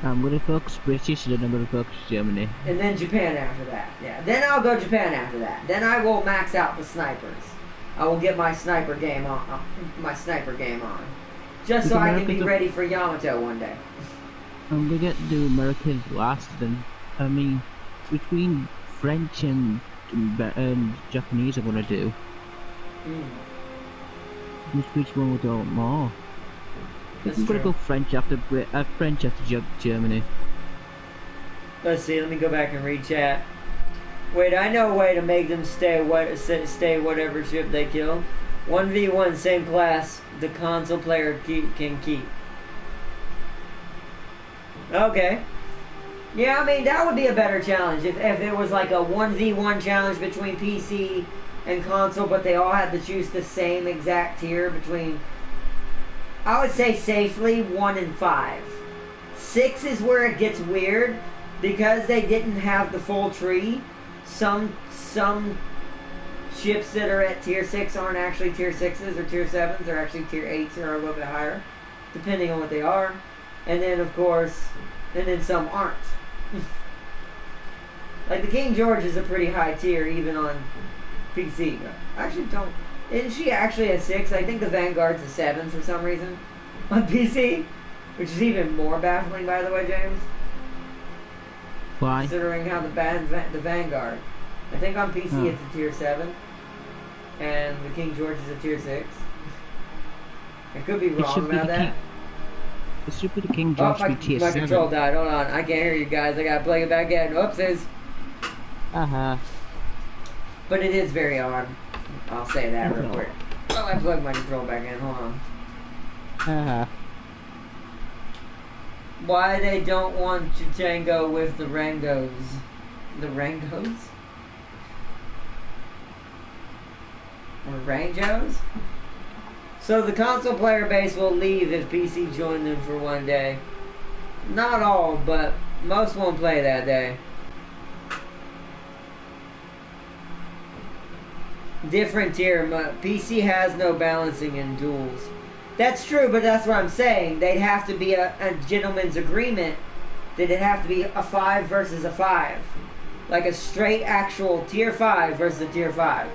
I'm gonna focus British and then I'm gonna focus Germany. And then Japan after that. Yeah. Then I'll go Japan after that. Then I will max out the snipers. I will get my sniper game on. Just so I can be ready for Yamato one day. I'm gonna get the Americans last then. I mean, between French and Japanese I'm gonna do. Which one would I want more? I'm gonna go French after Germany. Let's see, let me go back and read chat. Wait, I know a way to make them stay whatever ship they kill. 1v1, same class, the console player can keep. Okay. Yeah, I mean, that would be a better challenge if it was like a 1v1 challenge between PC and console, but they all had to choose the same exact tier between, I would say safely, 1 and 5. 6 is where it gets weird, because they didn't have the full tree. Some ships that are at tier 6 aren't actually tier 6s or tier 7s. They're actually tier 8s or a little bit higher, depending on what they are. And then, of course, some aren't. Like the King George is a pretty high tier, even on PC. Isn't she actually a 6? I think the Vanguard's a 7 for some reason on PC, which is even more baffling, by the way, James. Why? Considering how the Vanguard, I think on PC it's a tier 7, and the King George is a tier 6. I could be wrong about that. It should be the King George be tier 7. My control died. Hold on, I can't hear you guys. I gotta plug it back in. Oopsies. But it is very odd. I'll say that real quick. Oh, I plugged my control back in. Hold on. Why they don't want Chichango with the Rangos? The Rangos? Or Rangos? So the console player base will leave if PC join them for one day. Not all, but most won't play that day. Different tier. PC has no balancing in duels. That's true, but that's what I'm saying. They'd have to be a gentleman's agreement that it'd have to be a 5 versus a 5. Like a straight actual tier 5 versus a tier 5.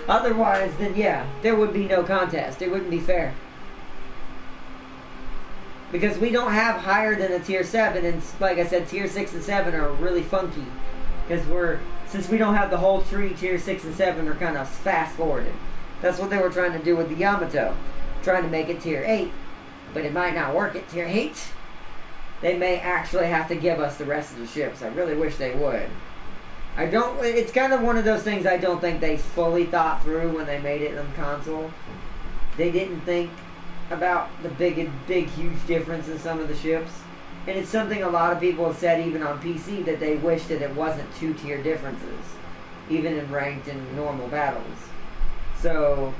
Otherwise, then yeah, there would be no contest. It wouldn't be fair. Because we don't have higher than a tier 7, and like I said, tier 6 and 7 are really funky. Because since we don't have the whole tree, tier 6 and 7 are kind of fast forwarded. That's what they were trying to do with the Yamato. Trying to make it tier 8. But it might not work at tier 8. They may actually have to give us the rest of the ships. I really wish they would. It's kind of one of those things I don't think they fully thought through when they made it on console. They didn't think about the big, huge difference in some of the ships. And it's something a lot of people have said even on PC, that they wish that it wasn't 2-tier differences. Even in ranked and normal battles. So,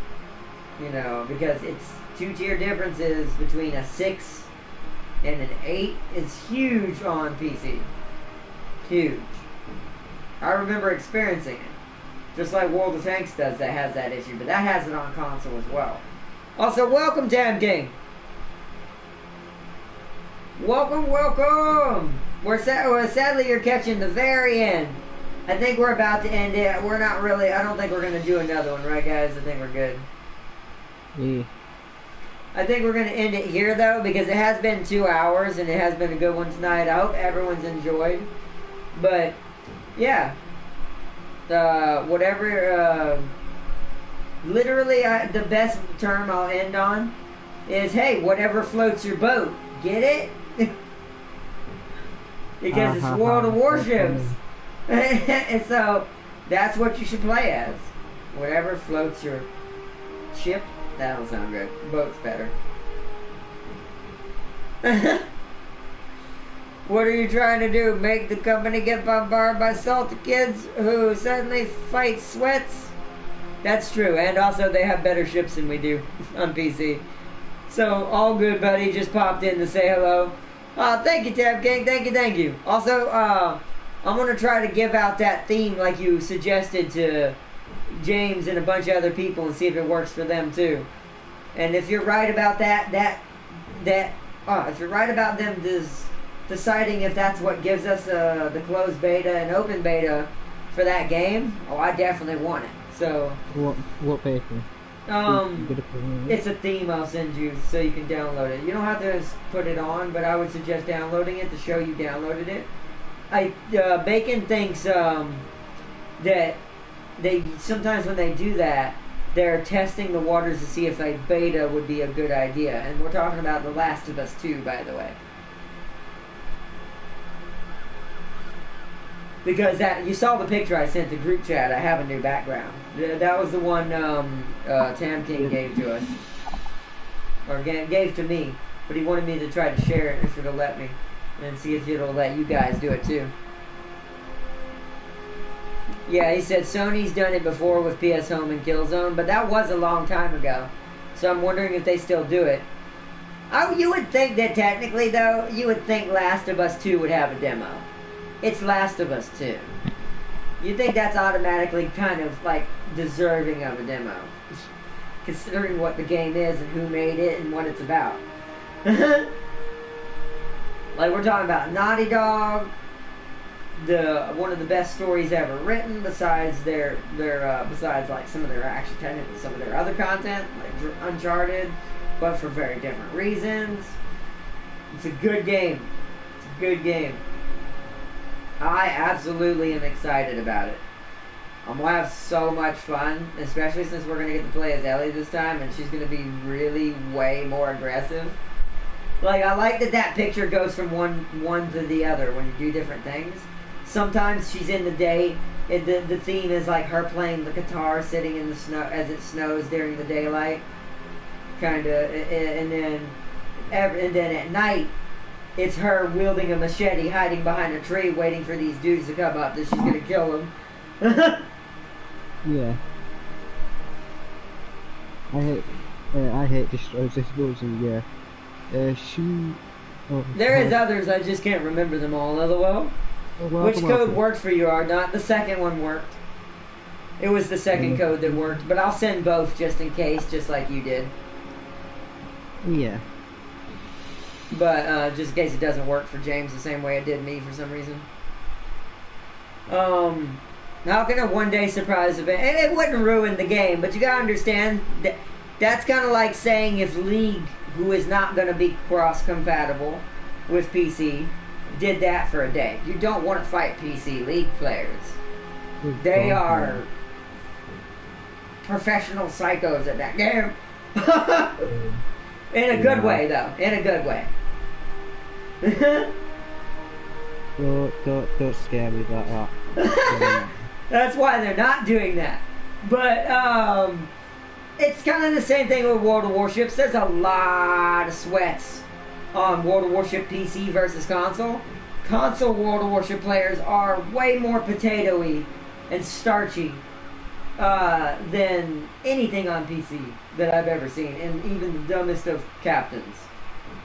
you know, because it's 2-tier differences between a 6 and an 8 is huge on PC. Huge. I remember experiencing it. Just like World of Tanks does, that has that issue. But that has it on console as well. Also, welcome, Tam King. Welcome, welcome. Sadly, you're catching the very end. I think we're about to end it. We're not really, I don't think we're going to do another one, right, guys? I think we're good. Yeah. I think we're going to end it here, though, because it has been 2 hours, and it has been a good one tonight. I hope everyone's enjoyed. But, yeah. Literally, the best term I'll end on is, hey, whatever floats your boat. Get it? Because it's World of Warships. And so, that's what you should play as. Whatever floats your ship. That don't sound good. Boat's better. What are you trying to do? Make the company get bombarded by salty kids who suddenly fight sweats? That's true. And also, they have better ships than we do on PC. So, all good, buddy. Just popped in to say hello. Thank you, Tab King. Thank you. Also, I'm going to try to give out that theme like you suggested to James and a bunch of other people and see if it works for them, too. And if you're right about if you're right about them deciding if that's what gives us the closed beta and open beta for that game, I definitely want it. So what beta? It's a theme I'll send you so you can download it. You don't have to put it on, but I would suggest downloading it to show you downloaded it. Bacon thinks that they sometimes when they do that, they're testing the waters to see if a beta would be a good idea. And we're talking about The Last of Us 2, by the way. Because you saw the picture I sent to group chat. I have a new background. That was the one Tam King gave to us. Or gave to me. But he wanted me to try to share it if it'll let me. And see if it'll let you guys do it too. Yeah, he said Sony's done it before with PS Home and Killzone. But that was a long time ago. So I'm wondering if they still do it. You would think that technically, though, you would think Last of Us 2 would have a demo. It's Last of Us 2. You think that's automatically kind of like deserving of a demo, considering what the game is and who made it and what it's about. Like we're talking about Naughty Dog, one of the best stories ever written, besides besides like some of their some of their other content, like Uncharted, but for very different reasons. It's a good game. It's a good game. I absolutely am excited about it. I'm going to have so much fun, especially since we're going to get to play as Ellie this time, and she's going to be really way more aggressive. Like, I like that picture goes from one to the other when you do different things. Sometimes she's in the day, the theme is like her playing the guitar sitting in the snow as it snows during the daylight. Kind of, and then at night, it's her wielding a machete, hiding behind a tree, waiting for these dudes to come up that she's gonna kill them. Yeah. I hate destroys explosion. Yeah. Oh, There is others, I just can't remember them all, LOL. Which code worked for you, Not the second one worked. It was the second code that worked, but I'll send both just in case, just like you did. Yeah. But just in case it doesn't work for James the same way it did me for some reason. How can a one-day surprise event... And it wouldn't ruin the game, but you gotta understand that that's kind of like saying if League, who is not going to be cross-compatible with PC, did that for a day. You don't want to fight PC League players. They are professional psychos at that game. In a good way, though. In a good way. Don't scare me like that. That's why they're not doing that. But, it's kind of the same thing with World of Warships. There's a lot of sweats on World of Warship PC versus console. Console World of Warship players are way more potatoey and starchy than anything on PC that I've ever seen, and even the dumbest of captains.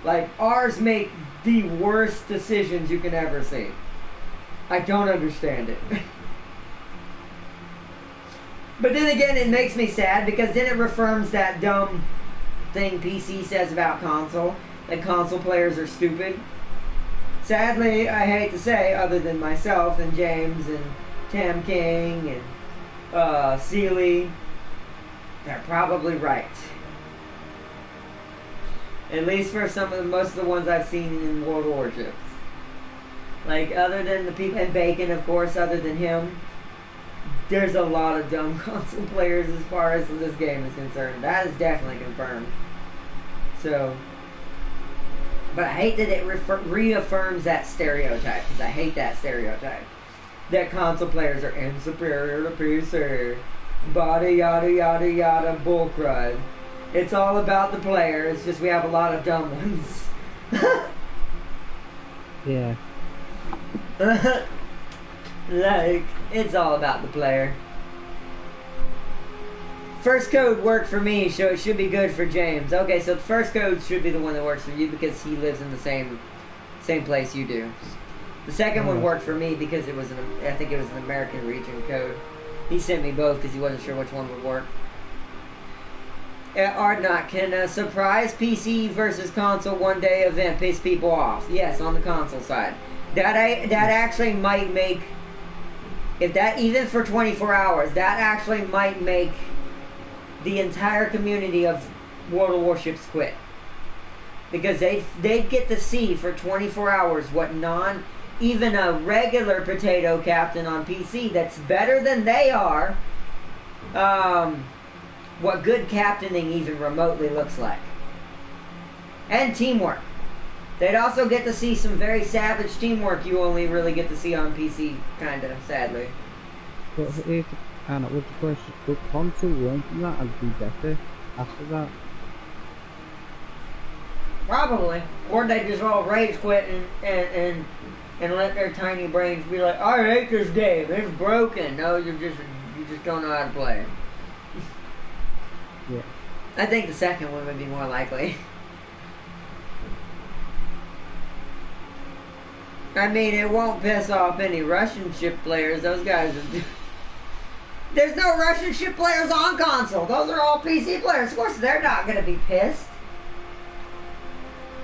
Like, ours make the worst decisions you can ever see. I don't understand it. But then again, it makes me sad because then it reaffirms that dumb thing PC says about console, that console players are stupid. Sadly, I hate to say, other than myself and James and Tam King and Sealy, they're probably right. At least for most of the ones I've seen in World of Warships. Like, other than the people, and Bacon, of course, other than him, there's a lot of dumb console players as far as this game is concerned. That is definitely confirmed. So, but I hate that it reaffirms that stereotype, because I hate that stereotype. That console players are inferior to PC. Bada yada yada yada bullcrud. It's all about the player, it's just we have a lot of dumb ones. Yeah. Like, it's all about the player. First code worked for me, so it should be good for James. Okay, so the first code should be the one that works for you because he lives in the same place you do. The second one worked for me because it was I think it was an American region code. He sent me both because he wasn't sure which one would work. Ardnot, can a surprise PC versus console one-day event piss people off? Yes, on the console side. That actually might make, if that, even for 24 hours, that actually might make the entire community of World of Warships quit. Because they'd get to see for 24 hours what even a regular potato captain on PC that's better than they are, what good captaining even remotely looks like. And teamwork. They'd also get to see some very savage teamwork you only really get to see on PC, kinda, sadly. But if Anna would the console won't that and be better after that? Probably. Or they just all rage quit and let their tiny brains be like, I hate this game, it's broken. No, you just don't know how to play. Yeah. I think the second one would be more likely. I mean, it won't piss off any Russian ship players. Those guys are... There's no Russian ship players on console. Those are all PC players. Of course, they're not going to be pissed.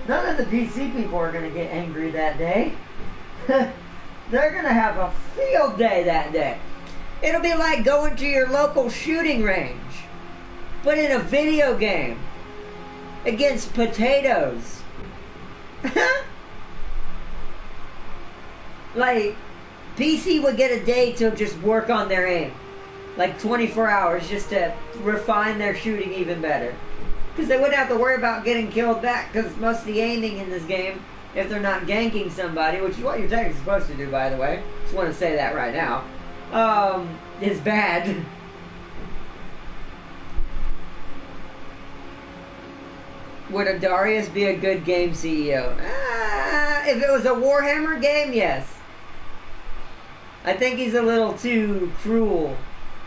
None of the PC people are going to get angry that day. They're going to have a field day that day. It'll be like going to your local shooting range, but in a video game against potatoes. Like, PC would get a day to just work on their aim. Like 24 hours just to refine their shooting even better. Because they wouldn't have to worry about getting killed back, because most of the aiming in this game, if they're not ganking somebody, which is what you're technically supposed to do, by the way, just want to say that right now, is bad. Would a Darius be a good game CEO? If it was a Warhammer game, yes. I think he's a little too cruel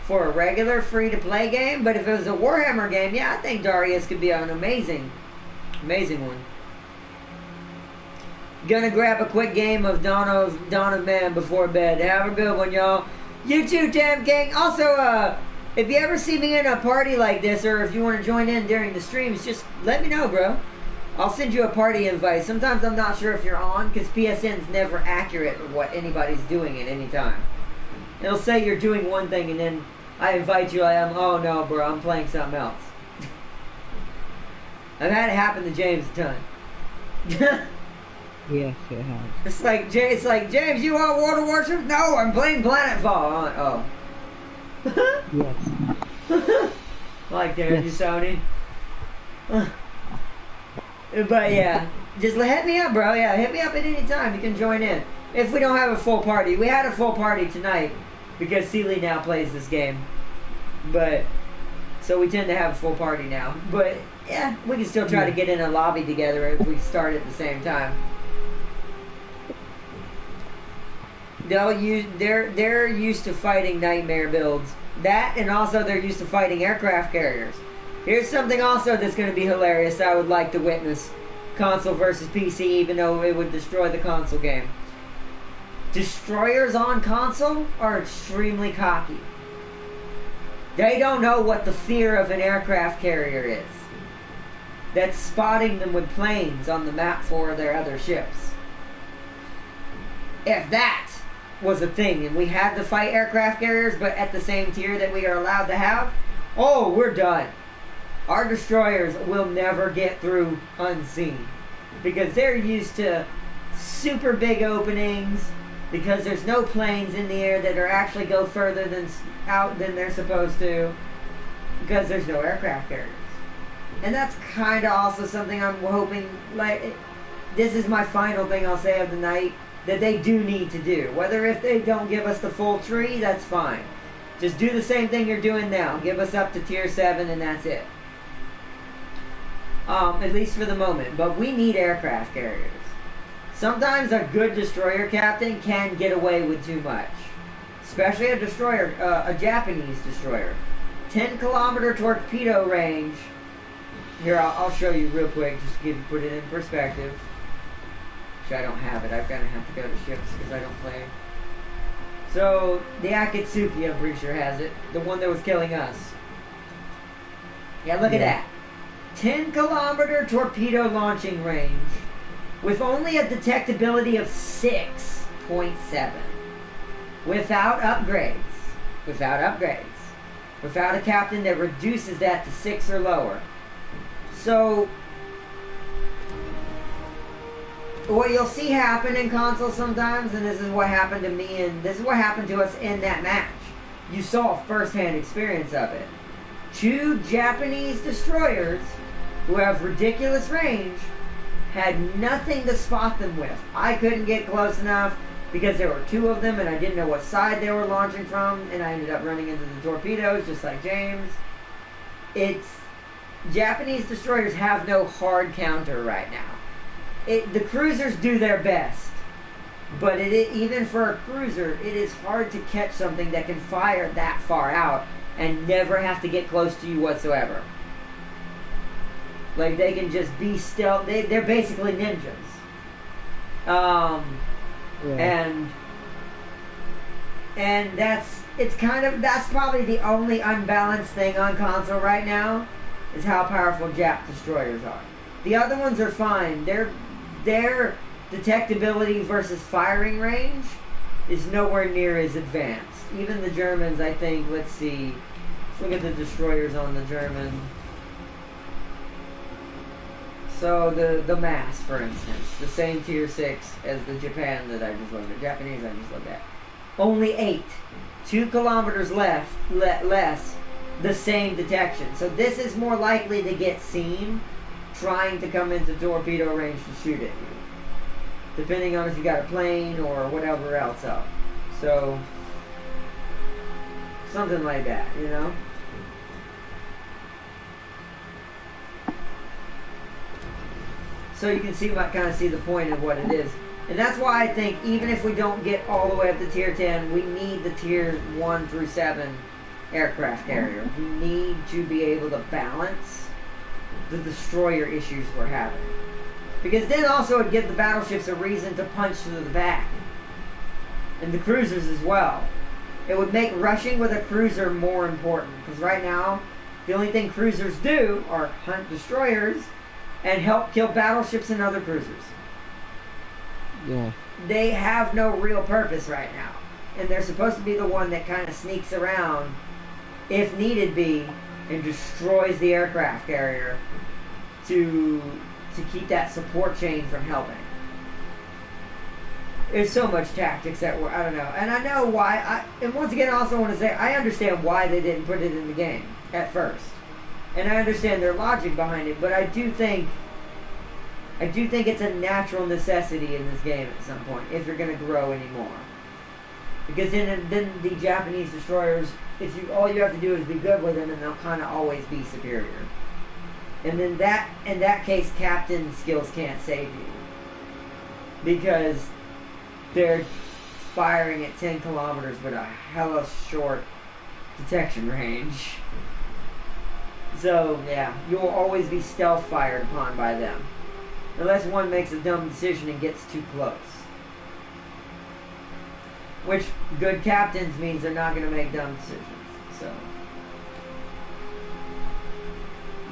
for a regular free-to-play game, but if it was a Warhammer game, yeah, I think Darius could be an amazing one. Gonna grab a quick game of Dawn of Man before bed. Have a good one, y'all. You too, Tam King. Also, if you ever see me in a party like this, or if you want to join in during the streams, just let me know, bro. I'll send you a party invite. Sometimes I'm not sure if you're on, because PSN's never accurate with what anybody's doing at any time. It'll say you're doing one thing, and then I invite you, oh no, bro, I'm playing something else. I've had it happen to James a ton. Yes, it has. It's like James, you want World of Warships? No, I'm playing Planetfall. I'm like, oh. Yes. Like that, you Sony. But yeah, just hit me up, bro. Yeah, hit me up at any time. You can join in. If we don't have a full party, we had a full party tonight because Sealy now plays this game. But so we tend to have a full party now. But yeah, we can still try to get in a lobby together if we start at the same time. They're used to fighting nightmare builds. That, and also they're used to fighting aircraft carriers. Here's something also that's going to be hilarious I would like to witness. Console versus PC, even though it would destroy the console game. Destroyers on console are extremely cocky. They don't know what the fear of an aircraft carrier is. That's spotting them with planes on the map for their other ships. If that was a thing and we had to fight aircraft carriers but at the same tier that we are allowed to have, oh, we're done. Our destroyers will never get through unseen because they're used to super big openings, because there's no planes in the air that are actually go further than out than they're supposed to, because there's no aircraft carriers. And that's kind of also something I'm hoping, like, this is my final thing I'll say of the night, that they do need to do. Whether if they don't give us the full tree, that's fine. Just do the same thing you're doing now. Give us up to tier 7 and that's it. At least for the moment. But we need aircraft carriers. Sometimes a good destroyer captain can get away with too much. Especially a destroyer, a Japanese destroyer. 10-kilometer torpedo range. Here, I'll show you real quick, just to put it in perspective. Which I don't have it. I'm gonna have to go to ships because I don't play. So the Akatsuki, I'm pretty sure, has it. The one that was killing us. Yeah, look at that. 10-kilometer torpedo launching range with only a detectability of 6.7. Without upgrades. Without upgrades. Without a captain that reduces that to 6 or lower. So what you'll see happen in console sometimes, and this is what happened to me, and this is what happened to us in that match. You saw a first-hand experience of it. 2 Japanese destroyers who have ridiculous range had nothing to spot them with. I couldn't get close enough because there were 2 of them and I didn't know what side they were launching from, and I ended up running into the torpedoes just like James. Japanese destroyers have no hard counter right now. The cruisers do their best, but even for a cruiser, it is hard to catch something that can fire that far out and never have to get close to you whatsoever. Like, they can just be stealth. They're basically ninjas. And that's probably the only unbalanced thing on console right now, is how powerful Jap destroyers are. The other ones are fine. Their detectability versus firing range is nowhere near as advanced. Even the Germans, I think, let's see. Let's look at the destroyers on the German. So the mass, for instance, the same tier 6 as the Japan that I just looked at. Japanese I just looked at. Only 8. 2 kilometers less, the same detection. So this is more likely to get seen trying to come into torpedo range to shoot at you. Depending on if you got a plane or whatever else up. So, something like that, you know? So you can kind of see the point of what it is. And that's why I think even if we don't get all the way up to tier 10, we need the tier 1 through 7 aircraft carrier. We need to be able to balance the destroyer issues we're having. Because then also it would give the battleships a reason to punch to the back. And the cruisers as well. It would make rushing with a cruiser more important. Because right now, the only thing cruisers do are hunt destroyers and help kill battleships and other cruisers. Yeah. They have no real purpose right now. And they're supposed to be the one that kind of sneaks around, if needed be, and destroys the aircraft carrier to keep that support chain from helping. There's so much tactics that were, I don't know. And I know why, and once again I also want to say, I understand why they didn't put it in the game at first. And I understand their logic behind it, but I do think it's a natural necessity in this game at some point, if you're going to grow anymore. Because then the Japanese destroyers, all you have to do is be good with them, and they'll kind of always be superior. And then in that case, captain skills can't save you. Because they're firing at 10 kilometers with a hella short detection range. So, yeah, you'll always be stealth fired upon by them. Unless one makes a dumb decision and gets too close. Which, good captains means they're not going to make dumb decisions. So.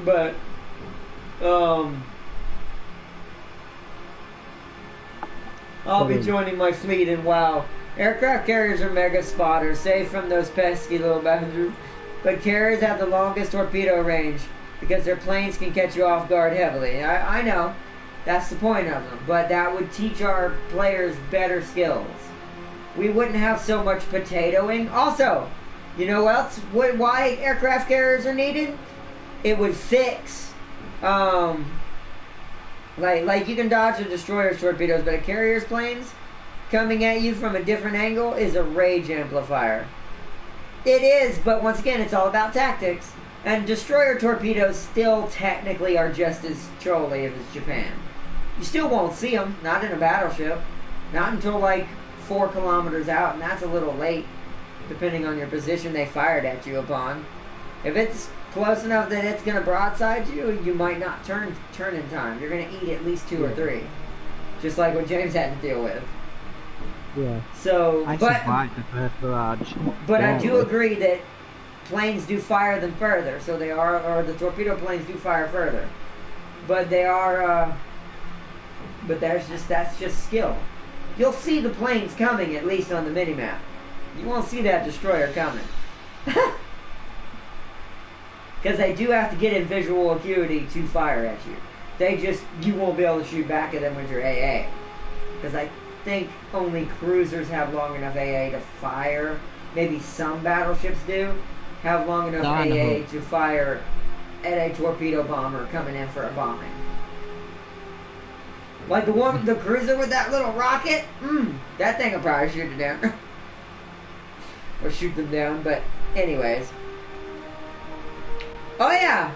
But, I'll be joining my fleet in WoW. Aircraft carriers are mega spotters, safe from those pesky little bastards. But carriers have the longest torpedo range because their planes can catch you off guard heavily. I know. That's the point of them. But that would teach our players better skills. We wouldn't have so much potatoing. Also, you know what else? Why aircraft carriers are needed? It would fix, like you can dodge a destroyer's torpedoes, but a carrier's planes coming at you from a different angle is a rage amplifier. It is, but once again, it's all about tactics. And destroyer torpedoes still technically are just as trolly if it's Japan. You still won't see them, not in a battleship. Not until like 4 kilometers out, and that's a little late, depending on your position they fired at you upon. If it's close enough that it's going to broadside you, you might not turn in time. You're going to eat at least 2 or 3. Just like what James had to deal with. Yeah. So, I survived the first barrage. But I do agree that planes do fire them further. So they are, or the torpedo planes do fire further. But they are, but that's just skill. You'll see the planes coming, at least on the minimap. You won't see that destroyer coming. Because they do have to get in visual acuity to fire at you. You won't be able to shoot back at them with your AA. Because I think only cruisers have long enough AA to fire. Maybe some battleships do have long enough AA to fire at a torpedo bomber coming in for a bombing. Like the cruiser with that little rocket, that thing will probably shoot it down. Or shoot them down, but anyways. Oh yeah!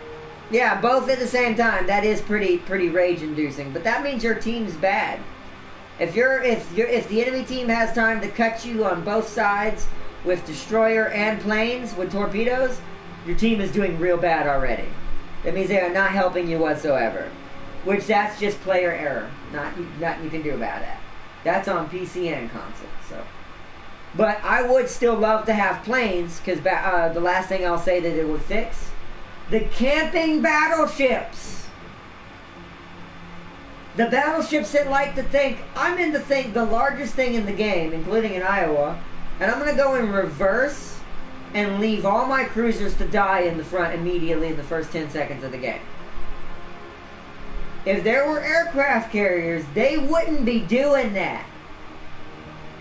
Yeah, both at the same time. That is pretty rage-inducing. But that means your team's bad. If the enemy team has time to cut you on both sides with destroyer and planes with torpedoes, your team is doing real bad already. That means they are not helping you whatsoever. Which that's just player error. Nothing you can do about it. That's on PC and console. So, but I would still love to have planes, because the last thing I'll say that it would fix, the camping battleships. The battleships that like to think, I'm in the largest thing in the game, including in Iowa, and I'm going to go in reverse and leave all my cruisers to die in the front immediately in the first 10 seconds of the game. If there were aircraft carriers, they wouldn't be doing that.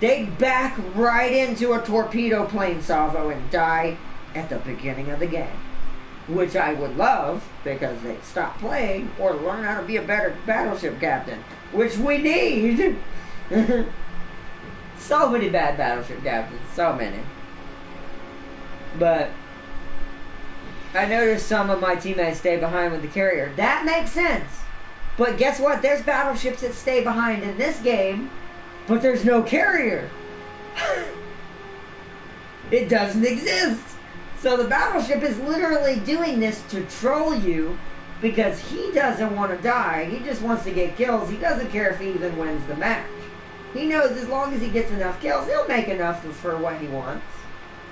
They'd back right into a torpedo plane salvo and die at the beginning of the game. Which I would love, because they'd stop playing or learn how to be a better battleship captain. Which we need! So many bad battleship captains. So many. But I noticed some of my teammates stay behind with the carrier. That makes sense. But guess what? There's battleships that stay behind in this game, but there's no carrier. It doesn't exist. So the battleship is literally doing this to troll you because he doesn't want to die. He just wants to get kills. He doesn't care if he even wins the match. He knows as long as he gets enough kills, he'll make enough for what he wants,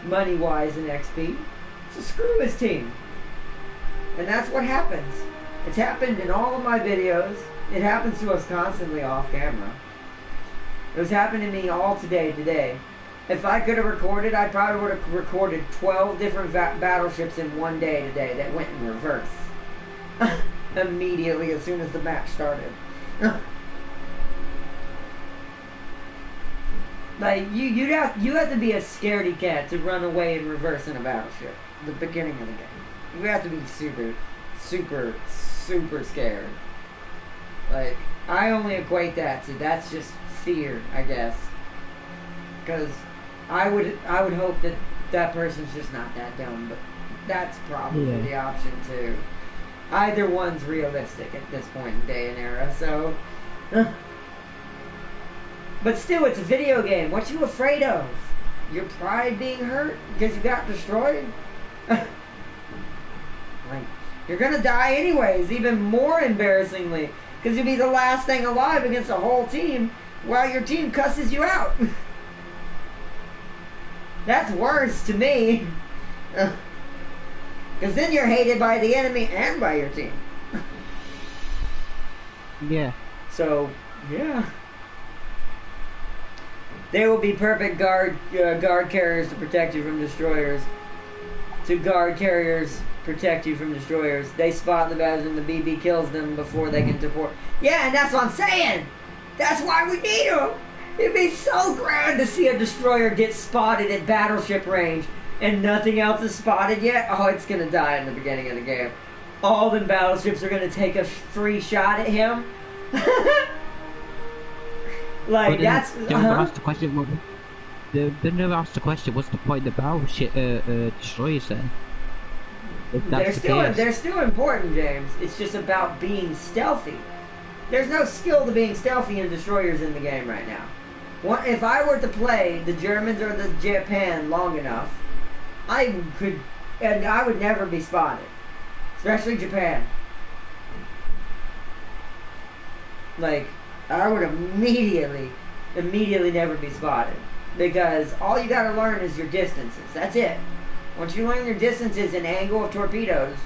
money-wise and XP. So screw his team. And that's what happens. It's happened in all of my videos. It happens to us constantly off camera. It was happening to me all today. If I could have recorded, I probably would have recorded 12 different battleships in one day today that went in reverse. Immediately as soon as the match started. Like, you have to be a scaredy cat to run away in reverse in a battleship. The beginning of the game. You have to be super scared. Like, I only equate that to, that's just fear, I guess. Because I would hope that that person's just not that dumb, but that's probably the option too. Either one's realistic at this point in day and era, so... But still, it's a video game. What you afraid of? Your pride being hurt because you got destroyed? Like, you're gonna die anyways, even more embarrassingly, because you'll be the last thing alive against a whole team while your team cusses you out. That's worse to me. Because then you're hated by the enemy and by your team. Yeah. So, yeah. They will be perfect guard carriers to protect you from destroyers. To guard carriers protect you from destroyers. They spot the badge and the BB kills them before they can deport. Yeah, and that's what I'm saying. That's why we need them. It'd be so grand to see a destroyer get spotted at battleship range and nothing else is spotted yet. Oh, it's gonna die in the beginning of the game. All the battleships are gonna take a free shot at him. Like, that's... They never asked the question, they never asked the question, what's the point of battleship destroyers then? They're still important, James. It's just about being stealthy. There's no skill to being stealthy in destroyers in the game right now. If I were to play the Germans or the Japan long enough, I would never be spotted. Especially Japan. Like, I would immediately never be spotted. Because all you gotta learn is your distances. That's it. Once you learn your distances and angle of torpedoes,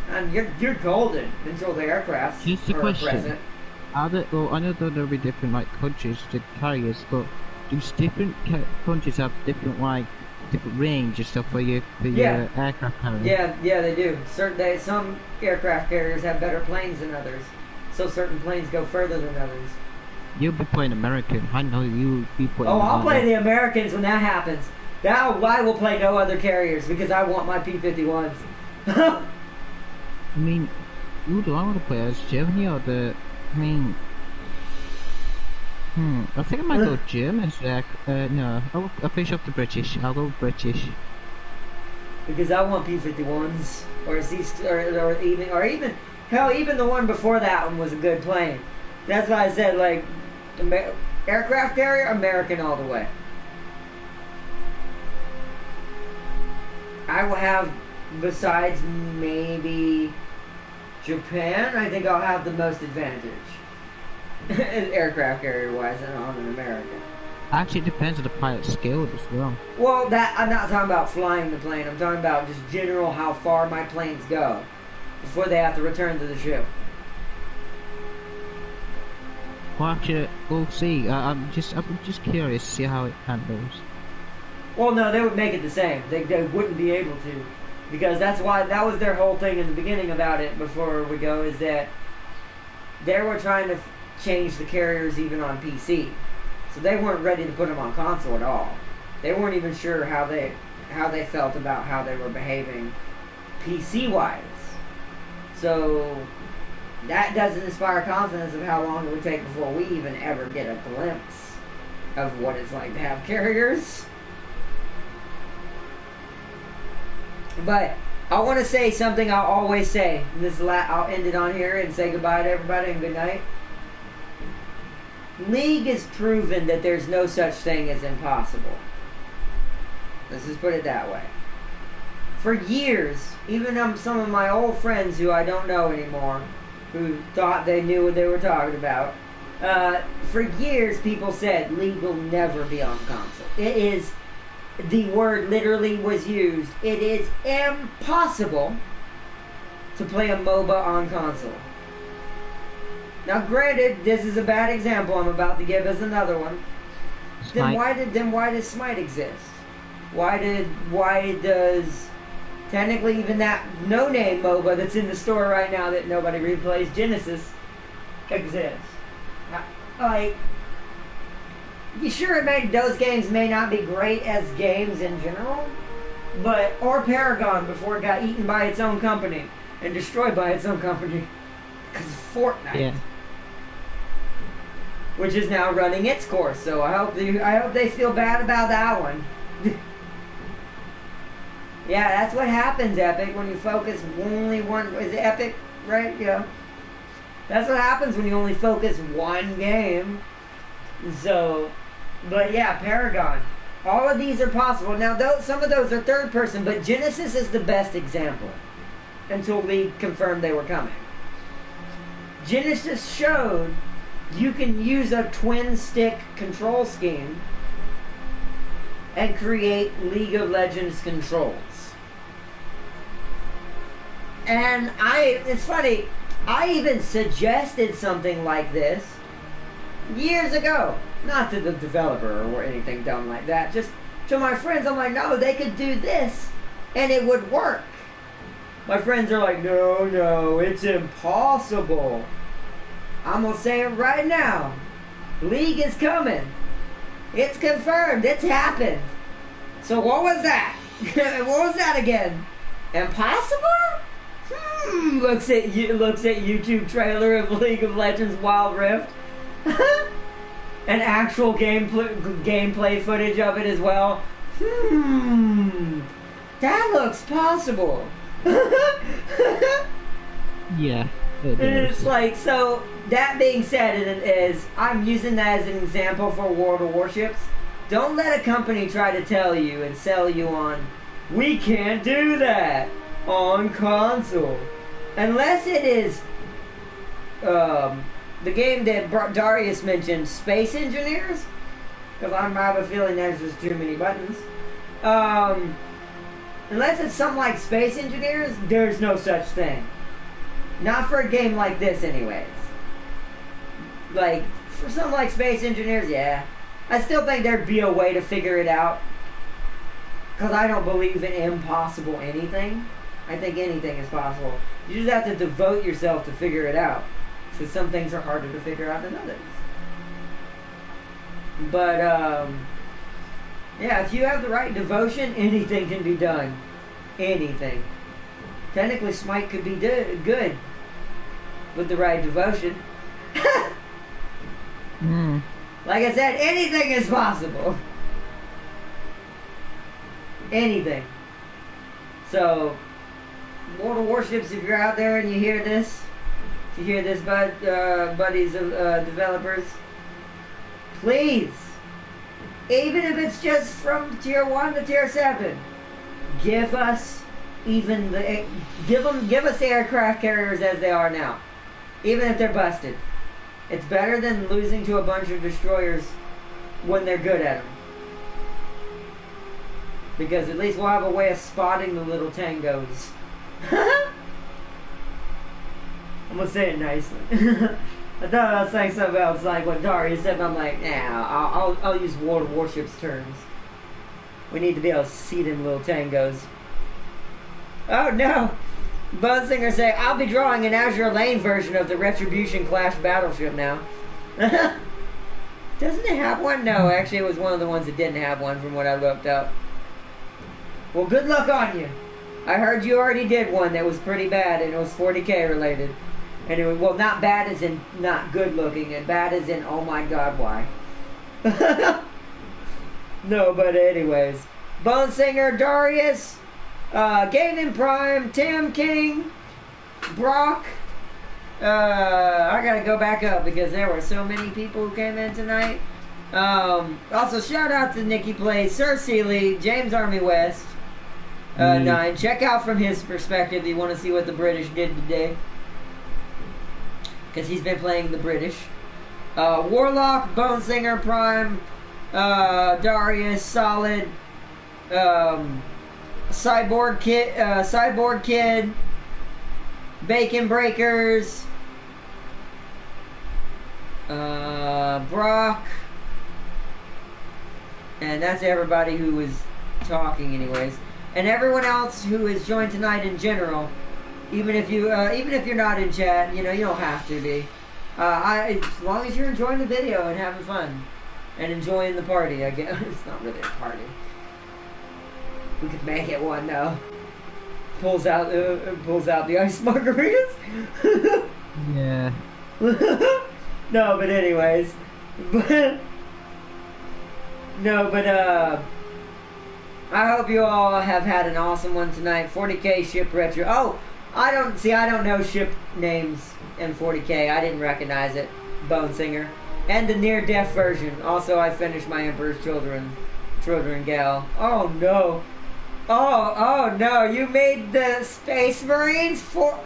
and you're golden until the aircraft Here's the question. present. I know that there'll be different like countries, the carriers, but do different countries have different range and stuff for your aircraft carrier? Yeah, they do. Some aircraft carriers have better planes than others, so certain planes go further than others. You'll be playing American. I know you'll be playing. Oh, I'll play the Americans when that happens. Now I will play no other carriers because I want my P-51s. I mean, who do I want to play as? Germany or the? I mean, I think I might go Germans. No, I'll finish off the British. I'll go British. Because I want P-51s, or even hell, even the one before that one was a good plane. That's why I said like aircraft carrier, American all the way. I will have, besides maybe Japan, I think I'll have the most advantage. Aircraft carrier wise on an American. Actually, it depends on the pilot's skill as well. Well, I'm not talking about flying the plane. I'm talking about just general how far my planes go before they have to return to the ship. Well, actually, we'll see. I'm just curious to see how it handles. Well, no, they would make it the same. They wouldn't be able to, because that was their whole thing in the beginning about it. Before we go, is that they were trying to change the carriers even on PC, so they weren't ready to put them on console at all. They weren't even sure how they felt about how they were behaving PC wise. So that doesn't inspire confidence of how long it would take before we even ever get a glimpse of what it's like to have carriers. But I want to say something I'll always say. I'll end it on here and say goodbye to everybody and good night. League has proven that there's no such thing as impossible. Let's just put it that way. For years, even some of my old friends who I don't know anymore, who thought they knew what they were talking about, for years people said League will never be on console. It is, the word literally was used, it is impossible to play a MOBA on console. Now granted, this is a bad example I'm about to give as another one. Smite. Then why does Smite exist? Why does technically even that no-name MOBA that's in the store right now that nobody replays, Genesis, exist? Like, you sure those games may not be great as games in general, but, or Paragon before it got eaten by its own company and destroyed by its own company because of Fortnite. Yeah. Which is now running its course, so I hope they feel bad about that one. Yeah, that's what happens, Epic, when you focus only one. Is it Epic, right? Yeah. That's what happens when you only focus one game. So, but yeah, Paragon. All of these are possible. Now, some of those are third person, but Genesis is the best example until League confirmed they were coming. Genesis showed you can use a twin stick control scheme and create League of Legends controls. And it's funny, I even suggested something like this years ago. Not to the developer or anything dumb like that, just to my friends. I'm like, no, they could do this and it would work. My friends are like, no, it's impossible. I'm gonna say it right now. League is coming. It's confirmed. It's happened. So what was that? What was that again? Impossible? Looks at YouTube trailer of League of Legends Wild Rift. An actual gameplay footage of it as well. That looks possible. Yeah. It's like, so that being said, I'm using that as an example for World of Warships. Don't let a company try to tell you and sell you on, we can't do that on console. Unless it is the game that Darius mentioned, Space Engineers, because I have a feeling there's just too many buttons. Unless it's something like Space Engineers, there's no such thing. Not for a game like this anyways. Like, for something like Space Engineers, yeah. I still think there'd be a way to figure it out. Because I don't believe in impossible anything. I think anything is possible. You just have to devote yourself to figure it out. So some things are harder to figure out than others. But, yeah, if you have the right devotion, anything can be done. Anything. Technically, Smite could be good with the right devotion. Like I said, anything is possible. Anything. So, World of Warships, if you're out there and you hear this, buddies of developers, please, even if it's just from tier 1 to tier 7, give us give us aircraft carriers as they are now, even if they're busted. It's better than losing to a bunch of destroyers when they're good at them, because at least we'll have a way of spotting the little tangos. I'm gonna say it nicely. I thought I was saying something else, like what Darius said, but I'm like, nah, I'll use World of Warships terms. We need to be able to see them little tangos. Oh no! Buzzsinger say, I'll be drawing an Azure Lane version of the Retribution Clash battleship now. Doesn't it have one? No, actually it was one of the ones that didn't have one from what I looked up. Well, good luck on you. I heard you already did one that was pretty bad and it was 40k related. And it was, well, not bad as in not good looking, and bad as in, oh my god, why? No, but anyways. Bone Singer, Darius, Gaming Prime, Tim King, Brock. I gotta go back up because there were so many people who came in tonight. Also, shout out to Nikki Plays, Sir Seeley, James Army West, 9. Check out from his perspective. You want to see what the British did today. Because he's been playing the British. Warlock, Bone Singer, Prime, Darius, Solid, Cyborg Kid, Bacon Breakers, Brock, and that's everybody who was talking anyways. And everyone else who has joined tonight in general, even if you're not in chat, you know, you don't have to be. As long as you're enjoying the video and having fun and enjoying the party, I guess. It's not really a party. We could make it one though. Pulls out the ice margaritas. Yeah. No, but anyways, I hope you all have had an awesome one tonight. 40K ship retro. Oh, I don't know ship names in 40K. I didn't recognize it. Bone Singer. And the near-death version. Also, I finished my Emperor's Children gal. Oh no. Oh no. You made the Space Marines for...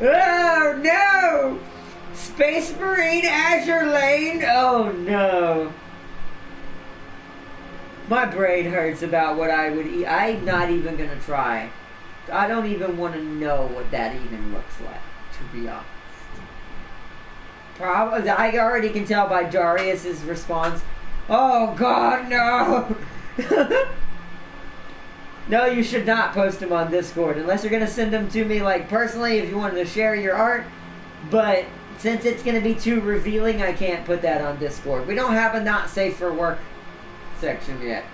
Oh no. Space Marine Azure Lane. Oh no. My brain hurts about what I would eat. I'm not even gonna try. I don't even want to know what that even looks like, to be honest. Probably, I already can tell by Darius's response. Oh God, no! No, you should not post them on Discord unless you're gonna send them to me, like personally, if you wanted to share your art. But since it's gonna be too revealing, I can't put that on Discord. We don't have a not safe for work section yet.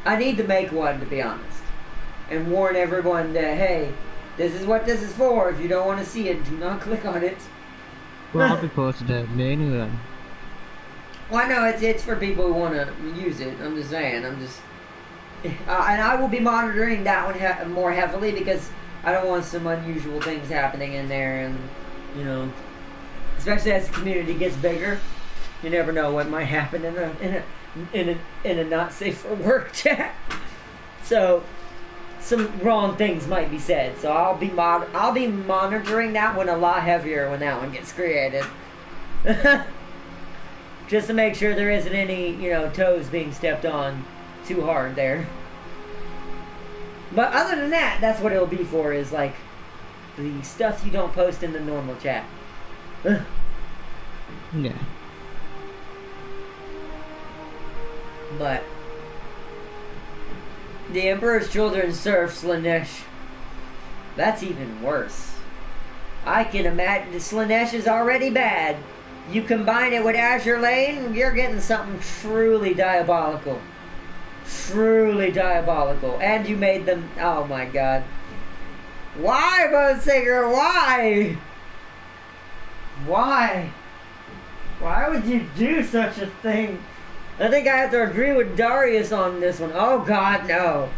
I need to make one, to be honest, and warn everyone that, hey, this is what this is for. If you don't want to see it, do not click on it. Well, I'll be posted at menu then. Well, no, it's for people who want to use it. I'm just saying. And I will be monitoring that one more heavily because I don't want some unusual things happening in there, and you know, especially as the community gets bigger, you never know what might happen in a not safe for work chat. So some wrong things might be said. So I'll be monitoring that one a lot heavier when that one gets created. Just to make sure there isn't any, you know, toes being stepped on too hard there. But other than that, that's what it'll be for, is like the stuff you don't post in the normal chat. Yeah. But the Emperor's Children surf Slanesh. That's even worse. I can imagine Slanesh is already bad. You combine it with Azure Lane, you're getting something truly diabolical. Truly diabolical. And you made them... Oh my god. Why, Bone Singer? Why? Why? Why would you do such a thing? I think I have to agree with Darius on this one. Oh god, no.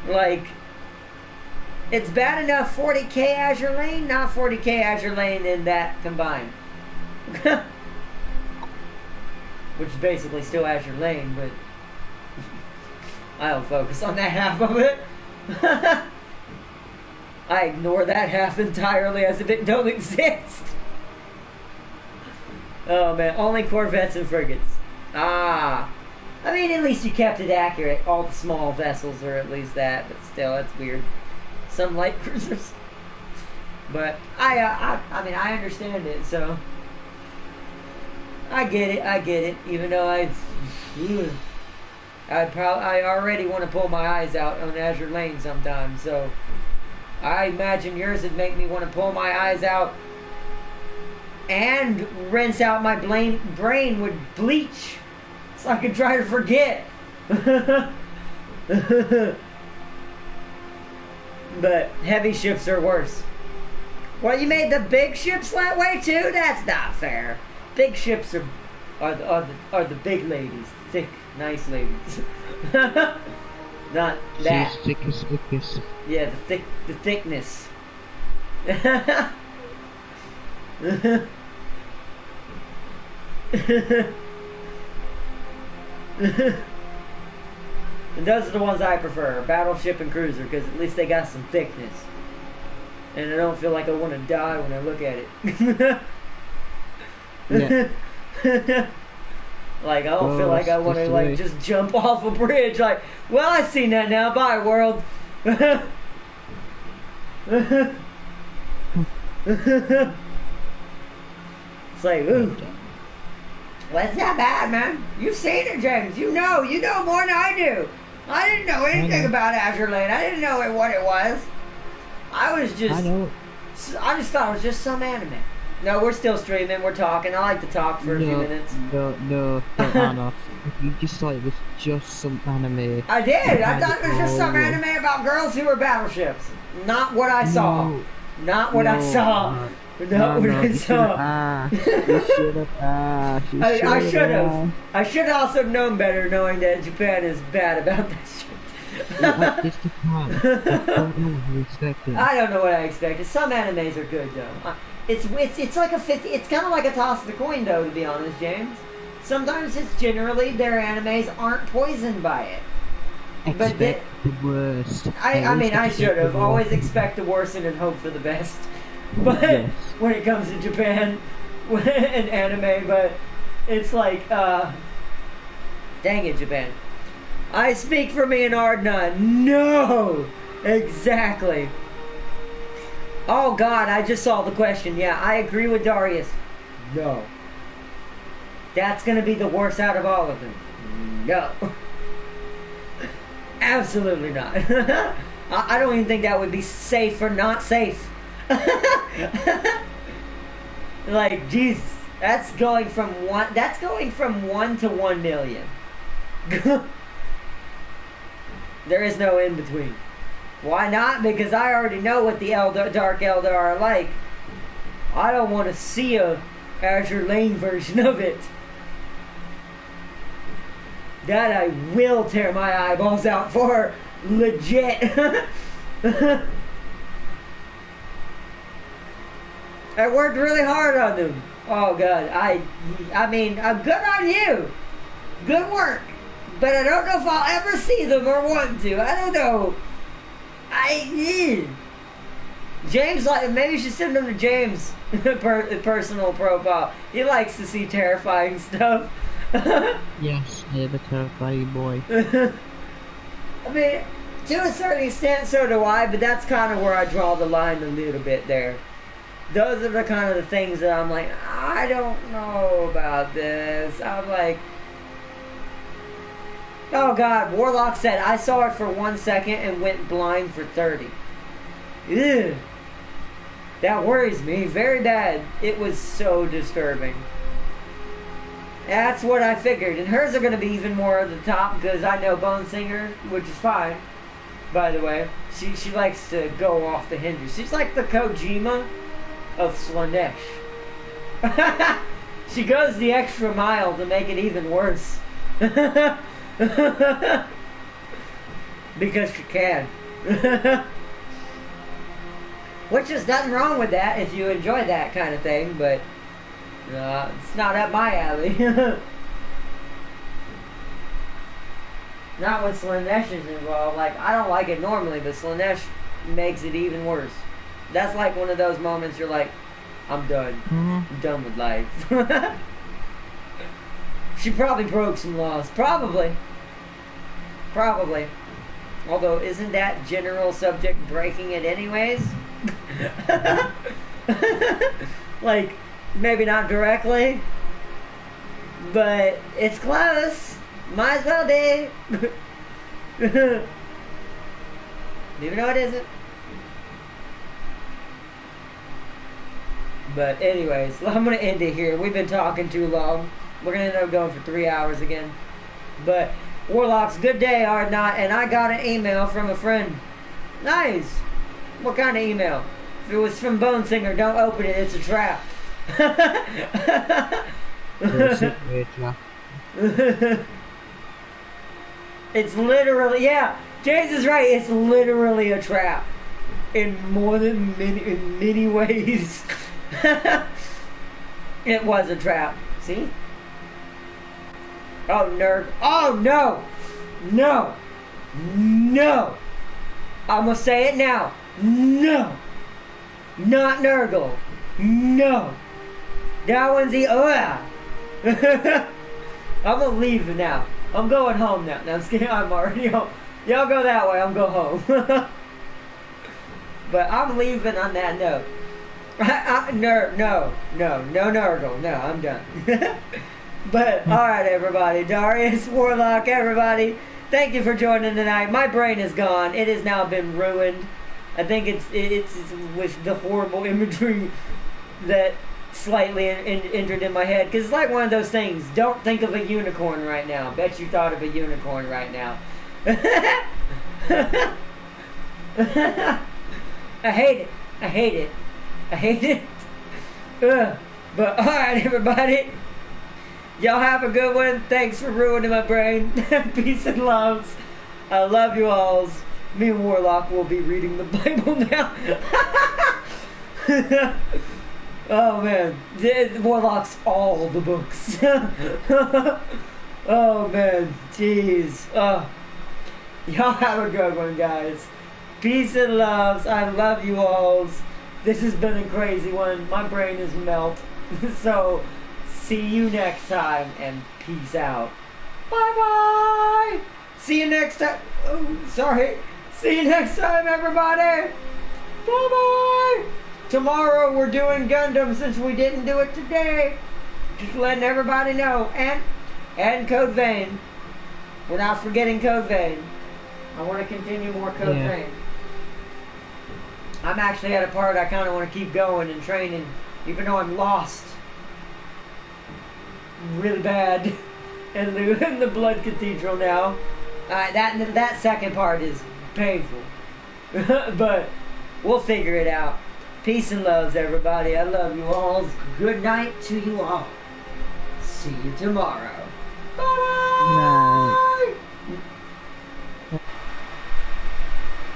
Like, it's bad enough 40k Azure Lane, not 40k Azure Lane in that combined. Which is basically still Azure Lane, but I don't focus on that half of it. I ignore that half entirely as if it don't exist. Oh man, only Corvettes and frigates. Ah. I mean, at least you kept it accurate. All the small vessels are at least that, but still, that's weird. Some light cruisers. But I mean, I understand it, so I get it. Even though I already want to pull my eyes out on Azure Lane sometimes, so I imagine yours would make me want to pull my eyes out and rinse out my brain with bleach so I can try to forget. But heavy ships are worse. Well, you made the big ships that way too? That's not fair. Big ships are the big ladies, thick, nice ladies. Not that. She's thickest. Yeah, the thickness. And those are the ones I prefer, Battleship and Cruiser, because at least they got some thickness. And I don't feel like I want to die when I look at it. Yeah. Like, I don't feel like I want to, like, just jump off a bridge. Like, well, I've seen that now. Bye, world. It's like, ooh. Well, it's not bad, man. You've seen it, James. You know more than I do. I didn't know anything about Azure Lane. I didn't know what it was. I just thought it was just some anime. No, we're still streaming. We're talking. I like to talk for a few minutes. No, Anna. You just thought it was just some anime. I did. I thought it was just some anime about girls who were battleships. Not what I saw. Not what I saw. Not what I saw. You should have. I should have. I should have also known better, knowing that Japan is bad about that shit. I don't know what I expected. Some animes are good though. It's like a 50. It's kind of like a toss of the coin though, to be honest, James. Sometimes it's generally their animes aren't poisoned by it. Expect the worst. I mean, I should have always expect the worst and hope for the best. But yes. When it comes to Japan and anime, but it's like, dang it, Japan. I speak for me and Ardna. No! Exactly. Oh God, I just saw the question. Yeah, I agree with Darius. No. That's gonna be the worst out of all of them. No. Absolutely not. I don't even think that would be safe or not safe. Like, Jesus. That's going from 1 to 1 million. There is no in between. Why not? Because I already know what the Dark Eldar are like. I don't want to see a Azure Lane version of it. That I will tear my eyeballs out for. Legit. I worked really hard on them. Oh God, I mean, good on you. Good work. But I don't know if I'll ever see them or want to. I don't know. James, like, maybe you should send them to James' personal profile. He likes to see terrifying stuff. Yes, I am a terrifying boy. I mean, to a certain extent, so do I, but that's kind of where I draw the line a little bit there. Those are the kind of the things that I'm like, I don't know about this. I'm like, oh God, Warlock said, I saw it for 1 second and went blind for 30. Ew. That worries me very bad. It was so disturbing. That's what I figured. And hers are going to be even more at the top because I know Bone Singer, which is fine, by the way. She likes to go off the hinges. She's like the Kojima of Slanesh. She goes the extra mile to make it even worse. Because she can. Which is nothing wrong with that if you enjoy that kind of thing, but it's not up my alley. Not when Slanesh is involved. Like, I don't like it normally, but Slanesh makes it even worse. That's like one of those moments you're like, I'm done. I'm done with life. She probably broke some laws. Probably. Although, isn't that general subject breaking it anyways? Like, maybe not directly, but it's close. Might as well be. Even though it isn't. But anyways, I'm going to end it here. We've been talking too long. We're going to end up going for 3 hours again. But, Warlocks, good day, Ardnot. And I got an email from a friend. Nice. What kind of email? If it was from Bone Singer, don't open it. It's a trap. It's literally, yeah. James is right. It's literally a trap. In many ways. It was a trap. See? Oh, nerd. Oh, no. No. No. I'm gonna say it now. No. Not Nurgle. No. That one's the I'm gonna leave now. I'm going home now. No, I'm just kidding. I'm already home. Y'all go that way. I'm going home. But I'm leaving on that note. No Nurgle. No, I'm done. But alright, everybody. Darius, Warlock, everybody. Thank you for joining tonight. My brain is gone. It has now been ruined. I think it's with the horrible imagery that slightly entered in my head. Because it's like one of those things. Don't think of a unicorn right now. Bet you thought of a unicorn right now. I hate it. I hate it. I hate it. But alright, everybody. Y'all have a good one. Thanks for ruining my brain. Peace and loves. I love you alls. Me and Warlock will be reading the Bible now. Oh man. Warlock's all the books. Oh man. Jeez. Y'all have a good one, guys. Peace and loves. I love you alls. This has been a crazy one. My brain is melt. So, see you next time, and peace out. Bye-bye! See you next time. Oh, sorry. See you next time, everybody! Bye-bye! Tomorrow we're doing Gundam since we didn't do it today. Just letting everybody know. And Code Vein. We're not forgetting Code Vein. I want to continue more Code Vein. I'm actually at a part I kind of want to keep going and training, even though I'm lost really bad in the Blood Cathedral now. That second part is painful, but we'll figure it out. Peace and loves, everybody. I love you all. Good night to you all. See you tomorrow.